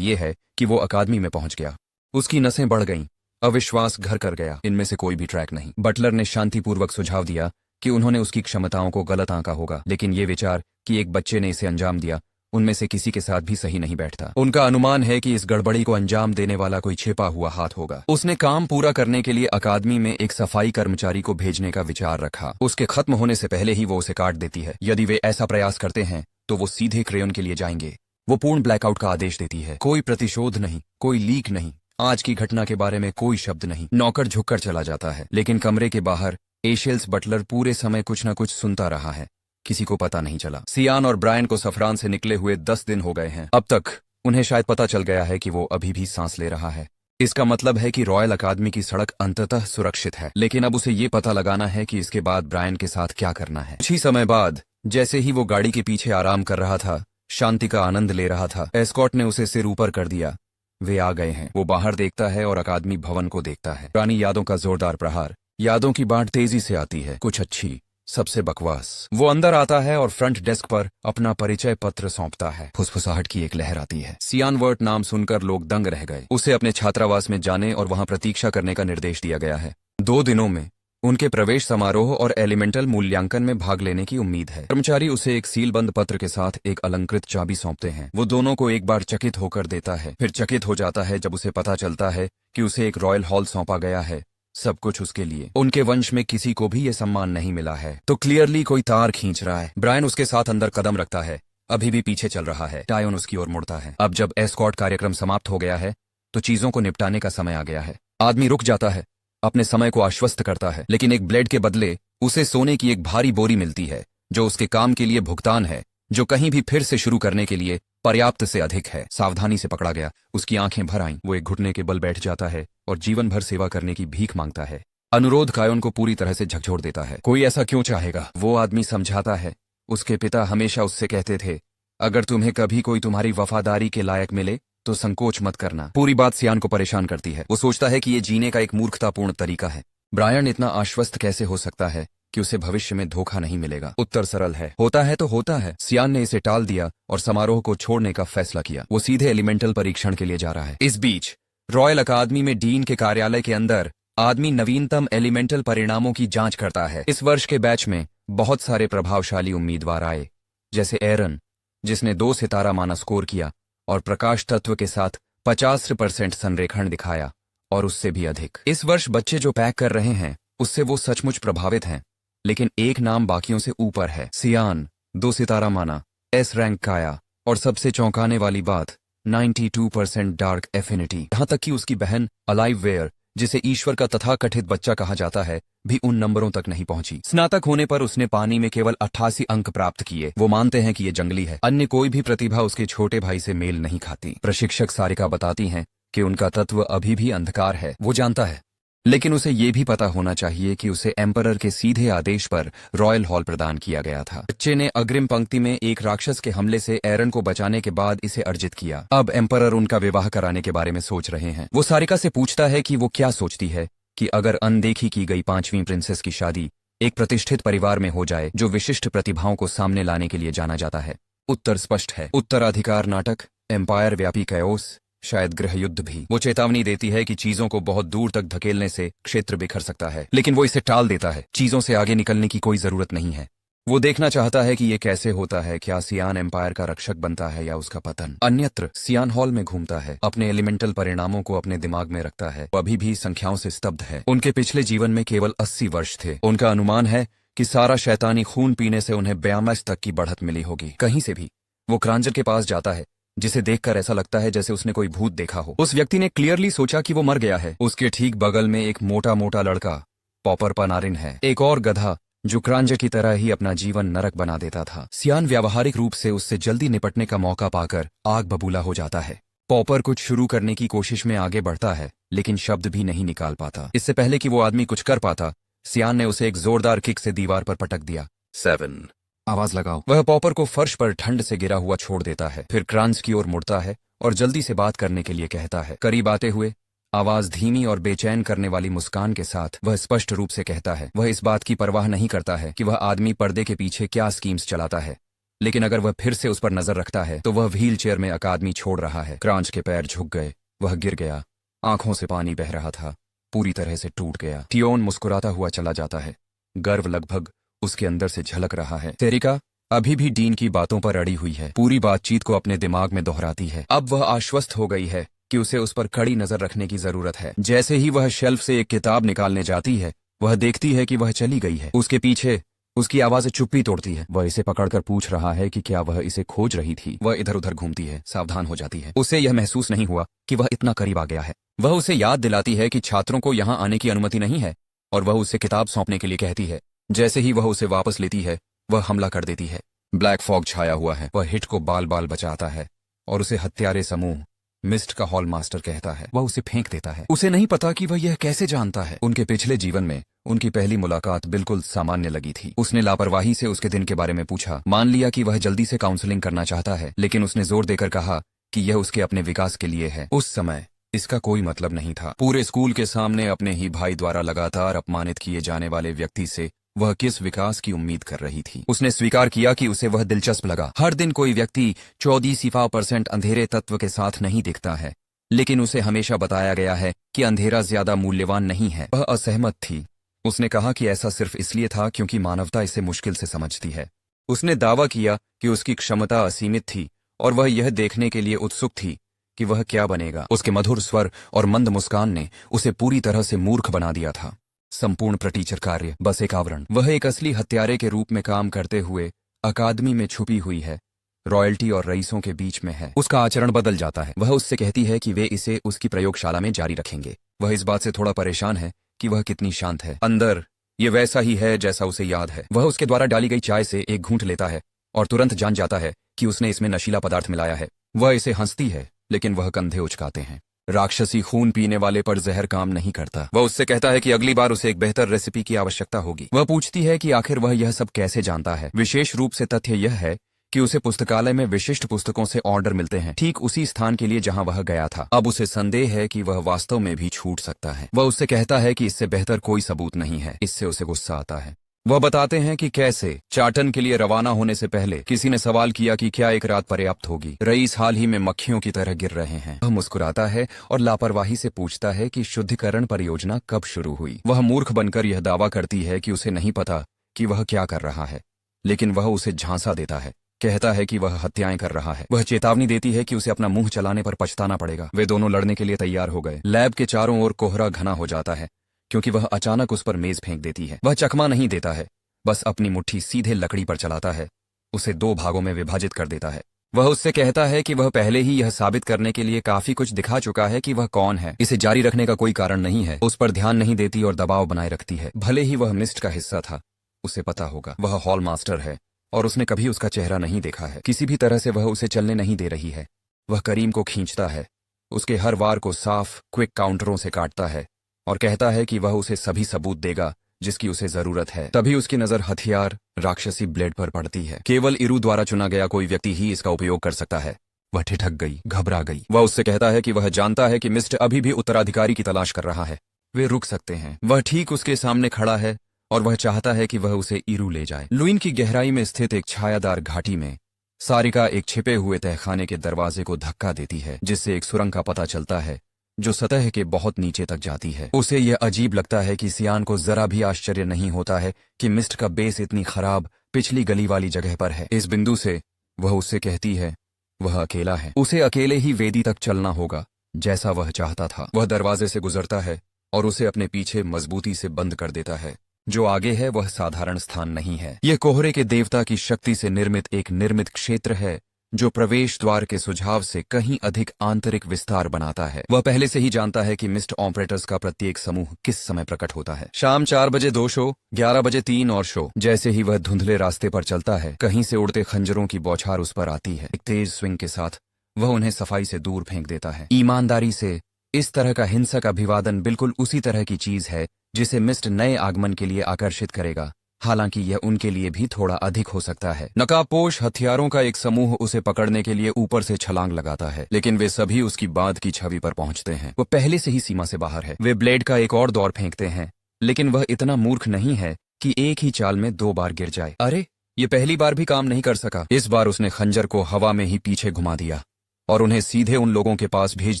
यह है कि वो अकादमी में पहुंच गया। उसकी नसें बढ़ गईं, अविश्वास घर कर गया। इनमें से कोई भी ट्रैक नहीं। बटलर ने शांतिपूर्वक सुझाव दिया कि उन्होंने उसकी क्षमताओं को गलत आंका होगा, लेकिन ये विचार कि एक बच्चे ने इसे अंजाम दिया उनमें से किसी के साथ भी सही नहीं बैठता। उनका अनुमान है कि इस गड़बड़ी को अंजाम देने वाला कोई छिपा हुआ हाथ होगा। उसने काम पूरा करने के लिए अकादमी में एक सफाई कर्मचारी को भेजने का विचार रखा। उसके खत्म होने से पहले ही वो उसे काट देती है। यदि वे ऐसा प्रयास करते हैं तो वो सीधे क्रेयन के लिए जाएंगे। वो पूर्ण ब्लैकआउट का आदेश देती है। कोई प्रतिशोध नहीं, कोई लीक नहीं, आज की घटना के बारे में कोई शब्द नहीं। नौकर झुककर चला जाता है, लेकिन कमरे के बाहर एशियल्स बटलर पूरे समय कुछ न कुछ सुनता रहा है। किसी को पता नहीं चला। सियान और ब्रायन को सफरान से निकले हुए 10 दिन हो गए हैं। अब तक उन्हें शायद पता चल गया है कि वो अभी भी सांस ले रहा है। इसका मतलब है कि रॉयल अकादमी की सड़क अंततः सुरक्षित है, लेकिन अब उसे ये पता लगाना है कि इसके बाद ब्रायन के साथ क्या करना है। कुछ ही समय बाद जैसे ही वो गाड़ी के पीछे आराम कर रहा था, शांति का आनंद ले रहा था, एस्कॉर्ट ने उसे सिर ऊपर कर दिया। वे आ गए हैं। वो बाहर देखता है और अकादमी भवन को देखता है। पुरानी यादों का जोरदार प्रहार। यादों की बाढ़ तेजी से आती है, कुछ अच्छी, सबसे बकवास। वो अंदर आता है और फ्रंट डेस्क पर अपना परिचय पत्र सौंपता है। फुसफुसाहट की एक लहर आती है। सियान वर्ट नाम सुनकर लोग दंग रह गए। उसे अपने छात्रावास में जाने और वहां प्रतीक्षा करने का निर्देश दिया गया है। 2 दिनों में उनके प्रवेश समारोह और एलिमेंटल मूल्यांकन में भाग लेने की उम्मीद है। कर्मचारी उसे एक सीलबंद पत्र के साथ एक अलंकृत चाबी सौंपते हैं। वो दोनों को एक बार चकित होकर देता है, फिर चकित हो जाता है जब उसे पता चलता है कि उसे एक रॉयल हॉल सौंपा गया है, सब कुछ उसके लिए। उनके वंश में किसी को भी ये सम्मान नहीं मिला है, तो क्लियरली कोई तार खींच रहा है। ब्रायन उसके साथ अंदर कदम रखता है, अभी भी पीछे चल रहा है। टायोन उसकी ओर मुड़ता है। अब जब एस्कॉर्ट कार्यक्रम समाप्त हो गया है तो चीजों को निपटाने का समय आ गया है। आदमी रुक जाता है, अपने समय को आश्वस्त करता है, लेकिन एक ब्लेड के बदले उसे सोने की एक भारी बोरी मिलती है जो उसके काम के लिए भुगतान है, जो कहीं भी फिर से शुरू करने के लिए पर्याप्त से अधिक है। सावधानी से पकड़ा गया, उसकी आंखें भर आईं। वो एक घुटने के बल बैठ जाता है और जीवन भर सेवा करने की भीख मांगता है। अनुरोध कायोन को पूरी तरह से झकझोर देता है। कोई ऐसा क्यों चाहेगा? वो आदमी समझाता है। उसके पिता हमेशा उससे कहते थे, अगर तुम्हें कभी कोई तुम्हारी वफादारी के लायक मिले तो संकोच मत करना। पूरी बात सियान को परेशान करती है। वो सोचता है कि ये जीने का एक मूर्खतापूर्ण तरीका है। ब्रायन इतना आश्वस्त कैसे हो सकता है कि उसे भविष्य में धोखा नहीं मिलेगा? उत्तर सरल है, होता है तो होता है। सियान ने इसे टाल दिया और समारोह को छोड़ने का फैसला किया। वो सीधे एलिमेंटल परीक्षण के लिए जा रहा है। इस बीच रॉयल अकादमी में डीन के कार्यालय के अंदर आदमी नवीनतम एलिमेंटल परिणामों की जांच करता है। इस वर्ष के बैच में बहुत सारे प्रभावशाली उम्मीदवार आए, जैसे एरन, जिसने 2 सितारा माना स्कोर किया और प्रकाश तत्व के साथ 50% संरेखण दिखाया और उससे भी अधिक। इस वर्ष बच्चे जो पैक कर रहे हैं उससे वो सचमुच प्रभावित हैं, लेकिन एक नाम बाकियों से ऊपर है। सियान 2 सितारा माना, एस रैंक काया और सबसे चौंकाने वाली बात 92% डार्क एफिनिटी। यहां तक कि उसकी बहन अलाइव वेयर, जिसे ईश्वर का तथाकथित बच्चा कहा जाता है, भी उन नंबरों तक नहीं पहुंची। स्नातक होने पर उसने पानी में केवल 88 अंक प्राप्त किए। वो मानते हैं कि ये जंगली है। अन्य कोई भी प्रतिभा उसके छोटे भाई से मेल नहीं खाती। प्रशिक्षक सारिका बताती हैं कि उनका तत्व अभी भी अंधकार है। वो जानता है, लेकिन उसे ये भी पता होना चाहिए कि उसे एम्परर के सीधे आदेश पर रॉयल हॉल प्रदान किया गया था। बच्चे ने अग्रिम पंक्ति में एक राक्षस के हमले से एरन को बचाने के बाद इसे अर्जित किया। अब एम्परर उनका विवाह कराने के बारे में सोच रहे हैं। वो सारिका से पूछता है कि वो क्या सोचती है कि अगर अनदेखी की गई 5वीं प्रिंसेस की शादी एक प्रतिष्ठित परिवार में हो जाए जो विशिष्ट प्रतिभाओं को सामने लाने के लिए जाना जाता है। उत्तर स्पष्ट है, उत्तराधिकार नाटक, एम्पायर व्यापी कैओस, शायद गृह युद्ध भी। वो चेतावनी देती है कि चीजों को बहुत दूर तक धकेलने से क्षेत्र बिखर सकता है, लेकिन वो इसे टाल देता है। चीजों से आगे निकलने की कोई जरूरत नहीं है। वो देखना चाहता है कि ये कैसे होता है। क्या सियान एम्पायर का रक्षक बनता है या उसका पतन? अन्यत्र सियान हॉल में घूमता है, अपने एलिमेंटल परिणामों को अपने दिमाग में रखता है। वो अभी भी संख्याओं से स्तब्ध है। उनके पिछले जीवन में केवल 80 वर्ष थे। उनका अनुमान है कि सारा शैतानी खून पीने से उन्हें 42 तक की बढ़त मिली होगी। कहीं से भी वो क्रांजर के पास जाता है, जिसे देखकर ऐसा लगता है जैसे उसने कोई भूत देखा हो। उस व्यक्ति ने क्लियरली सोचा कि वो मर गया है। उसके ठीक बगल में एक मोटा मोटा लड़का पॉपर पनारिन है, एक और गधा जो क्रांजर की तरह ही अपना जीवन नरक बना देता था। सियान व्यावहारिक रूप से उससे जल्दी निपटने का मौका पाकर आग बबूला हो जाता है। पॉपर कुछ शुरू करने की कोशिश में आगे बढ़ता है, लेकिन शब्द भी नहीं निकाल पाता। इससे पहले कि वो आदमी कुछ कर पाता, सियान ने उसे एक जोरदार किक से दीवार पर पटक दिया। 7 आवाज लगाओ। वह पॉपर को फर्श पर ठंड से गिरा हुआ छोड़ देता है, फिर क्रांज की ओर मुड़ता है और जल्दी से बात करने के लिए कहता है। करीब आते हुए आवाज धीमी और बेचैन करने वाली मुस्कान के साथ वह स्पष्ट रूप से कहता है। वह इस बात की परवाह नहीं करता है कि वह आदमी पर्दे के पीछे क्या स्कीम्स चलाता है, लेकिन अगर वह फिर से उस पर नजर रखता है तो वह व्हील चेयर में अकादमी छोड़ रहा है। क्रांज के पैर झुक गए, वह गिर गया, आंखों से पानी बह रहा था, पूरी तरह से टूट गया। टियोन मुस्कुराता हुआ चला जाता है, गर्व लगभग उसके अंदर से झलक रहा है। सेरिका अभी भी डीन की बातों पर अड़ी हुई है, पूरी बातचीत को अपने दिमाग में दोहराती है। अब वह आश्वस्त हो गई है कि उसे उस पर कड़ी नजर रखने की जरूरत है। जैसे ही वह शेल्फ से एक किताब निकालने जाती है, वह देखती है कि वह चली गई है। उसके पीछे उसकी आवाज चुप्पी तोड़ती है। वह इसे पकड़कर पूछ रहा है कि क्या वह इसे खोज रही थी। वह इधर उधर घूमती है, सावधान हो जाती है। उसे यह महसूस नहीं हुआ कि वह इतना करीब आ गया है। वह उसे याद दिलाती है कि छात्रों को यहाँ आने की अनुमति नहीं है और वह उसे किताब सौंपने के लिए कहती है। जैसे ही वह उसे वापस लेती है, वह हमला कर देती है। ब्लैक फॉग छाया हुआ है। वह हिट को बाल बाल बचाता है और उसे हत्यारे समूह मिस्ट का हॉल मास्टर कहता है। वह उसे फेंक देता है। उसे नहीं पता कि वह यह कैसे जानता है। उनके पिछले जीवन में उनकी पहली मुलाकात बिल्कुल सामान्य लगी थी। उसने लापरवाही से उसके दिन के बारे में पूछा, मान लिया कि वह जल्दी से काउंसलिंग करना चाहता है, लेकिन उसने जोर देकर कहा कि यह उसके अपने विकास के लिए है। उस समय इसका कोई मतलब नहीं था। पूरे स्कूल के सामने अपने ही भाई द्वारा लगातार अपमानित किए जाने वाले व्यक्ति से वह किस विकास की उम्मीद कर रही थी। उसने स्वीकार किया कि उसे वह दिलचस्प लगा। हर दिन कोई व्यक्ति 14% अंधेरे तत्व के साथ नहीं दिखता है, लेकिन उसे हमेशा बताया गया है कि अंधेरा ज्यादा मूल्यवान नहीं है। वह असहमत थी। उसने कहा कि ऐसा सिर्फ इसलिए था क्योंकि मानवता इसे मुश्किल से समझती है। उसने दावा किया कि उसकी क्षमता असीमित थी और वह यह देखने के लिए उत्सुक थी कि वह क्या बनेगा। उसके मधुर स्वर और मंद मुस्कान ने उसे पूरी तरह से मूर्ख बना दिया था। संपूर्ण प्रटीचर कार्य बस एक आवरण। वह एक असली हत्यारे के रूप में काम करते हुए अकादमी में छुपी हुई है, रॉयल्टी और रईसों के बीच में है। उसका आचरण बदल जाता है। वह उससे कहती है कि वे इसे उसकी प्रयोगशाला में जारी रखेंगे। वह इस बात से थोड़ा परेशान है कि वह कितनी शांत है। अंदर ये वैसा ही है जैसा उसे याद है। वह उसके द्वारा डाली गई चाय से एक घूंट लेता है और तुरंत जान जाता है कि उसने इसमें नशीला पदार्थ मिलाया है। वह इसे हंसती है, लेकिन वह कंधे उचकाते हैं। राक्षसी खून पीने वाले पर जहर काम नहीं करता। वह उससे कहता है कि अगली बार उसे एक बेहतर रेसिपी की आवश्यकता होगी। वह पूछती है कि आखिर वह यह सब कैसे जानता है। विशेष रूप से तथ्य यह है कि उसे पुस्तकालय में विशिष्ट पुस्तकों से ऑर्डर मिलते हैं, ठीक उसी स्थान के लिए जहां वह गया था। अब उसे संदेह है कि वह वास्तव में भी छूट सकता है। वह उससे कहता है कि इससे बेहतर कोई सबूत नहीं है। इससे उसे गुस्सा आता है। वह बताते हैं कि कैसे चाटन के लिए रवाना होने से पहले किसी ने सवाल किया कि क्या एक रात पर्याप्त होगी। रईस हाल ही में मक्खियों की तरह गिर रहे हैं। वह मुस्कुराता है और लापरवाही से पूछता है कि शुद्धिकरण परियोजना कब शुरू हुई। वह मूर्ख बनकर यह दावा करती है कि उसे नहीं पता कि वह क्या कर रहा है, लेकिन वह उसे झांसा देता है। कहता है कि वह हत्याएं कर रहा है। वह चेतावनी देती है कि उसे अपना मुंह चलाने पर पछताना पड़ेगा। वे दोनों लड़ने के लिए तैयार हो गए। लैब के चारों ओर कोहरा घना हो जाता है, क्योंकि वह अचानक उस पर मेज फेंक देती है। वह चकमा नहीं देता है, बस अपनी मुट्ठी सीधे लकड़ी पर चलाता है, उसे 2 भागों में विभाजित कर देता है। वह उससे कहता है कि वह पहले ही यह साबित करने के लिए काफी कुछ दिखा चुका है कि वह कौन है। इसे जारी रखने का कोई कारण नहीं है। उस पर ध्यान नहीं देती और दबाव बनाए रखती है। भले ही वह मिस्ट का हिस्सा था, उसे पता होगा। वह हॉल मास्टर है और उसने कभी उसका चेहरा नहीं देखा है। किसी भी तरह से वह उसे चलने नहीं दे रही है। वह करीम को खींचता है, उसके हर वार को साफ क्विक काउंटरों से काटता है और कहता है कि वह उसे सभी सबूत देगा जिसकी उसे जरूरत है। तभी उसकी नजर हथियार राक्षसी ब्लेड पर पड़ती है। केवल इरू द्वारा चुना गया कोई व्यक्ति ही इसका उपयोग कर सकता है। वह ठिठक गई, घबरा गई। वह उससे कहता है कि वह जानता है कि मिस्टर अभी भी उत्तराधिकारी की तलाश कर रहा है। वे रुक सकते हैं। वह ठीक उसके सामने खड़ा है और वह चाहता है कि वह उसे इरू ले जाए। लुइन की गहराई में स्थित एक छायादार घाटी में सारिका एक छिपे हुए तहखाने के दरवाजे को धक्का देती है, जिससे एक सुरंग का पता चलता है जो सतह के बहुत नीचे तक जाती है। उसे यह अजीब लगता है कि सियान को जरा भी आश्चर्य नहीं होता है कि मिस्ट का बेस इतनी खराब पिछली गली वाली जगह पर है। इस बिंदु से वह उससे कहती है वह अकेला है। उसे अकेले ही वेदी तक चलना होगा, जैसा वह चाहता था। वह दरवाजे से गुजरता है और उसे अपने पीछे मजबूती से बंद कर देता है। जो आगे है वह साधारण स्थान नहीं है। यह कोहरे के देवता की शक्ति से निर्मित एक निर्मित क्षेत्र है जो प्रवेश द्वार के सुझाव से कहीं अधिक आंतरिक विस्तार बनाता है। वह पहले से ही जानता है कि मिस्ट ऑपरेटर्स का प्रत्येक समूह किस समय प्रकट होता है। शाम 4 बजे 2 शो, 11 बजे 3 और शो। जैसे ही वह धुंधले रास्ते पर चलता है, कहीं से उड़ते खंजरों की बौछार उस पर आती है। एक तेज स्विंग के साथ वह उन्हें सफाई से दूर फेंक देता है। ईमानदारी से इस तरह का हिंसक अभिवादन बिल्कुल उसी तरह की चीज है जिसे मिस्ट नए आगमन के लिए आकर्षित करेगा, हालांकि यह उनके लिए भी थोड़ा अधिक हो सकता है। नकाबपोश हथियारों का एक समूह उसे पकड़ने के लिए ऊपर से छलांग लगाता है, लेकिन वे सभी उसकी बांध की छवि पर पहुंचते हैं। वह पहले से ही सीमा से बाहर है। वे ब्लेड का एक और दौर फेंकते हैं, लेकिन वह इतना मूर्ख नहीं है कि एक ही चाल में 2 बार गिर जाए। अरे, ये पहली बार भी काम नहीं कर सका। इस बार उसने खंजर को हवा में ही पीछे घुमा दिया और उन्हें सीधे उन लोगों के पास भेज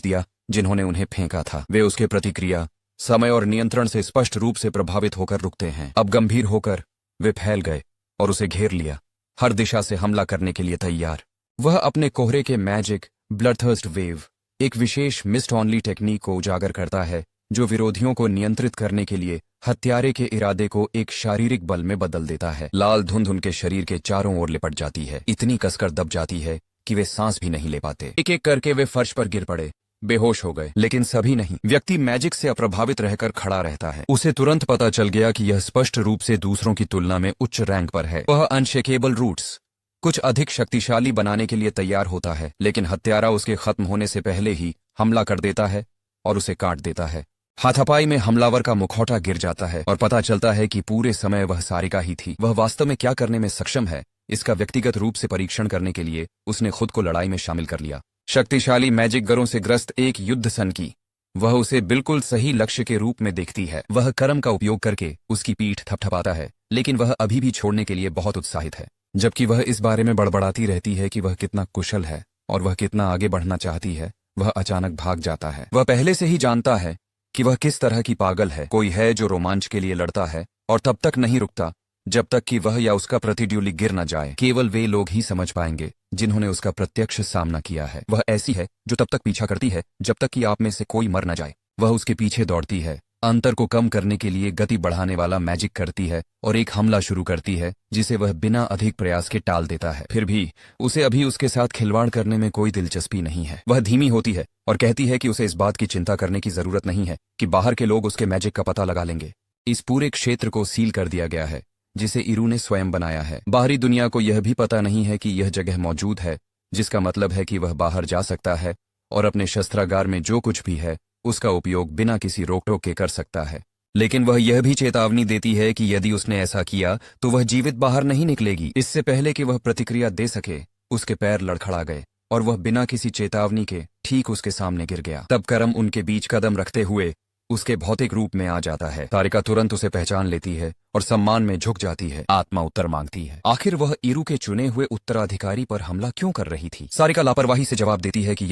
दिया जिन्होंने उन्हें फेंका था। वे उसके प्रतिक्रिया, समय और नियंत्रण से स्पष्ट रूप से प्रभावित होकर रुकते हैं। अब गंभीर होकर वे फैल गए और उसे घेर लिया, हर दिशा से हमला करने के लिए तैयार। वह अपने कोहरे के मैजिक ब्लडथर्स्ट वेव, एक विशेष मिस्ट ऑनली टेक्निक को उजागर करता है जो विरोधियों को नियंत्रित करने के लिए हत्यारे के इरादे को एक शारीरिक बल में बदल देता है। लाल धुंध उनके शरीर के चारों ओर लिपट जाती है, इतनी कसकर दब जाती है कि वे सांस भी नहीं ले पाते। एक एक करके वे फर्श पर गिर पड़े, बेहोश हो गए, लेकिन सभी नहीं। व्यक्ति मैजिक से अप्रभावित रहकर खड़ा रहता है। उसे तुरंत पता चल गया कि यह स्पष्ट रूप से दूसरों की तुलना में उच्च रैंक पर है। वह अनशेकेबल रूट्स कुछ अधिक शक्तिशाली बनाने के लिए तैयार होता है, लेकिन हत्यारा उसके खत्म होने से पहले ही हमला कर देता है और उसे काट देता है। हाथापाई में हमलावर का मुखौटा गिर जाता है और पता चलता है कि पूरे समय वह सारिका ही थी। वह वास्तव में क्या करने में सक्षम है, इसका व्यक्तिगत रूप से परीक्षण करने के लिए उसने खुद को लड़ाई में शामिल कर लिया। शक्तिशाली मैजिक गरों से ग्रस्त एक युद्ध सन की वह उसे बिल्कुल सही लक्ष्य के रूप में देखती है। वह कर्म का उपयोग करके उसकी पीठ थपथपाता है, लेकिन वह अभी भी छोड़ने के लिए बहुत उत्साहित है। जबकि वह इस बारे में बड़बड़ाती रहती है कि वह कितना कुशल है और वह कितना आगे बढ़ना चाहती है, वह अचानक भाग जाता है। वह पहले से ही जानता है कि वह किस तरह की पागल है। कोई है जो रोमांच के लिए लड़ता है और तब तक नहीं रुकता जब तक कि वह या उसका प्रतिद्वंदी गिर न जाए। केवल वे लोग ही समझ पाएंगे जिन्होंने उसका प्रत्यक्ष सामना किया है। वह ऐसी है जो तब तक पीछा करती है जब तक कि आप में से कोई मर न जाए। वह उसके पीछे दौड़ती है, अंतर को कम करने के लिए गति बढ़ाने वाला मैजिक करती है और एक हमला शुरू करती है जिसे वह बिना अधिक प्रयास के टाल देता है। फिर भी उसे अभी उसके साथ खिलवाड़ करने में कोई दिलचस्पी नहीं है। वह धीमी होती है और कहती है कि उसे इस बात की चिंता करने की जरूरत नहीं है कि बाहर के लोग उसके मैजिक का पता लगा लेंगे। इस पूरे क्षेत्र को सील कर दिया गया है, जिसे ईरू ने स्वयं बनाया है। बाहरी दुनिया को यह भी पता नहीं है कि यह जगह मौजूद है, जिसका मतलब है कि वह बाहर जा सकता है और अपने शस्त्रागार में जो कुछ भी है उसका उपयोग बिना किसी रोक टोक के कर सकता है। लेकिन वह यह भी चेतावनी देती है कि यदि उसने ऐसा किया तो वह जीवित बाहर नहीं निकलेगी। इससे पहले कि वह प्रतिक्रिया दे सके, उसके पैर लड़खड़ा गए और वह बिना किसी चेतावनी के ठीक उसके सामने गिर गया। तब करम उनके बीच कदम रखते हुए उसके भौतिक रूप में आ जाता है। सारिका तुरंत उसे पहचान लेती है और सम्मान में झुक जाती है। आत्मा उत्तर मांगती है। आखिर वह ईरू के चुने हुए उत्तराधिकारी पर हमला क्यों कर रही थी? सारिका लापरवाही से जवाब देती है कि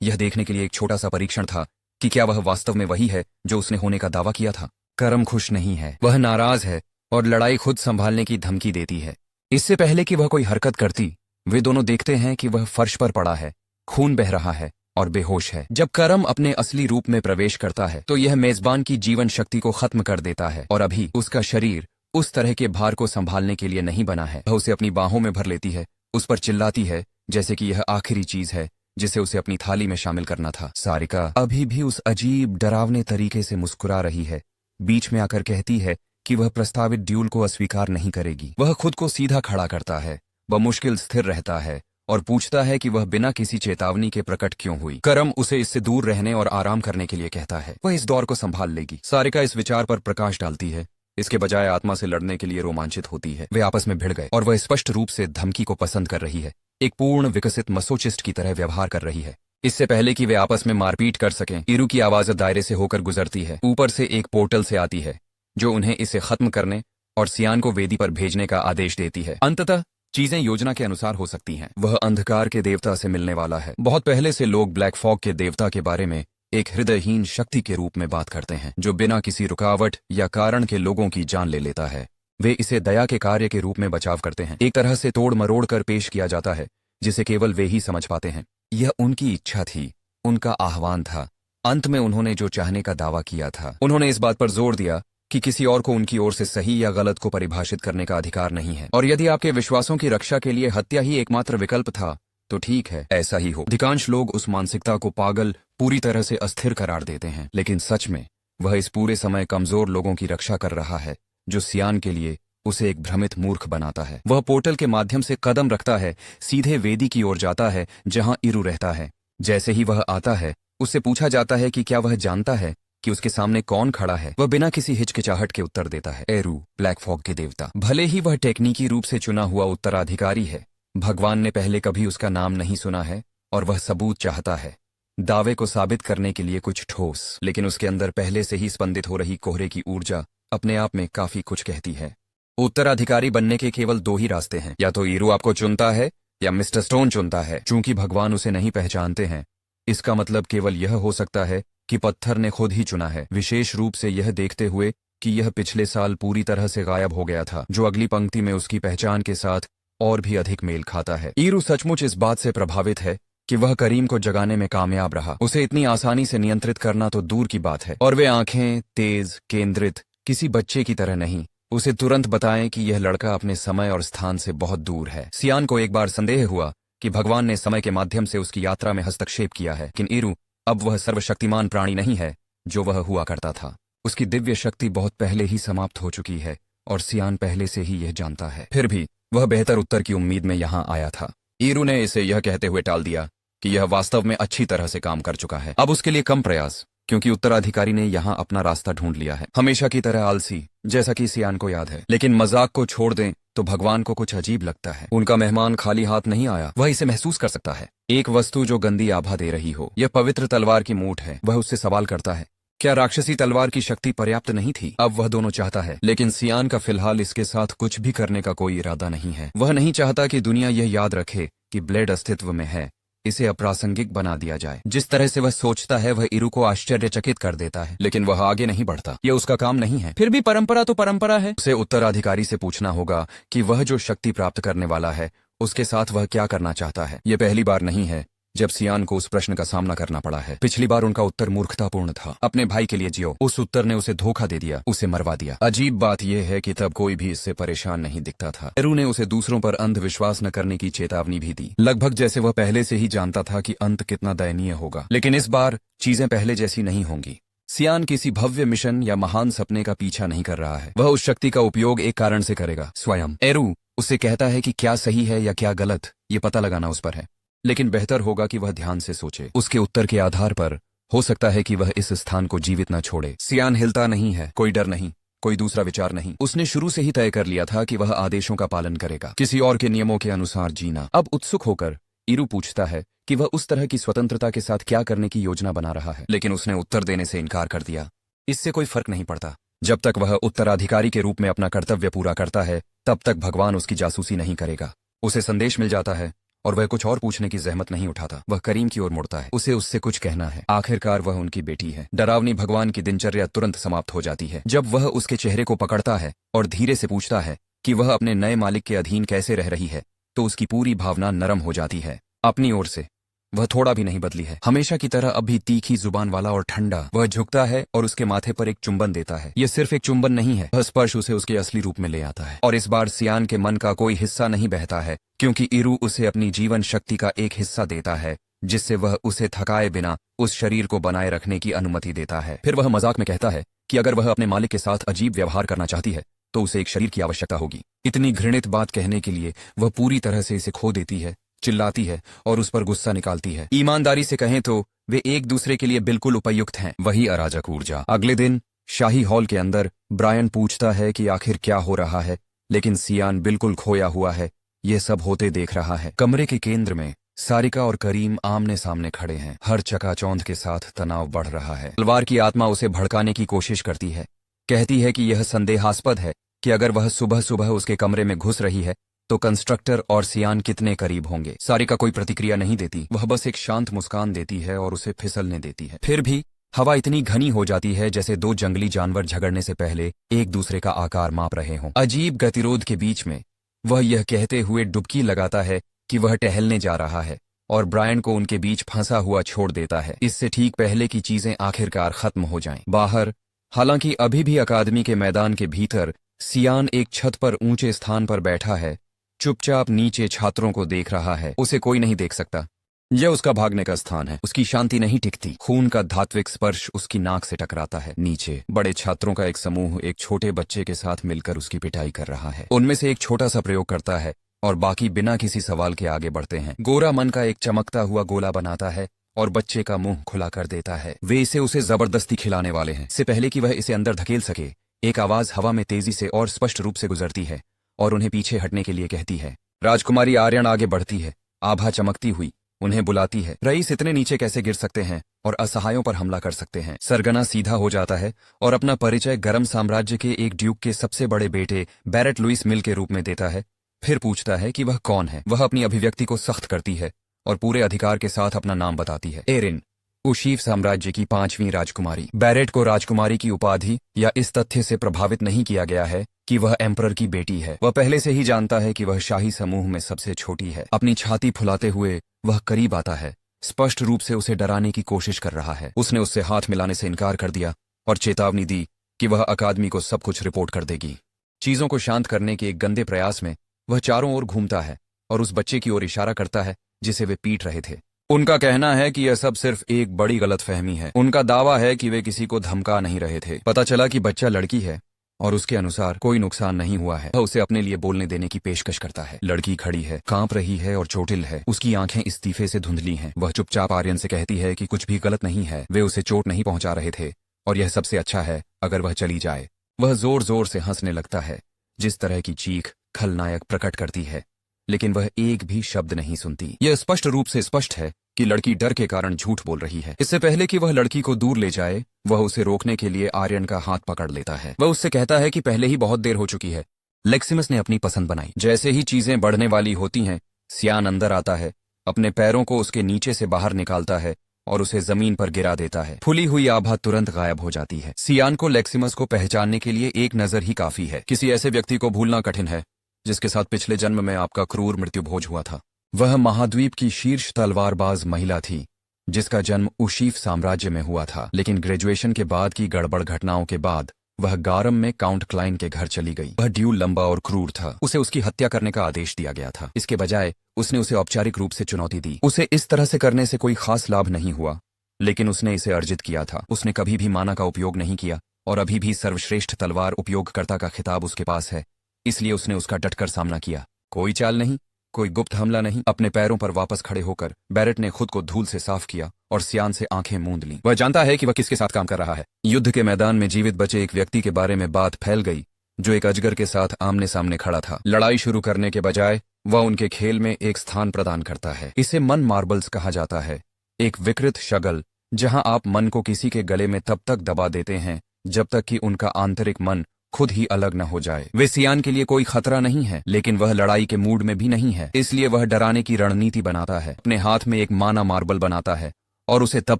यह देखने के लिए एक छोटा सा परीक्षण था कि क्या वह वास्तव में वही है जो उसने होने का दावा किया था। करम खुश नहीं है, वह नाराज है और लड़ाई खुद संभालने की धमकी देती है। इससे पहले कि वह कोई हरकत करती, वे दोनों देखते हैं कि वह फर्श पर पड़ा है, खून बह रहा है और बेहोश है। जब करम अपने असली रूप में प्रवेश करता है तो यह मेजबान की जीवन शक्ति को खत्म कर देता है और अभी उसका शरीर उस तरह के भार को संभालने के लिए नहीं बना है। वह उसे अपनी बाहों में भर लेती है, उस पर चिल्लाती है जैसे कि यह आखिरी चीज है जिसे उसे अपनी थाली में शामिल करना था। सारिका अभी भी उस अजीब डरावने तरीके से मुस्कुरा रही है, बीच में आकर कहती है कि वह प्रस्तावित ड्यूल को अस्वीकार नहीं करेगी। वह खुद को सीधा खड़ा करता है, वह मुश्किल स्थिर रहता है और पूछता है कि वह बिना किसी चेतावनी के प्रकट क्यों हुई। करम उसे इससे दूर रहने और आराम करने के लिए कहता है, वह इस दौर को संभाल लेगी। सारिका इस विचार पर प्रकाश डालती है, इसके बजाय आत्मा से लड़ने के लिए रोमांचित होती है। वे आपस में भिड़ गए और वह स्पष्ट रूप से धमकी को पसंद कर रही है, एक पूर्ण विकसित मसोचिस्ट की तरह व्यवहार कर रही है। इससे पहले कि वे आपस में मारपीट कर सकें, ईरू की आवाज दायरे से होकर गुजरती है। ऊपर से एक पोर्टल से आती है जो उन्हें इसे खत्म करने और सियान को वेदी पर भेजने का आदेश देती है। अंततः चीजें योजना के अनुसार हो सकती हैं। वह अंधकार के देवता से मिलने वाला है। बहुत पहले से लोग ब्लैक फॉग के देवता के बारे में एक हृदयहीन शक्ति के रूप में बात करते हैं, जो बिना किसी रुकावट या कारण के लोगों की जान ले लेता है। वे इसे दया के कार्य के रूप में बचाव करते हैं, एक तरह से तोड़ मरोड़ कर पेश किया जाता है जिसे केवल वे ही समझ पाते हैं। यह उनकी इच्छा थी, उनका आह्वान था। अंत में उन्होंने जो चाहने का दावा किया था, उन्होंने इस बात पर जोर दिया कि किसी और को उनकी ओर से सही या गलत को परिभाषित करने का अधिकार नहीं है, और यदि आपके विश्वासों की रक्षा के लिए हत्या ही एकमात्र विकल्प था तो ठीक है, ऐसा ही हो। अधिकांश लोग उस मानसिकता को पागल, पूरी तरह से अस्थिर करार देते हैं, लेकिन सच में वह इस पूरे समय कमजोर लोगों की रक्षा कर रहा है, जो सियान के लिए उसे एक भ्रमित मूर्ख बनाता है। वह पोर्टल के माध्यम से कदम रखता है, सीधे वेदी की ओर जाता है जहां ईरू रहता है। जैसे ही वह आता है, उससे पूछा जाता है कि क्या वह जानता है कि उसके सामने कौन खड़ा है। वह बिना किसी हिचकिचाहट के उत्तर देता है, एरू, ब्लैक फॉग के देवता। भले ही वह टेक्निकी रूप से चुना हुआ उत्तराधिकारी है, भगवान ने पहले कभी उसका नाम नहीं सुना है और वह सबूत चाहता है, दावे को साबित करने के लिए कुछ ठोस। लेकिन उसके अंदर पहले से ही स्पंदित हो रही कोहरे की ऊर्जा अपने आप में काफी कुछ कहती है। उत्तराधिकारी बनने के केवल दो ही रास्ते हैं, या तो ईरू आपको चुनता है या मिस्टर स्टोन चुनता है। चूंकि भगवान उसे नहीं पहचानते हैं, इसका मतलब केवल यह हो सकता है कि पत्थर ने खुद ही चुना है, विशेष रूप से यह देखते हुए कि यह पिछले साल पूरी तरह से गायब हो गया था, जो अगली पंक्ति में उसकी पहचान के साथ और भी अधिक मेल खाता है। ईरू सचमुच इस बात से प्रभावित है कि वह करीम को जगाने में कामयाब रहा। उसे इतनी आसानी से नियंत्रित करना तो दूर की बात है, और वे आंखें तेज, केंद्रित, किसी बच्चे की तरह नहीं। उसे तुरंत बताएं कि यह लड़का अपने समय और स्थान से बहुत दूर है। सियान को एक बार संदेह हुआ कि भगवान ने समय के माध्यम से उसकी यात्रा में हस्तक्षेप किया है, लेकिन ईरू अब वह सर्वशक्तिमान प्राणी नहीं है जो वह हुआ करता था। उसकी दिव्य शक्ति बहुत पहले ही समाप्त हो चुकी है और सियान पहले से ही यह जानता है। फिर भी वह बेहतर उत्तर की उम्मीद में यहाँ आया था। ईरू ने इसे यह कहते हुए टाल दिया कि यह वास्तव में अच्छी तरह से काम कर चुका है, अब उसके लिए कम प्रयास, क्योंकि उत्तराधिकारी ने यहाँ अपना रास्ता ढूंढ लिया है। हमेशा की तरह आलसी, जैसा कि सियान को याद है। लेकिन मजाक को छोड़ दें तो भगवान को कुछ अजीब लगता है। उनका मेहमान खाली हाथ नहीं आया, वह इसे महसूस कर सकता है, एक वस्तु जो गंदी आभा दे रही हो। यह पवित्र तलवार की मूठ है। वह उससे सवाल करता है, क्या राक्षसी तलवार की शक्ति पर्याप्त नहीं थी? अब वह दोनों चाहता है, लेकिन सियान का फिलहाल इसके साथ कुछ भी करने का कोई इरादा नहीं है। वह नहीं चाहता कि दुनिया यह याद रखे कि ब्लेड अस्तित्व में है, इसे अप्रासंगिक बना दिया जाए। जिस तरह से वह सोचता है वह ईरू को आश्चर्यचकित कर देता है, लेकिन वह आगे नहीं बढ़ता। यह उसका काम नहीं है। फिर भी परंपरा तो परंपरा है। उसे उत्तराधिकारी से पूछना होगा कि वह जो शक्ति प्राप्त करने वाला है उसके साथ वह क्या करना चाहता है। यह पहली बार नहीं है जब सियान को उस प्रश्न का सामना करना पड़ा है। पिछली बार उनका उत्तर मूर्खतापूर्ण था, अपने भाई के लिए जियो। उस उत्तर ने उसे धोखा दे दिया, उसे मरवा दिया। अजीब बात यह है कि तब कोई भी इससे परेशान नहीं दिखता था। एरू ने उसे दूसरों पर अंधविश्वास न करने की चेतावनी भी दी, लगभग जैसे वह पहले से ही जानता था कि अंत कितना दयनीय होगा। लेकिन इस बार चीजें पहले जैसी नहीं होंगी। सियान किसी भव्य मिशन या महान सपने का पीछा नहीं कर रहा है, वह उस शक्ति का उपयोग एक कारण से करेगा, स्वयं। एरू उसे कहता है कि क्या सही है या क्या गलत, ये पता लगाना उस पर है, लेकिन बेहतर होगा कि वह ध्यान से सोचे। उसके उत्तर के आधार पर हो सकता है कि वह इस स्थान को जीवित न छोड़े। सियान हिलता नहीं है, कोई डर नहीं, कोई दूसरा विचार नहीं। उसने शुरू से ही तय कर लिया था कि वह आदेशों का पालन करेगा, किसी और के नियमों के अनुसार जीना। अब उत्सुक होकर इरू पूछता है कि वह उस तरह की स्वतंत्रता के साथ क्या करने की योजना बना रहा है, लेकिन उसने उत्तर देने से इनकार कर दिया। इससे कोई फर्क नहीं पड़ता, जब तक वह उत्तराधिकारी के रूप में अपना कर्तव्य पूरा करता है तब तक भगवान उसकी जासूसी नहीं करेगा। उसे संदेश मिल जाता है और वह कुछ और पूछने की जहमत नहीं उठाता। वह करीम की ओर मुड़ता है, उसे उससे कुछ कहना है। आखिरकार वह उनकी बेटी है। डरावनी भगवान की दिनचर्या तुरंत समाप्त हो जाती है जब वह उसके चेहरे को पकड़ता है और धीरे से पूछता है कि वह अपने नए मालिक के अधीन कैसे रह रही है, तो उसकी पूरी भावना नरम हो जाती है। अपनी ओर से वह थोड़ा भी नहीं बदली है, हमेशा की तरह अब भी तीखी जुबान वाला और ठंडा। वह झुकता है और उसके माथे पर एक चुंबन देता है। यह सिर्फ एक चुंबन नहीं है, वह स्पर्श उसे उसके असली रूप में ले आता है। और इस बार सियान के मन का कोई हिस्सा नहीं बहता है, क्योंकि इरू उसे अपनी जीवन शक्ति का एक हिस्सा देता है, जिससे वह उसे थकाए बिना उस शरीर को बनाए रखने की अनुमति देता है। फिर वह मजाक में कहता है कि अगर वह अपने मालिक के साथ अजीब व्यवहार करना चाहती है तो उसे एक शरीर की आवश्यकता होगी। इतनी घृणित बात कहने के लिए वह पूरी तरह से इसे खो देती है, चिल्लाती है और उस पर गुस्सा निकालती है। ईमानदारी से कहें तो वे एक दूसरे के लिए बिल्कुल उपयुक्त हैं। वही अराजक ऊर्जा। अगले दिन शाही हॉल के अंदर ब्रायन पूछता है कि आखिर क्या हो रहा है, लेकिन सियान बिल्कुल खोया हुआ है, यह सब होते देख रहा है। कमरे के केंद्र में सारिका और करीम आमने सामने खड़े हैं। हर चकाचौंध के साथ तनाव बढ़ रहा है। तलवार की आत्मा उसे भड़काने की कोशिश करती है, कहती है कि यह संदेहास्पद है कि अगर वह सुबह सुबह उसके कमरे में घुस रही है तो कंस्ट्रक्टर और सियान कितने करीब होंगे। सारिका कोई प्रतिक्रिया नहीं देती, वह बस एक शांत मुस्कान देती है और उसे फिसलने देती है। फिर भी हवा इतनी घनी हो जाती है जैसे दो जंगली जानवर झगड़ने से पहले एक दूसरे का आकार माप रहे हों। अजीब गतिरोध के बीच में वह यह कहते हुए डुबकी लगाता है कि वह टहलने जा रहा है और ब्रायन को उनके बीच फंसा हुआ छोड़ देता है, इससे ठीक पहले की चीजें आखिरकार खत्म हो जाएं। बाहर, हालांकि अभी भी अकादमी के मैदान के भीतर, सियान एक छत पर ऊंचे स्थान पर बैठा है, चुपचाप नीचे छात्रों को देख रहा है। उसे कोई नहीं देख सकता, यह उसका भागने का स्थान है। उसकी शांति नहीं टिकती। खून का धात्विक स्पर्श उसकी नाक से टकराता है। नीचे बड़े छात्रों का एक समूह एक छोटे बच्चे के साथ मिलकर उसकी पिटाई कर रहा है। उनमें से एक छोटा सा प्रयोग करता है और बाकी बिना किसी सवाल के आगे बढ़ते हैं। गोरा मन का एक चमकता हुआ गोला बनाता है और बच्चे का मुंह खुला कर देता है। वे इसे उसे जबरदस्ती खिलाने वाले हैं। इससे पहले कि वह इसे अंदर धकेल सके, एक आवाज हवा में तेजी से और स्पष्ट रूप से गुजरती है और उन्हें पीछे हटने के लिए कहती है। राजकुमारी आर्यन आगे बढ़ती है, आभा चमकती हुई उन्हें बुलाती है। रईस इतने नीचे कैसे गिर सकते हैं और असहायों पर हमला कर सकते हैं। सरगना सीधा हो जाता है और अपना परिचय गरम साम्राज्य के एक ड्यूक के सबसे बड़े बेटे बैरेट लुइस मिल के रूप में देता है। फिर पूछता है कि वह कौन है। वह अपनी अभिव्यक्ति को सख्त करती है और पूरे अधिकार के साथ अपना नाम बताती है। एरिन, उशीफ साम्राज्य की 5वीं राजकुमारी। बैरेट को राजकुमारी की उपाधि या इस तथ्य से प्रभावित नहीं किया गया है कि वह एम्परर की बेटी है। वह पहले से ही जानता है कि वह शाही समूह में सबसे छोटी है। अपनी छाती फुलाते हुए वह करीब आता है, स्पष्ट रूप से उसे डराने की कोशिश कर रहा है। उसने उससे हाथ मिलाने से इनकार कर दिया और चेतावनी दी कि वह अकादमी को सब कुछ रिपोर्ट कर देगी। चीजों को शांत करने के एक गंदे प्रयास में वह चारों ओर घूमता है और उस बच्चे की ओर इशारा करता है जिसे वे पीट रहे थे। उनका कहना है कि यह सब सिर्फ एक बड़ी गलतफहमी है। उनका दावा है कि वे किसी को धमका नहीं रहे थे। पता चला कि बच्चा लड़की है और उसके अनुसार कोई नुकसान नहीं हुआ है। वह उसे अपने लिए बोलने देने की पेशकश करता है। लड़की खड़ी है, कांप रही है और चोटिल है। उसकी आंखें इस्तीफे से धुंधली हैं। वह चुपचाप आर्यन से कहती है कि कुछ भी गलत नहीं है, वे उसे चोट नहीं पहुंचा रहे थे और यह सबसे अच्छा है अगर वह चली जाए। वह जोर जोर से हंसने लगता है, जिस तरह की चीख खलनायक प्रकट करती है, लेकिन वह एक भी शब्द नहीं सुनती। यह स्पष्ट रूप से स्पष्ट है कि लड़की डर के कारण झूठ बोल रही है। इससे पहले कि वह लड़की को दूर ले जाए, वह उसे रोकने के लिए आर्यन का हाथ पकड़ लेता है। वह उससे कहता है कि पहले ही बहुत देर हो चुकी है। लेक्सिमस ने अपनी पसंद बनाई। जैसे ही चीजें बढ़ने वाली होती हैं, सियान अंदर आता है, अपने पैरों को उसके नीचे से बाहर निकालता है और उसे जमीन पर गिरा देता है। फुली हुई आभा तुरंत गायब हो जाती है। सियान को लेक्सिमस को पहचानने के लिए एक नजर ही काफी है। किसी ऐसे व्यक्ति को भूलना कठिन है जिसके साथ पिछले जन्म में आपका क्रूर मृत्यु भोज हुआ था। वह महाद्वीप की शीर्ष तलवारबाज महिला थी जिसका जन्म उशीफ साम्राज्य में हुआ था, लेकिन ग्रेजुएशन के बाद की गड़बड़ घटनाओं के बाद वह गारम में काउंट क्लाइन के घर चली गई। वह ड्यूल लंबा और क्रूर था। उसे उसकी हत्या करने का आदेश दिया गया था। इसके बजाय उसने उसे औपचारिक रूप से चुनौती दी। उसे इस तरह से करने से कोई खास लाभ नहीं हुआ, लेकिन उसने इसे अर्जित किया था। उसने कभी भी माना का उपयोग नहीं किया और अभी भी सर्वश्रेष्ठ तलवार उपयोगकर्ता का खिताब उसके पास है, इसलिए उसने उसका डटकर सामना किया। कोई चाल नहीं, कोई गुप्त हमला नहीं। अपने पैरों पर वापस खड़े होकर बैरेट ने खुद को धूल से साफ किया और सियान से आंखें मूंद लीं। वह जानता है कि वह किसके साथ काम कर रहा है। युद्ध के मैदान में जीवित बचे एक व्यक्ति के बारे में बात फैल गई जो एक अजगर के साथ आमने सामने खड़ा था। लड़ाई शुरू करने के बजाय वह उनके खेल में एक स्थान प्रदान करता है। इसे मन मार्बल्स कहा जाता है, एक विकृत शगल जहां आप मन को किसी के गले में तब तक दबा देते हैं जब तक कि उनका आंतरिक मन खुद ही अलग न हो जाए। वे सियान के लिए कोई खतरा नहीं है, लेकिन वह लड़ाई के मूड में भी नहीं है, इसलिए वह डराने की रणनीति बनाता है। अपने हाथ में एक माना मार्बल बनाता है और उसे तब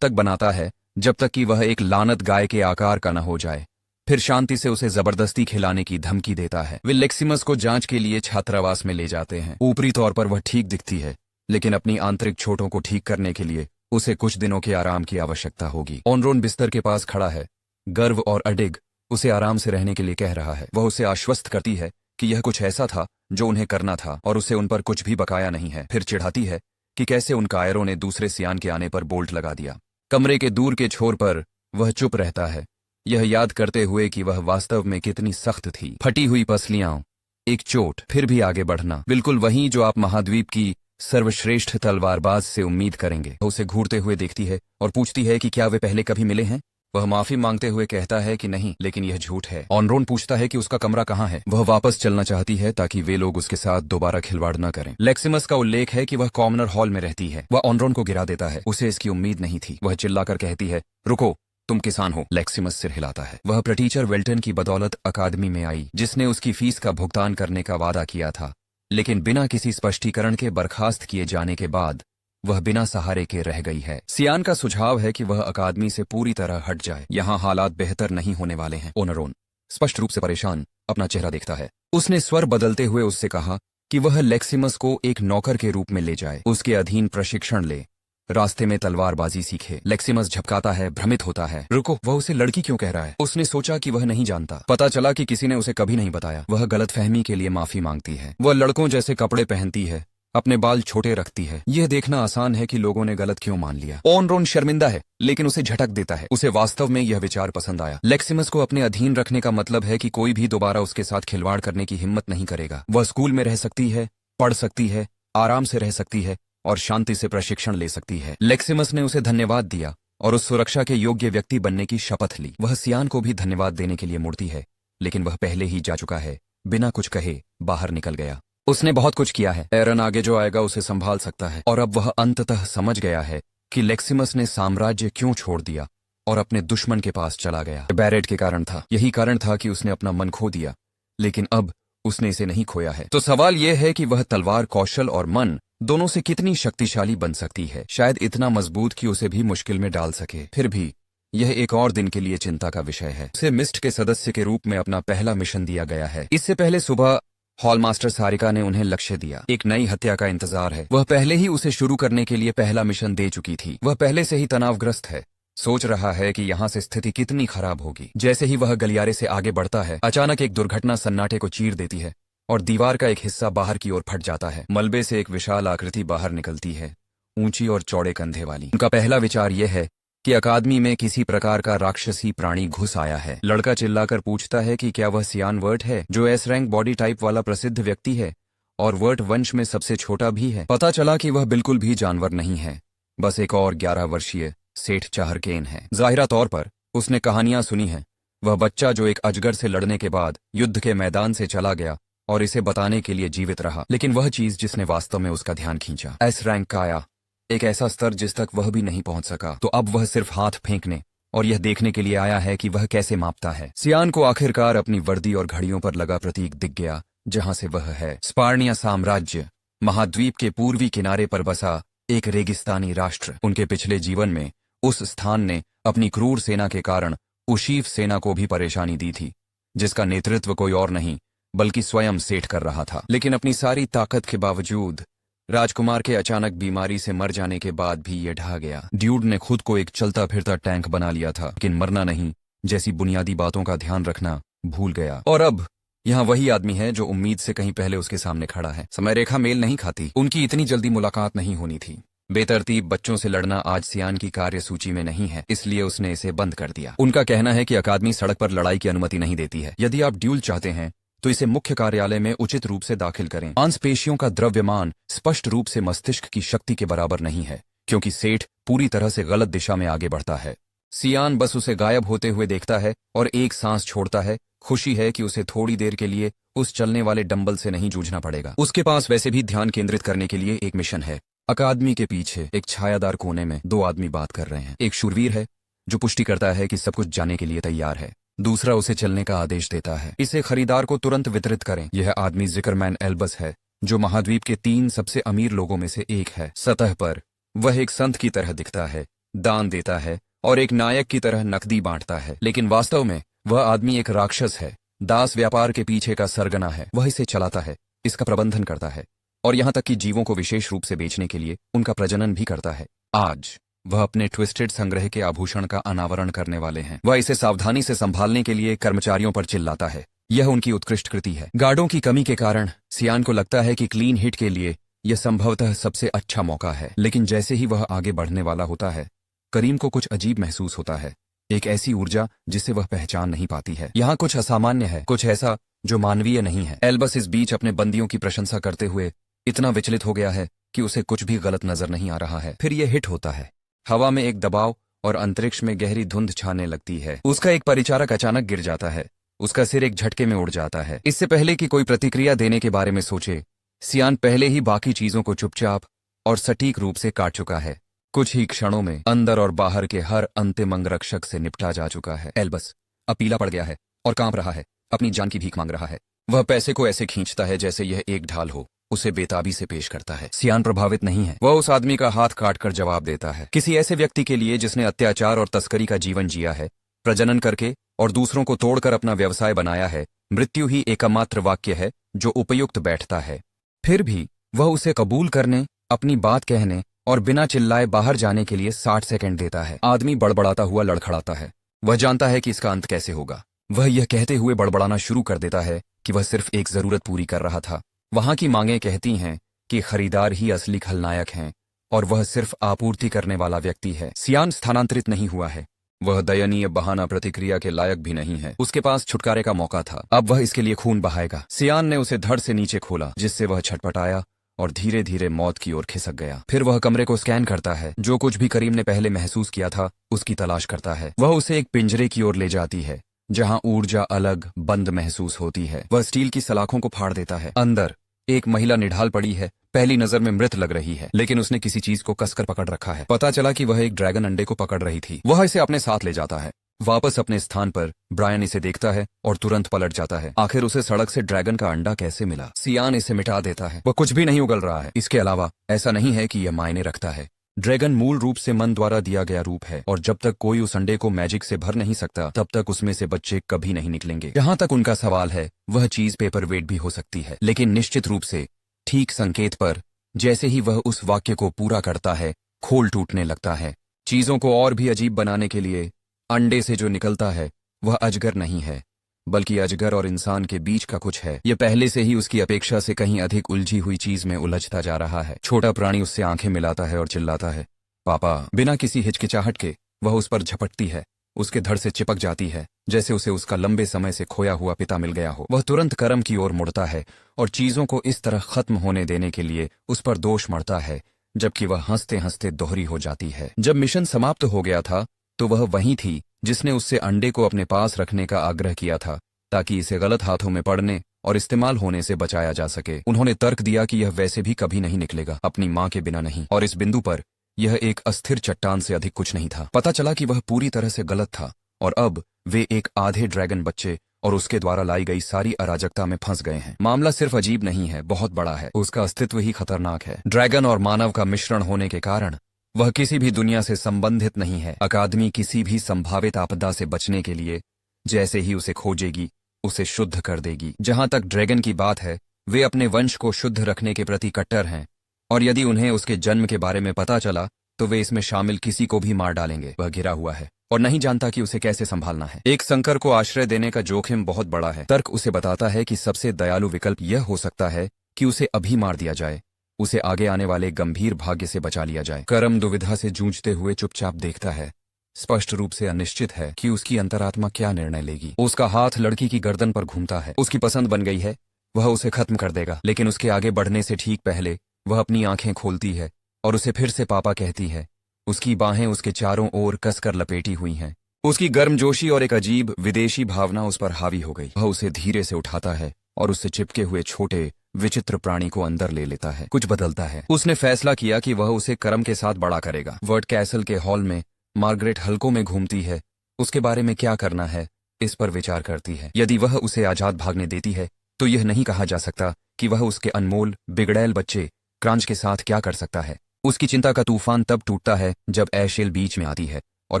तक बनाता है जब तक कि वह एक लानत गाय के आकार का न हो जाए। फिर शांति से उसे जबरदस्ती खिलाने की धमकी देता है। वे लेक्सिमस को जांच के लिए छात्रावास में ले जाते हैं। ऊपरी तौर पर वह ठीक दिखती है, लेकिन अपनी आंतरिक चोटों को ठीक करने के लिए उसे कुछ दिनों के आराम की आवश्यकता होगी। ओनरोन बिस्तर के पास खड़ा है। गर्व और अडिग उसे आराम से रहने के लिए कह रहा है। वह उसे आश्वस्त करती है कि यह कुछ ऐसा था जो उन्हें करना था और उसे उन पर कुछ भी बकाया नहीं है। फिर चिढ़ाती है कि कैसे उन कायरों ने दूसरे सियान के आने पर बोल्ट लगा दिया। कमरे के दूर के छोर पर वह चुप रहता है, यह याद करते हुए कि वह वास्तव में कितनी सख्त थी। फटी हुई पसलियां, एक चोट, फिर भी आगे बढ़ना, बिल्कुल वही जो आप महाद्वीप की सर्वश्रेष्ठ तलवारबाज से उम्मीद करेंगे। उसे घूरते हुए देखती है और पूछती है कि क्या वे पहले कभी मिले हैं। वह माफी मांगते हुए कहता है कि नहीं, लेकिन यह झूठ है। ओनरोन पूछता है कि उसका कमरा कहाँ है। वह वापस चलना चाहती है ताकि वे लोग उसके साथ दोबारा खिलवाड़ न करें। लेक्सिमस का उल्लेख है कि वह कॉमनर हॉल में रहती है। वह ओनरोन को गिरा देता है, उसे इसकी उम्मीद नहीं थी। वह चिल्लाकर कहती है, रुको, तुम किसान हो। लेक्सिमस सिर हिलाता है। वह प्रटीचर वेल्टन की बदौलत अकादमी में आई, जिसने उसकी फीस का भुगतान करने का वादा किया था, लेकिन बिना किसी स्पष्टीकरण के बर्खास्त किए जाने के बाद वह बिना सहारे के रह गई है। सियान का सुझाव है कि वह अकादमी से पूरी तरह हट जाए, यहाँ हालात बेहतर नहीं होने वाले हैं। ओनरोन स्पष्ट रूप से परेशान अपना चेहरा देखता है। उसने स्वर बदलते हुए उससे कहा कि वह लेक्सिमस को एक नौकर के रूप में ले जाए, उसके अधीन प्रशिक्षण ले, रास्ते में तलवारबाजी सीखे। लेक्सिमस झपकाता है, भ्रमित होता है। रुको, वह उसे लड़की क्यों कह रहा है? उसने सोचा कि वह नहीं जानता। पता चला कि किसी ने उसे कभी नहीं बताया। वह गलतफहमी के लिए माफी मांगती है। वह लड़कों जैसे कपड़े पहनती है, अपने बाल छोटे रखती है। यह देखना आसान है कि लोगों ने गलत क्यों मान लिया। ओनरोन शर्मिंदा है, लेकिन उसे झटक देता है। उसे वास्तव में यह विचार पसंद आया। लेक्सिमस को अपने अधीन रखने का मतलब है कि कोई भी दोबारा उसके साथ खिलवाड़ करने की हिम्मत नहीं करेगा। वह स्कूल में रह सकती है, पढ़ सकती है, आराम से रह सकती है और शांति से प्रशिक्षण ले सकती है। लेक्सिमस ने उसे धन्यवाद दिया और उस सुरक्षा के योग्य व्यक्ति बनने की शपथ ली। वह सियान को भी धन्यवाद देने के लिए मुड़ती है, लेकिन वह पहले ही जा चुका है। बिना कुछ कहे बाहर निकल गया। उसने बहुत कुछ किया है। एरन आगे जो आएगा उसे संभाल सकता है। और अब वह अंततः समझ गया है कि लेक्सिमस ने साम्राज्य क्यों छोड़ दिया और अपने दुश्मन के पास चला गया। बैरेट के कारण था। यही कारण था कि उसने अपना मन खो दिया, लेकिन अब उसने इसे नहीं खोया है। तो सवाल यह है कि वह तलवार कौशल और मन दोनों से कितनी शक्तिशाली बन सकती है। शायद इतना मजबूत कि उसे भी मुश्किल में डाल सके। फिर भी यह एक और दिन के लिए चिंता का विषय है। उसे मिस्ट के सदस्य के रूप में अपना पहला मिशन दिया गया है। इससे पहले सुबह हॉलमास्टर सारिका ने उन्हें लक्ष्य दिया। एक नई हत्या का इंतजार है। वह पहले ही उसे शुरू करने के लिए पहला मिशन दे चुकी थी। वह पहले से ही तनावग्रस्त है, सोच रहा है कि यहाँ से स्थिति कितनी खराब होगी। जैसे ही वह गलियारे से आगे बढ़ता है, अचानक एक दुर्घटना सन्नाटे को चीर देती है और दीवार का एक हिस्सा बाहर की ओर फट जाता है। मलबे से एक विशाल आकृति बाहर निकलती है, ऊंची और चौड़े कंधे वाली। उनका पहला विचार यह है कि अकादमी में किसी प्रकार का राक्षसी प्राणी घुस आया है। लड़का चिल्लाकर पूछता है कि क्या वह सियान वर्ट है, जो एस रैंक बॉडी टाइप वाला प्रसिद्ध व्यक्ति है और वर्ट वंश में सबसे छोटा भी है। पता चला कि वह बिल्कुल भी जानवर नहीं है, बस एक और 11 वर्षीय सेठ चाहरकेन है। जाहिरा तौर पर उसने कहानियां सुनी हैं। वह बच्चा जो एक अजगर से लड़ने के बाद युद्ध के मैदान से चला गया और इसे बताने के लिए जीवित रहा। लेकिन वह चीज जिसने वास्तव में उसका ध्यान खींचा, एस रैंक काया, एक ऐसा स्तर जिस तक वह भी नहीं पहुंच सका। तो अब वह सिर्फ हाथ फेंकने और यह देखने के लिए आया है कि वह कैसे मापता है। सियान को आखिरकार अपनी वर्दी और घड़ियों पर लगा प्रतीक दिख गया, जहां से वह है। स्पार्निया साम्राज्य महाद्वीप के पूर्वी किनारे पर बसा एक रेगिस्तानी राष्ट्र। उनके पिछले जीवन में उस स्थान ने अपनी क्रूर सेना के कारण उशीफ सेना को भी परेशानी दी थी, जिसका नेतृत्व कोई और नहीं बल्कि स्वयं सेठ कर रहा था। लेकिन अपनी सारी ताकत के बावजूद राजकुमार के अचानक बीमारी से मर जाने के बाद भी यह ढह गया। ड्यूड ने खुद को एक चलता फिरता टैंक बना लिया था, लेकिन मरना नहीं जैसी बुनियादी बातों का ध्यान रखना भूल गया। और अब यहाँ वही आदमी है जो उम्मीद से कहीं पहले उसके सामने खड़ा है। समय रेखा मेल नहीं खाती। उनकी इतनी जल्दी मुलाकात नहीं होनी थी। बेतरतीब बच्चों से लड़ना आज सियान की कार्य सूची में नहीं है, इसलिए उसने इसे बंद कर दिया। उनका कहना है कि अकादमी सड़क पर लड़ाई की अनुमति नहीं देती है। यदि आप ड्यूल चाहते हैं तो इसे मुख्य कार्यालय में उचित रूप से दाखिल करें। मांसपेशियों का द्रव्यमान स्पष्ट रूप से मस्तिष्क की शक्ति के बराबर नहीं है, क्योंकि सेठ पूरी तरह से गलत दिशा में आगे बढ़ता है। सियान बस उसे गायब होते हुए देखता है और एक सांस छोड़ता है। खुशी है कि उसे थोड़ी देर के लिए उस चलने वाले डंबल से नहीं जूझना पड़ेगा। उसके पास वैसे भी ध्यान केंद्रित करने के लिए एक मिशन है। अकादमी के पीछे एक छायादार कोने में दो आदमी बात कर रहे हैं। एक शूरवीर है जो पुष्टि करता है कि सब कुछ जाने के लिए तैयार है, दूसरा उसे चलने का आदेश देता है। इसे खरीदार को तुरंत वितरित करें। यह आदमी जिक्रमैन एल्बस है, जो महाद्वीप के 3 सबसे अमीर लोगों में से एक है। सतह पर वह एक संत की तरह दिखता है, दान देता है और एक नायक की तरह नकदी बांटता है, लेकिन वास्तव में वह आदमी एक राक्षस है। दास व्यापार के पीछे का सरगना है। वह इसे चलाता है, इसका प्रबंधन करता है और यहां तक कि जीवों को विशेष रूप से बेचने के लिए उनका प्रजनन भी करता है। आज वह अपने ट्विस्टेड संग्रह के आभूषण का अनावरण करने वाले हैं। वह इसे सावधानी से संभालने के लिए कर्मचारियों पर चिल्लाता है। यह उनकी उत्कृष्ट कृति है। गार्डों की कमी के कारण सियान को लगता है कि क्लीन हिट के लिए यह संभवतः सबसे अच्छा मौका है, लेकिन जैसे ही वह आगे बढ़ने वाला होता है, करीम को कुछ अजीब महसूस होता है। एक ऐसी ऊर्जा जिसे वह पहचान नहीं पाती है। यहाँ कुछ असामान्य है, कुछ ऐसा जो मानवीय नहीं है। एल्बस इस बीच अपने बंदियों की प्रशंसा करते हुए इतना विचलित हो गया है कि उसे कुछ भी गलत नजर नहीं आ रहा है। फिर यह हिट होता है। हवा में एक दबाव और अंतरिक्ष में गहरी धुंध छाने लगती है। उसका एक परिचारक अचानक गिर जाता है। उसका सिर एक झटके में उड़ जाता है। इससे पहले कि कोई प्रतिक्रिया देने के बारे में सोचे, सियान पहले ही बाकी चीजों को चुपचाप और सटीक रूप से काट चुका है। कुछ ही क्षणों में अंदर और बाहर के हर अंतिम अंगरक्षक से निपटा जा चुका है। एल्बस अब पीला पड़ गया है और कांप रहा है, अपनी जान की भीख मांग रहा है। वह पैसे को ऐसे खींचता है जैसे यह एक ढाल हो, उसे बेताबी से पेश करता है। सियान प्रभावित नहीं है। वह उस आदमी का हाथ काटकर जवाब देता है। किसी ऐसे व्यक्ति के लिए जिसने अत्याचार और तस्करी का जीवन जिया है, प्रजनन करके और दूसरों को तोड़कर अपना व्यवसाय बनाया है, मृत्यु ही एकमात्र वाक्य है जो उपयुक्त बैठता है। फिर भी वह उसे कबूल करने, अपनी बात कहने और बिना चिल्लाए बाहर जाने के लिए 60 सेकंड देता है। आदमी बड़बड़ाता हुआ लड़खड़ाता है। वह जानता है कि इसका अंत कैसे होगा। वह यह कहते हुए बड़बड़ाना शुरू कर देता है कि वह सिर्फ एक जरूरत पूरी कर रहा था। वहां की मांगें कहती हैं कि खरीदार ही असली खलनायक हैं और वह सिर्फ आपूर्ति करने वाला व्यक्ति है। सियान स्थानांतरित नहीं हुआ है। वह दयनीय बहाना प्रतिक्रिया के लायक भी नहीं है। उसके पास छुटकारे का मौका था, अब वह इसके लिए खून बहाएगा। सियान ने उसे धड़ से नीचे खोला, जिससे वह छटपटाया और धीरे धीरे मौत की ओर खिसक गया। फिर वह कमरे को स्कैन करता है। जो कुछ भी करीम ने पहले महसूस किया था उसकी तलाश करता है। वह उसे एक पिंजरे की ओर ले जाती है जहां ऊर्जा अलग बंद महसूस होती है। वह स्टील की सलाखों को फाड़ देता है। अंदर एक महिला निढाल पड़ी है। पहली नजर में मृत लग रही है, लेकिन उसने किसी चीज को कसकर पकड़ रखा है। पता चला कि वह एक ड्रैगन अंडे को पकड़ रही थी। वह इसे अपने साथ ले जाता है। वापस अपने स्थान पर ब्रायन इसे देखता है और तुरंत पलट जाता है। आखिर उसे सड़क से ड्रैगन का अंडा कैसे मिला? सियान इसे मिटा देता है। वह कुछ भी नहीं उगल रहा है। इसके अलावा ऐसा नहीं है कि यह मायने रखता है। ड्रैगन मूल रूप से मन द्वारा दिया गया रूप है और जब तक कोई उस अंडे को मैजिक से भर नहीं सकता, तब तक उसमें से बच्चे कभी नहीं निकलेंगे। जहां तक उनका सवाल है, वह चीज पेपर वेट भी हो सकती है, लेकिन निश्चित रूप से ठीक संकेत पर जैसे ही वह उस वाक्य को पूरा करता है, खोल टूटने लगता है। चीजों को और भी अजीब बनाने के लिए अंडे से जो निकलता है वह अजगर नहीं है, बल्कि अजगर और इंसान के बीच का कुछ है। यह पहले से ही उसकी अपेक्षा से कहीं अधिक उलझी हुई चीज में उलझता जा रहा है। छोटा प्राणी उससे आंखें मिलाता है और चिल्लाता है, पापा। बिना किसी हिचकिचाहट के वह उस पर झपटती है, उसके धड़ से चिपक जाती है, जैसे उसे उसका लंबे समय से खोया हुआ पिता मिल गया हो। वह तुरंत कर्म की ओर मुड़ता है और चीजों को इस तरह खत्म होने देने के लिए उस पर दोष मढ़ता है, जबकि वह हंसते हंसते दोहरी हो जाती है। जब मिशन समाप्त हो गया था तो वह वही थी जिसने उससे अंडे को अपने पास रखने का आग्रह किया था, ताकि इसे गलत हाथों में पड़ने और इस्तेमाल होने से बचाया जा सके। उन्होंने तर्क दिया कि यह वैसे भी कभी नहीं निकलेगा, अपनी मां के बिना नहीं, और इस बिंदु पर यह एक अस्थिर चट्टान से अधिक कुछ नहीं था। पता चला कि वह पूरी तरह से गलत था और अब वे एक आधे ड्रैगन बच्चे और उसके द्वारा लाई गई सारी अराजकता में फंस गए हैं। मामला सिर्फ अजीब नहीं है, बहुत बड़ा है। उसका अस्तित्व ही खतरनाक है। ड्रैगन और मानव का मिश्रण होने के कारण वह किसी भी दुनिया से संबंधित नहीं है। अकादमी किसी भी संभावित आपदा से बचने के लिए जैसे ही उसे खोजेगी, उसे शुद्ध कर देगी। जहां तक ड्रैगन की बात है, वे अपने वंश को शुद्ध रखने के प्रति कट्टर हैं और यदि उन्हें उसके जन्म के बारे में पता चला तो वे इसमें शामिल किसी को भी मार डालेंगे। वह घिरा हुआ है और नहीं जानता कि उसे कैसे संभालना है। एक संकर को आश्रय देने का जोखिम बहुत बड़ा है। तर्क उसे बताता है कि सबसे दयालु विकल्प यह हो सकता है कि उसे अभी मार दिया जाए, उसे आगे आने वाले गंभीर भाग्य से बचा लिया जाए। करम दुविधा से जूझते हुए चुपचाप देखता है, स्पष्ट रूप से अनिश्चित है कि उसकी अंतरात्मा क्या निर्णय लेगी। उसका हाथ लड़की की गर्दन पर घूमता है। उसकी पसंद बन गई है, वह उसे खत्म कर देगा। लेकिन उसके आगे बढ़ने से ठीक पहले वह अपनी आंखें खोलती है और उसे फिर से पापा कहती है। उसकी बाहें उसके चारों ओर कसकर लपेटी हुई हैं। उसकी गर्मजोशी और एक अजीब विदेशी भावना उस पर हावी हो गई। वह उसे धीरे से उठाता है और उससे चिपके हुए छोटे विचित्र प्राणी को अंदर ले लेता है। कुछ बदलता है। उसने फैसला किया कि वह उसे करम के साथ बड़ा करेगा। वर्ट कैसल के हॉल में मार्गरेट हल्कों में घूमती है। उसके बारे में क्या करना है इस पर विचार करती है। यदि वह उसे आजाद भागने देती है तो यह नहीं कहा जा सकता कि वह उसके अनमोल बिगड़ैल बच्चे क्रांच के साथ क्या कर सकता है। उसकी चिंता का तूफान तब टूटता है जब ऐशेल बीच में आती है और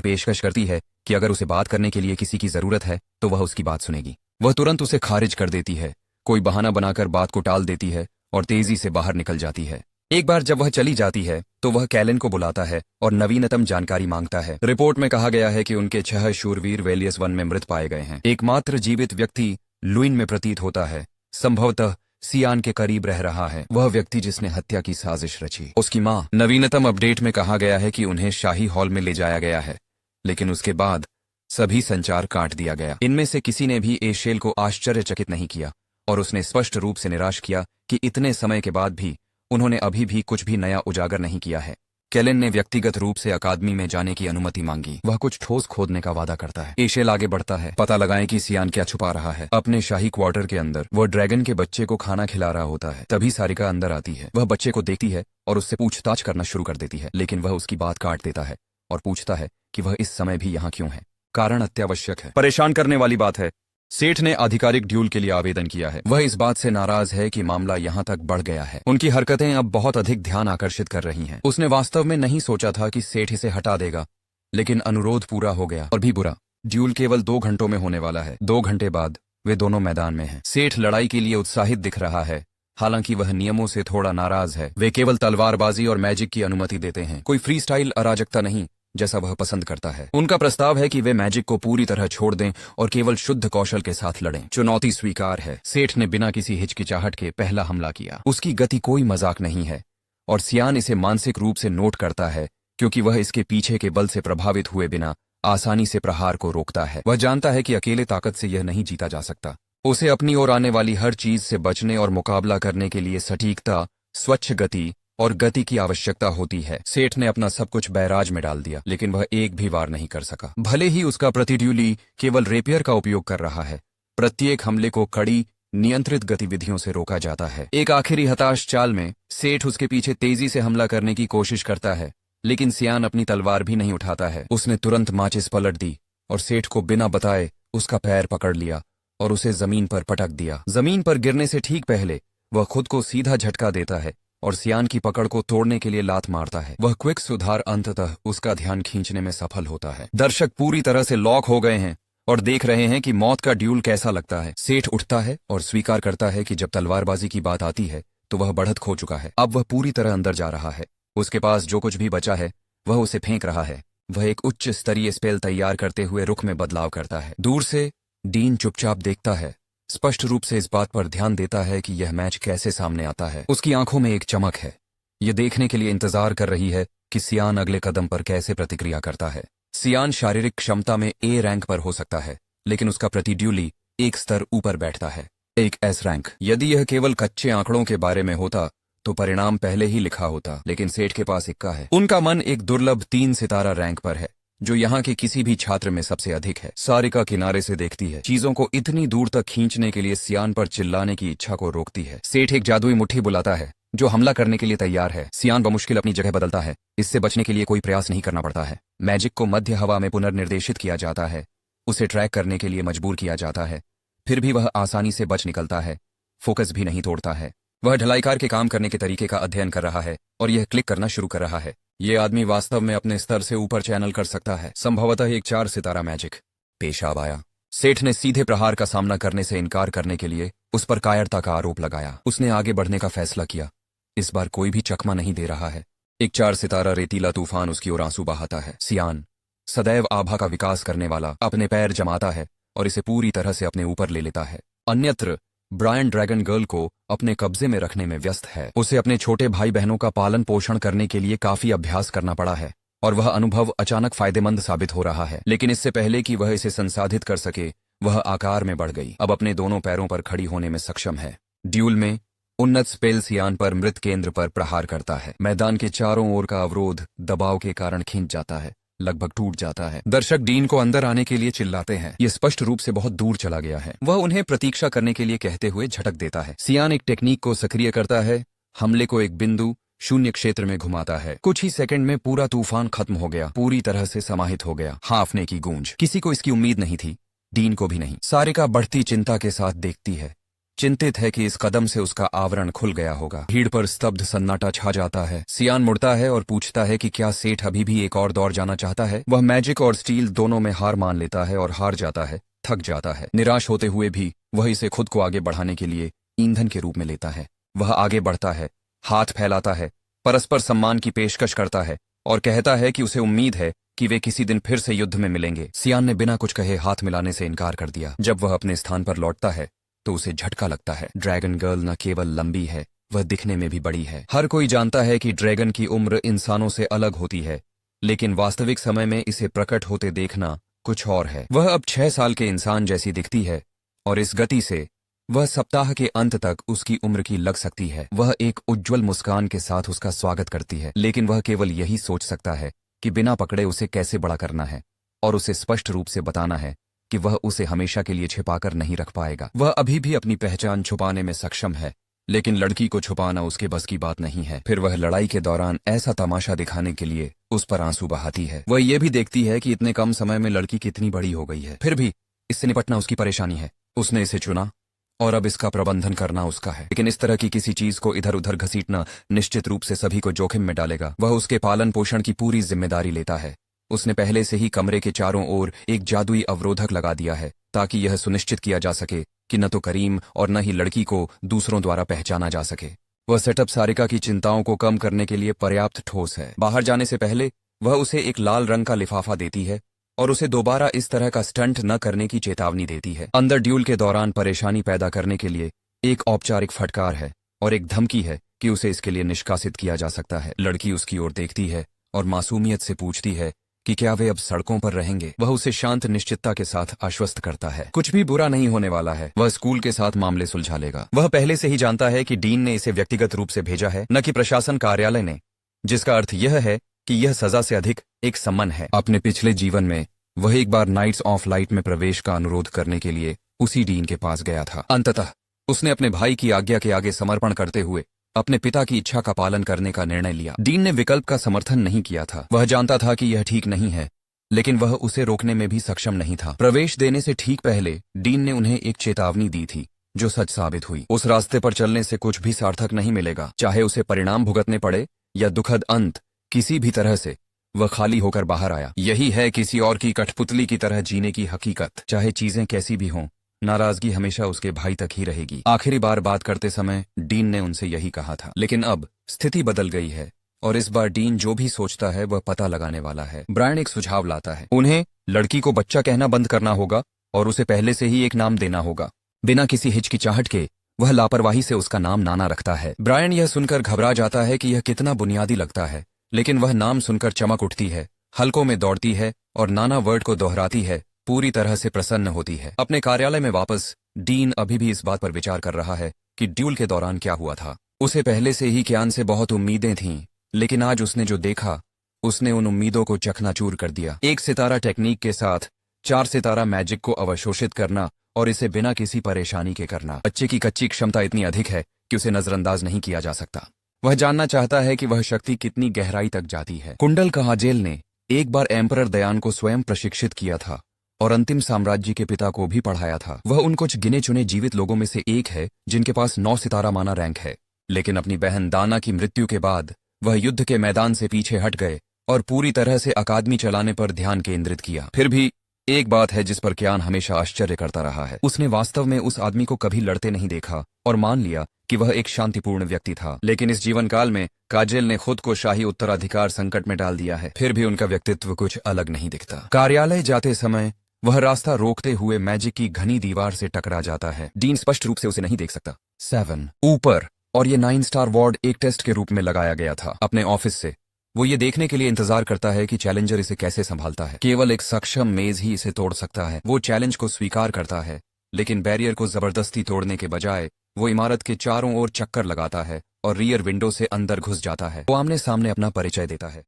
पेशकश करती है कि अगर उसे बात करने के लिए किसी की जरूरत है तो वह उसकी बात सुनेगी। वह तुरंत उसे खारिज कर देती है, कोई बहाना बनाकर बात को टाल देती है और तेजी से बाहर निकल जाती है। एक बार जब वह चली जाती है तो वह कैलन को बुलाता है और नवीनतम जानकारी मांगता है। रिपोर्ट में कहा गया है कि उनके 6 शूरवीर वेलियस वन में मृत पाए गए हैं। एकमात्र जीवित व्यक्ति लुइन में प्रतीत होता है, संभवतः सियान के करीब रह रहा है, वह व्यक्ति जिसने हत्या की साजिश रची, उसकी मां। नवीनतम अपडेट में कहा गया है कि उन्हें शाही हॉल में ले जाया गया है, लेकिन उसके बाद सभी संचार काट दिया गया। इनमें से किसी ने भी ऐशेल को आश्चर्यचकित नहीं किया और उसने स्पष्ट रूप से निराश किया कि इतने समय के बाद भी उन्होंने अभी भी कुछ भी नया उजागर नहीं किया है। कैलन ने व्यक्तिगत रूप से अकादमी में जाने की अनुमति मांगी। वह कुछ ठोस खोदने का वादा करता है। ऐशेल आगे बढ़ता है, पता लगाएं कि सियान क्या छुपा रहा है। अपने शाही क्वार्टर के अंदर वह ड्रैगन के बच्चे को खाना खिला रहा होता है। तभी सारिका अंदर आती है। वह बच्चे को देखती है और उससे पूछताछ करना शुरू कर देती है, लेकिन वह उसकी बात काट देता है और पूछता है कि वह इस समय भी यहाँ क्यों है। कारण अत्यावश्यक है। परेशान करने वाली बात है, सेठ ने आधिकारिक ड्यूल के लिए आवेदन किया है। वह इस बात से नाराज है कि मामला यहाँ तक बढ़ गया है। उनकी हरकतें अब बहुत अधिक ध्यान आकर्षित कर रही हैं। उसने वास्तव में नहीं सोचा था कि सेठ इसे हटा देगा, लेकिन अनुरोध पूरा हो गया। और भी बुरा, ड्यूल केवल 2 घंटों में होने वाला है। 2 घंटे बाद वे दोनों मैदान में हैं। सेठ लड़ाई के लिए उत्साहित दिख रहा है, हालांकि वह नियमों से थोड़ा नाराज है। वे केवल तलवारबाजी और मैजिक की अनुमति देते हैं, कोई फ्री स्टाइल अराजकता नहीं जैसा वह पसंद करता है। उनका प्रस्ताव है कि वे मैजिक को पूरी तरह छोड़ दें और केवल शुद्ध कौशल के साथ लड़ें। चुनौती स्वीकार है। सेठ ने बिना किसी हिचकिचाहट के पहला हमला किया। उसकी गति कोई मजाक नहीं है और सियान इसे मानसिक रूप से नोट करता है, क्योंकि वह इसके पीछे के बल से प्रभावित हुए बिना आसानी से प्रहार को रोकता है। वह जानता है कि अकेले ताकत से यह नहीं जीता जा सकता। उसे अपनी ओर आने वाली हर चीज से बचने और मुकाबला करने के लिए सटीकता, स्वच्छ गति और गति की आवश्यकता होती है। सेठ ने अपना सब कुछ बैराज में डाल दिया, लेकिन वह एक भी वार नहीं कर सका। भले ही उसका प्रतिड्यूली केवल रेपियर का उपयोग कर रहा है, प्रत्येक हमले को कड़ी नियंत्रित गतिविधियों से रोका जाता है। एक आखिरी हताश चाल में सेठ उसके पीछे तेजी से हमला करने की कोशिश करता है, लेकिन सियान अपनी तलवार भी नहीं उठाता है। उसने तुरंत माचिस पलट दी और सेठ को बिना बताए उसका पैर पकड़ लिया और उसे जमीन पर पटक दिया। जमीन पर गिरने से ठीक पहले वह खुद को सीधा झटका देता है और सियान की पकड़ को तोड़ने के लिए लात मारता है। वह क्विक सुधार अंततः उसका ध्यान खींचने में सफल होता है। दर्शक पूरी तरह से लॉक हो गए हैं और देख रहे हैं कि मौत का ड्यूल कैसा लगता है। सेठ उठता है और स्वीकार करता है कि जब तलवारबाजी की बात आती है तो वह बढ़त खो चुका है। अब वह पूरी तरह अंदर जा रहा है। उसके पास जो कुछ भी बचा है वह उसे फेंक रहा है। वह एक उच्च स्तरीय स्पेल तैयार करते हुए रुख में बदलाव करता है। दूर से डीन चुपचाप देखता है, स्पष्ट रूप से इस बात पर ध्यान देता है कि यह मैच कैसे सामने आता है। उसकी आंखों में एक चमक है, यह देखने के लिए इंतजार कर रही है कि सियान अगले कदम पर कैसे प्रतिक्रिया करता है। सियान शारीरिक क्षमता में ए रैंक पर हो सकता है, लेकिन उसका प्रतिड्यूली एक स्तर ऊपर बैठता है, एक एस रैंक। यदि यह केवल कच्चे आंकड़ों के बारे में होता तो परिणाम पहले ही लिखा होता, लेकिन सेठ के पास इक्का है। उनका मन एक दुर्लभ 3 सितारा रैंक पर है, जो यहाँ के किसी भी छात्र में सबसे अधिक है। सारिका किनारे से देखती है, चीजों को इतनी दूर तक खींचने के लिए सियान पर चिल्लाने की इच्छा को रोकती है। सेठ एक जादुई मुट्ठी बुलाता है जो हमला करने के लिए तैयार है। सियान बमुश्किल अपनी जगह बदलता है, इससे बचने के लिए कोई प्रयास नहीं करना पड़ता है। मैजिक को मध्य हवा में पुनर्निर्देशित किया जाता है, उसे ट्रैक करने के लिए मजबूर किया जाता है, फिर भी वह आसानी से बच निकलता है, फोकस भी नहीं तोड़ता है। वह ढलाईकार के काम करने के तरीके का अध्ययन कर रहा है और यह क्लिक करना शुरू कर रहा है। ये आदमी वास्तव में अपने स्तर से ऊपर चैनल कर सकता है, संभवतः एक 4 सितारा मैजिक। पेशाब आया। सेठ ने सीधे प्रहार का सामना करने से इनकार करने के लिए उस पर कायरता का आरोप लगाया। उसने आगे बढ़ने का फैसला किया। इस बार कोई भी चकमा नहीं दे रहा है। एक 4 सितारा रेतीला तूफान उसकी ओर आंसू बहाता है। सियान, सदैव आभा का विकास करने वाला, अपने पैर जमाता है और इसे पूरी तरह से अपने ऊपर ले लेता है। अन्यत्र ब्रायन ड्रैगन गर्ल को अपने कब्जे में रखने में व्यस्त है। उसे अपने छोटे भाई बहनों का पालन पोषण करने के लिए काफी अभ्यास करना पड़ा है और वह अनुभव अचानक फायदेमंद साबित हो रहा है। लेकिन इससे पहले कि वह इसे संसाधित कर सके, वह आकार में बढ़ गई। अब अपने दोनों पैरों पर खड़ी होने में सक्षम है। ड्यूल में उन्नत स्पेल सियान पर मृत केंद्र पर प्रहार करता है। मैदान के चारों ओर का अवरोध दबाव के कारण खींच जाता है, लगभग टूट जाता है। दर्शक डीन को अंदर आने के लिए चिल्लाते हैं। यह स्पष्ट रूप से बहुत दूर चला गया है। वह उन्हें प्रतीक्षा करने के लिए कहते हुए झटक देता है। सियान एक टेक्निक को सक्रिय करता है, हमले को एक बिंदु शून्य क्षेत्र में घुमाता है। कुछ ही सेकंड में पूरा तूफान खत्म हो गया, पूरी तरह से समाहित हो गया। हाँफने की गूंज। किसी को इसकी उम्मीद नहीं थी, डीन को भी नहीं। सारिका बढ़ती चिंता के साथ देखती है, चिंतित है कि इस कदम से उसका आवरण खुल गया होगा। भीड़ पर स्तब्ध सन्नाटा छा जाता है। सियान मुड़ता है और पूछता है कि क्या सेठ अभी भी एक और दौर जाना चाहता है। वह मैजिक और स्टील दोनों में हार मान लेता है और हार जाता है, थक जाता है। निराश होते हुए भी वह इसे खुद को आगे बढ़ाने के लिए ईंधन के रूप में लेता है। वह आगे बढ़ता है, हाथ फैलाता है, परस्पर सम्मान की पेशकश करता है और कहता है कि उसे उम्मीद है कि वे किसी दिन फिर से युद्ध में मिलेंगे। सियान ने बिना कुछ कहे हाथ मिलाने से इनकार कर दिया। जब वह अपने स्थान पर लौटता है तो उसे झटका लगता है। ड्रैगन गर्ल न केवल लंबी है, वह दिखने में भी बड़ी है। हर कोई जानता है कि ड्रैगन की उम्र इंसानों से अलग होती है, लेकिन वास्तविक समय में इसे प्रकट होते देखना कुछ और है। वह अब 6 साल के इंसान जैसी दिखती है और इस गति से वह सप्ताह के अंत तक उसकी उम्र की लग सकती है। वह एक उज्ज्वल मुस्कान के साथ उसका स्वागत करती है, लेकिन वह केवल यही सोच सकता है कि बिना पकड़े उसे कैसे बड़ा करना है और उसे स्पष्ट रूप से बताना है कि वह उसे हमेशा के लिए छिपाकर नहीं रख पाएगा। वह अभी भी अपनी पहचान छुपाने में सक्षम है, लेकिन लड़की को छुपाना उसके बस की बात नहीं है। फिर वह लड़ाई के दौरान ऐसा तमाशा दिखाने के लिए उस पर आंसू बहाती है। वह ये भी देखती है कि इतने कम समय में लड़की कितनी बड़ी हो गई है। फिर भी इससे निपटना उसकी परेशानी है। उसने इसे चुना और अब इसका प्रबंधन करना उसका है। लेकिन इस तरह की किसी चीज को इधर उधर घसीटना निश्चित रूप से सभी को जोखिम में डालेगा। वह उसके पालन पोषण की पूरी जिम्मेदारी लेता है। उसने पहले से ही कमरे के चारों ओर एक जादुई अवरोधक लगा दिया है ताकि यह सुनिश्चित किया जा सके कि न तो करीम और न ही लड़की को दूसरों द्वारा पहचाना जा सके। वह सेटअप सारिका की चिंताओं को कम करने के लिए पर्याप्त ठोस है। बाहर जाने से पहले वह उसे एक लाल रंग का लिफाफा देती है और उसे दोबारा इस तरह का स्टंट न करने की चेतावनी देती है। अंदर ड्यूल के दौरान परेशानी पैदा करने के लिए एक औपचारिक फटकार है और एक धमकी है कि उसे इसके लिए निष्कासित किया जा सकता है। लड़की उसकी ओर देखती है और मासूमियत से पूछती है कि क्या वे अब सड़कों पर रहेंगे। वह उसे शांत निश्चितता के साथ आश्वस्त करता है, कुछ भी बुरा नहीं होने वाला है। वह स्कूल के साथ मामले सुलझा लेगा। वह पहले से ही जानता है कि डीन ने इसे व्यक्तिगत रूप से भेजा है, न कि प्रशासन कार्यालय ने, जिसका अर्थ यह है कि यह सजा से अधिक एक सम्मन है। अपने पिछले जीवन में वह एक बार नाइट्स ऑफ लाइट में प्रवेश का अनुरोध करने के लिए उसी डीन के पास गया था। अंततः उसने अपने भाई की आज्ञा के आगे समर्पण करते हुए अपने पिता की इच्छा का पालन करने का निर्णय लिया। डीन ने विकल्प का समर्थन नहीं किया था। वह जानता था कि यह ठीक नहीं है, लेकिन वह उसे रोकने में भी सक्षम नहीं था। प्रवेश देने से ठीक पहले डीन ने उन्हें एक चेतावनी दी थी जो सच साबित हुई। उस रास्ते पर चलने से कुछ भी सार्थक नहीं मिलेगा, चाहे उसे परिणाम भुगतने पड़े या दुखद अंत। किसी भी तरह से वह खाली होकर बाहर आया। यही है किसी और की कठपुतली की तरह जीने की हकीकत। चाहे चीजें कैसी भी हों, नाराजगी हमेशा उसके भाई तक ही रहेगी। आखिरी बार बात करते समय डीन ने उनसे यही कहा था, लेकिन अब स्थिति बदल गई है और इस बार डीन जो भी सोचता है वह पता लगाने वाला है। ब्रायन एक सुझाव लाता है। उन्हें लड़की को बच्चा कहना बंद करना होगा और उसे पहले से ही एक नाम देना होगा। बिना किसी हिचकिचाहट के वह लापरवाही से उसका नाम नाना रखता है। ब्रायन यह सुनकर घबरा जाता है कि यह कितना बुनियादी लगता है, लेकिन वह नाम सुनकर चमक उठती है, हलकों में दौड़ती है और नाना वर्ड को दोहराती है, पूरी तरह से प्रसन्न होती है। अपने कार्यालय में वापस डीन अभी भी इस बात पर विचार कर रहा है कि ड्यूल के दौरान क्या हुआ था। उसे पहले से ही क्यान से बहुत उम्मीदें थीं, लेकिन आज उसने जो देखा उसने उन उम्मीदों को चकनाचूर कर दिया। 1 सितारा टेक्निक के साथ 4 सितारा मैजिक को अवशोषित करना और इसे बिना किसी परेशानी के करना। बच्चे की कच्ची क्षमता इतनी अधिक है कि उसे नजरअंदाज नहीं किया जा सकता। वह जानना चाहता है कि वह शक्ति कितनी गहराई तक जाती है। कुंडल कहाजेल ने एक बार एम्परर दयान को स्वयं प्रशिक्षित किया था और अंतिम साम्राज्य के पिता को भी पढ़ाया था। वह उन कुछ गिने चुने जीवित लोगों में से एक है जिनके पास 9 सितारा माना रैंक है, लेकिन अपनी बहन दाना की मृत्यु के बाद वह युद्ध के मैदान से पीछे हट गए और पूरी तरह से अकादमी चलाने पर ध्यान केंद्रित किया। फिर भी एक बात है जिस पर क्यान हमेशा आश्चर्य करता रहा है। उसने वास्तव में उस आदमी को कभी लड़ते नहीं देखा और मान लिया कि वह एक शांतिपूर्ण व्यक्ति था। लेकिन इस जीवन काल में काजेल ने खुद को शाही उत्तराधिकार संकट में डाल दिया है। फिर भी उनका व्यक्तित्व कुछ अलग नहीं दिखता। कार्यालय जाते समय वह रास्ता रोकते हुए मैजिक की घनी दीवार से टकरा जाता है। डीन स्पष्ट रूप से उसे नहीं देख सकता। 7 ऊपर, और ये 9 स्टार वार्ड एक टेस्ट के रूप में लगाया गया था। अपने ऑफिस से वो ये देखने के लिए इंतजार करता है कि चैलेंजर इसे कैसे संभालता है। केवल एक सक्षम मेज ही इसे तोड़ सकता है। वो चैलेंज को स्वीकार करता है, लेकिन बैरियर को जबरदस्ती तोड़ने के बजाय वो इमारत के चारों ओर चक्कर लगाता है और रियर विंडो से अंदर घुस जाता है। वो आमने सामने अपना परिचय देता है।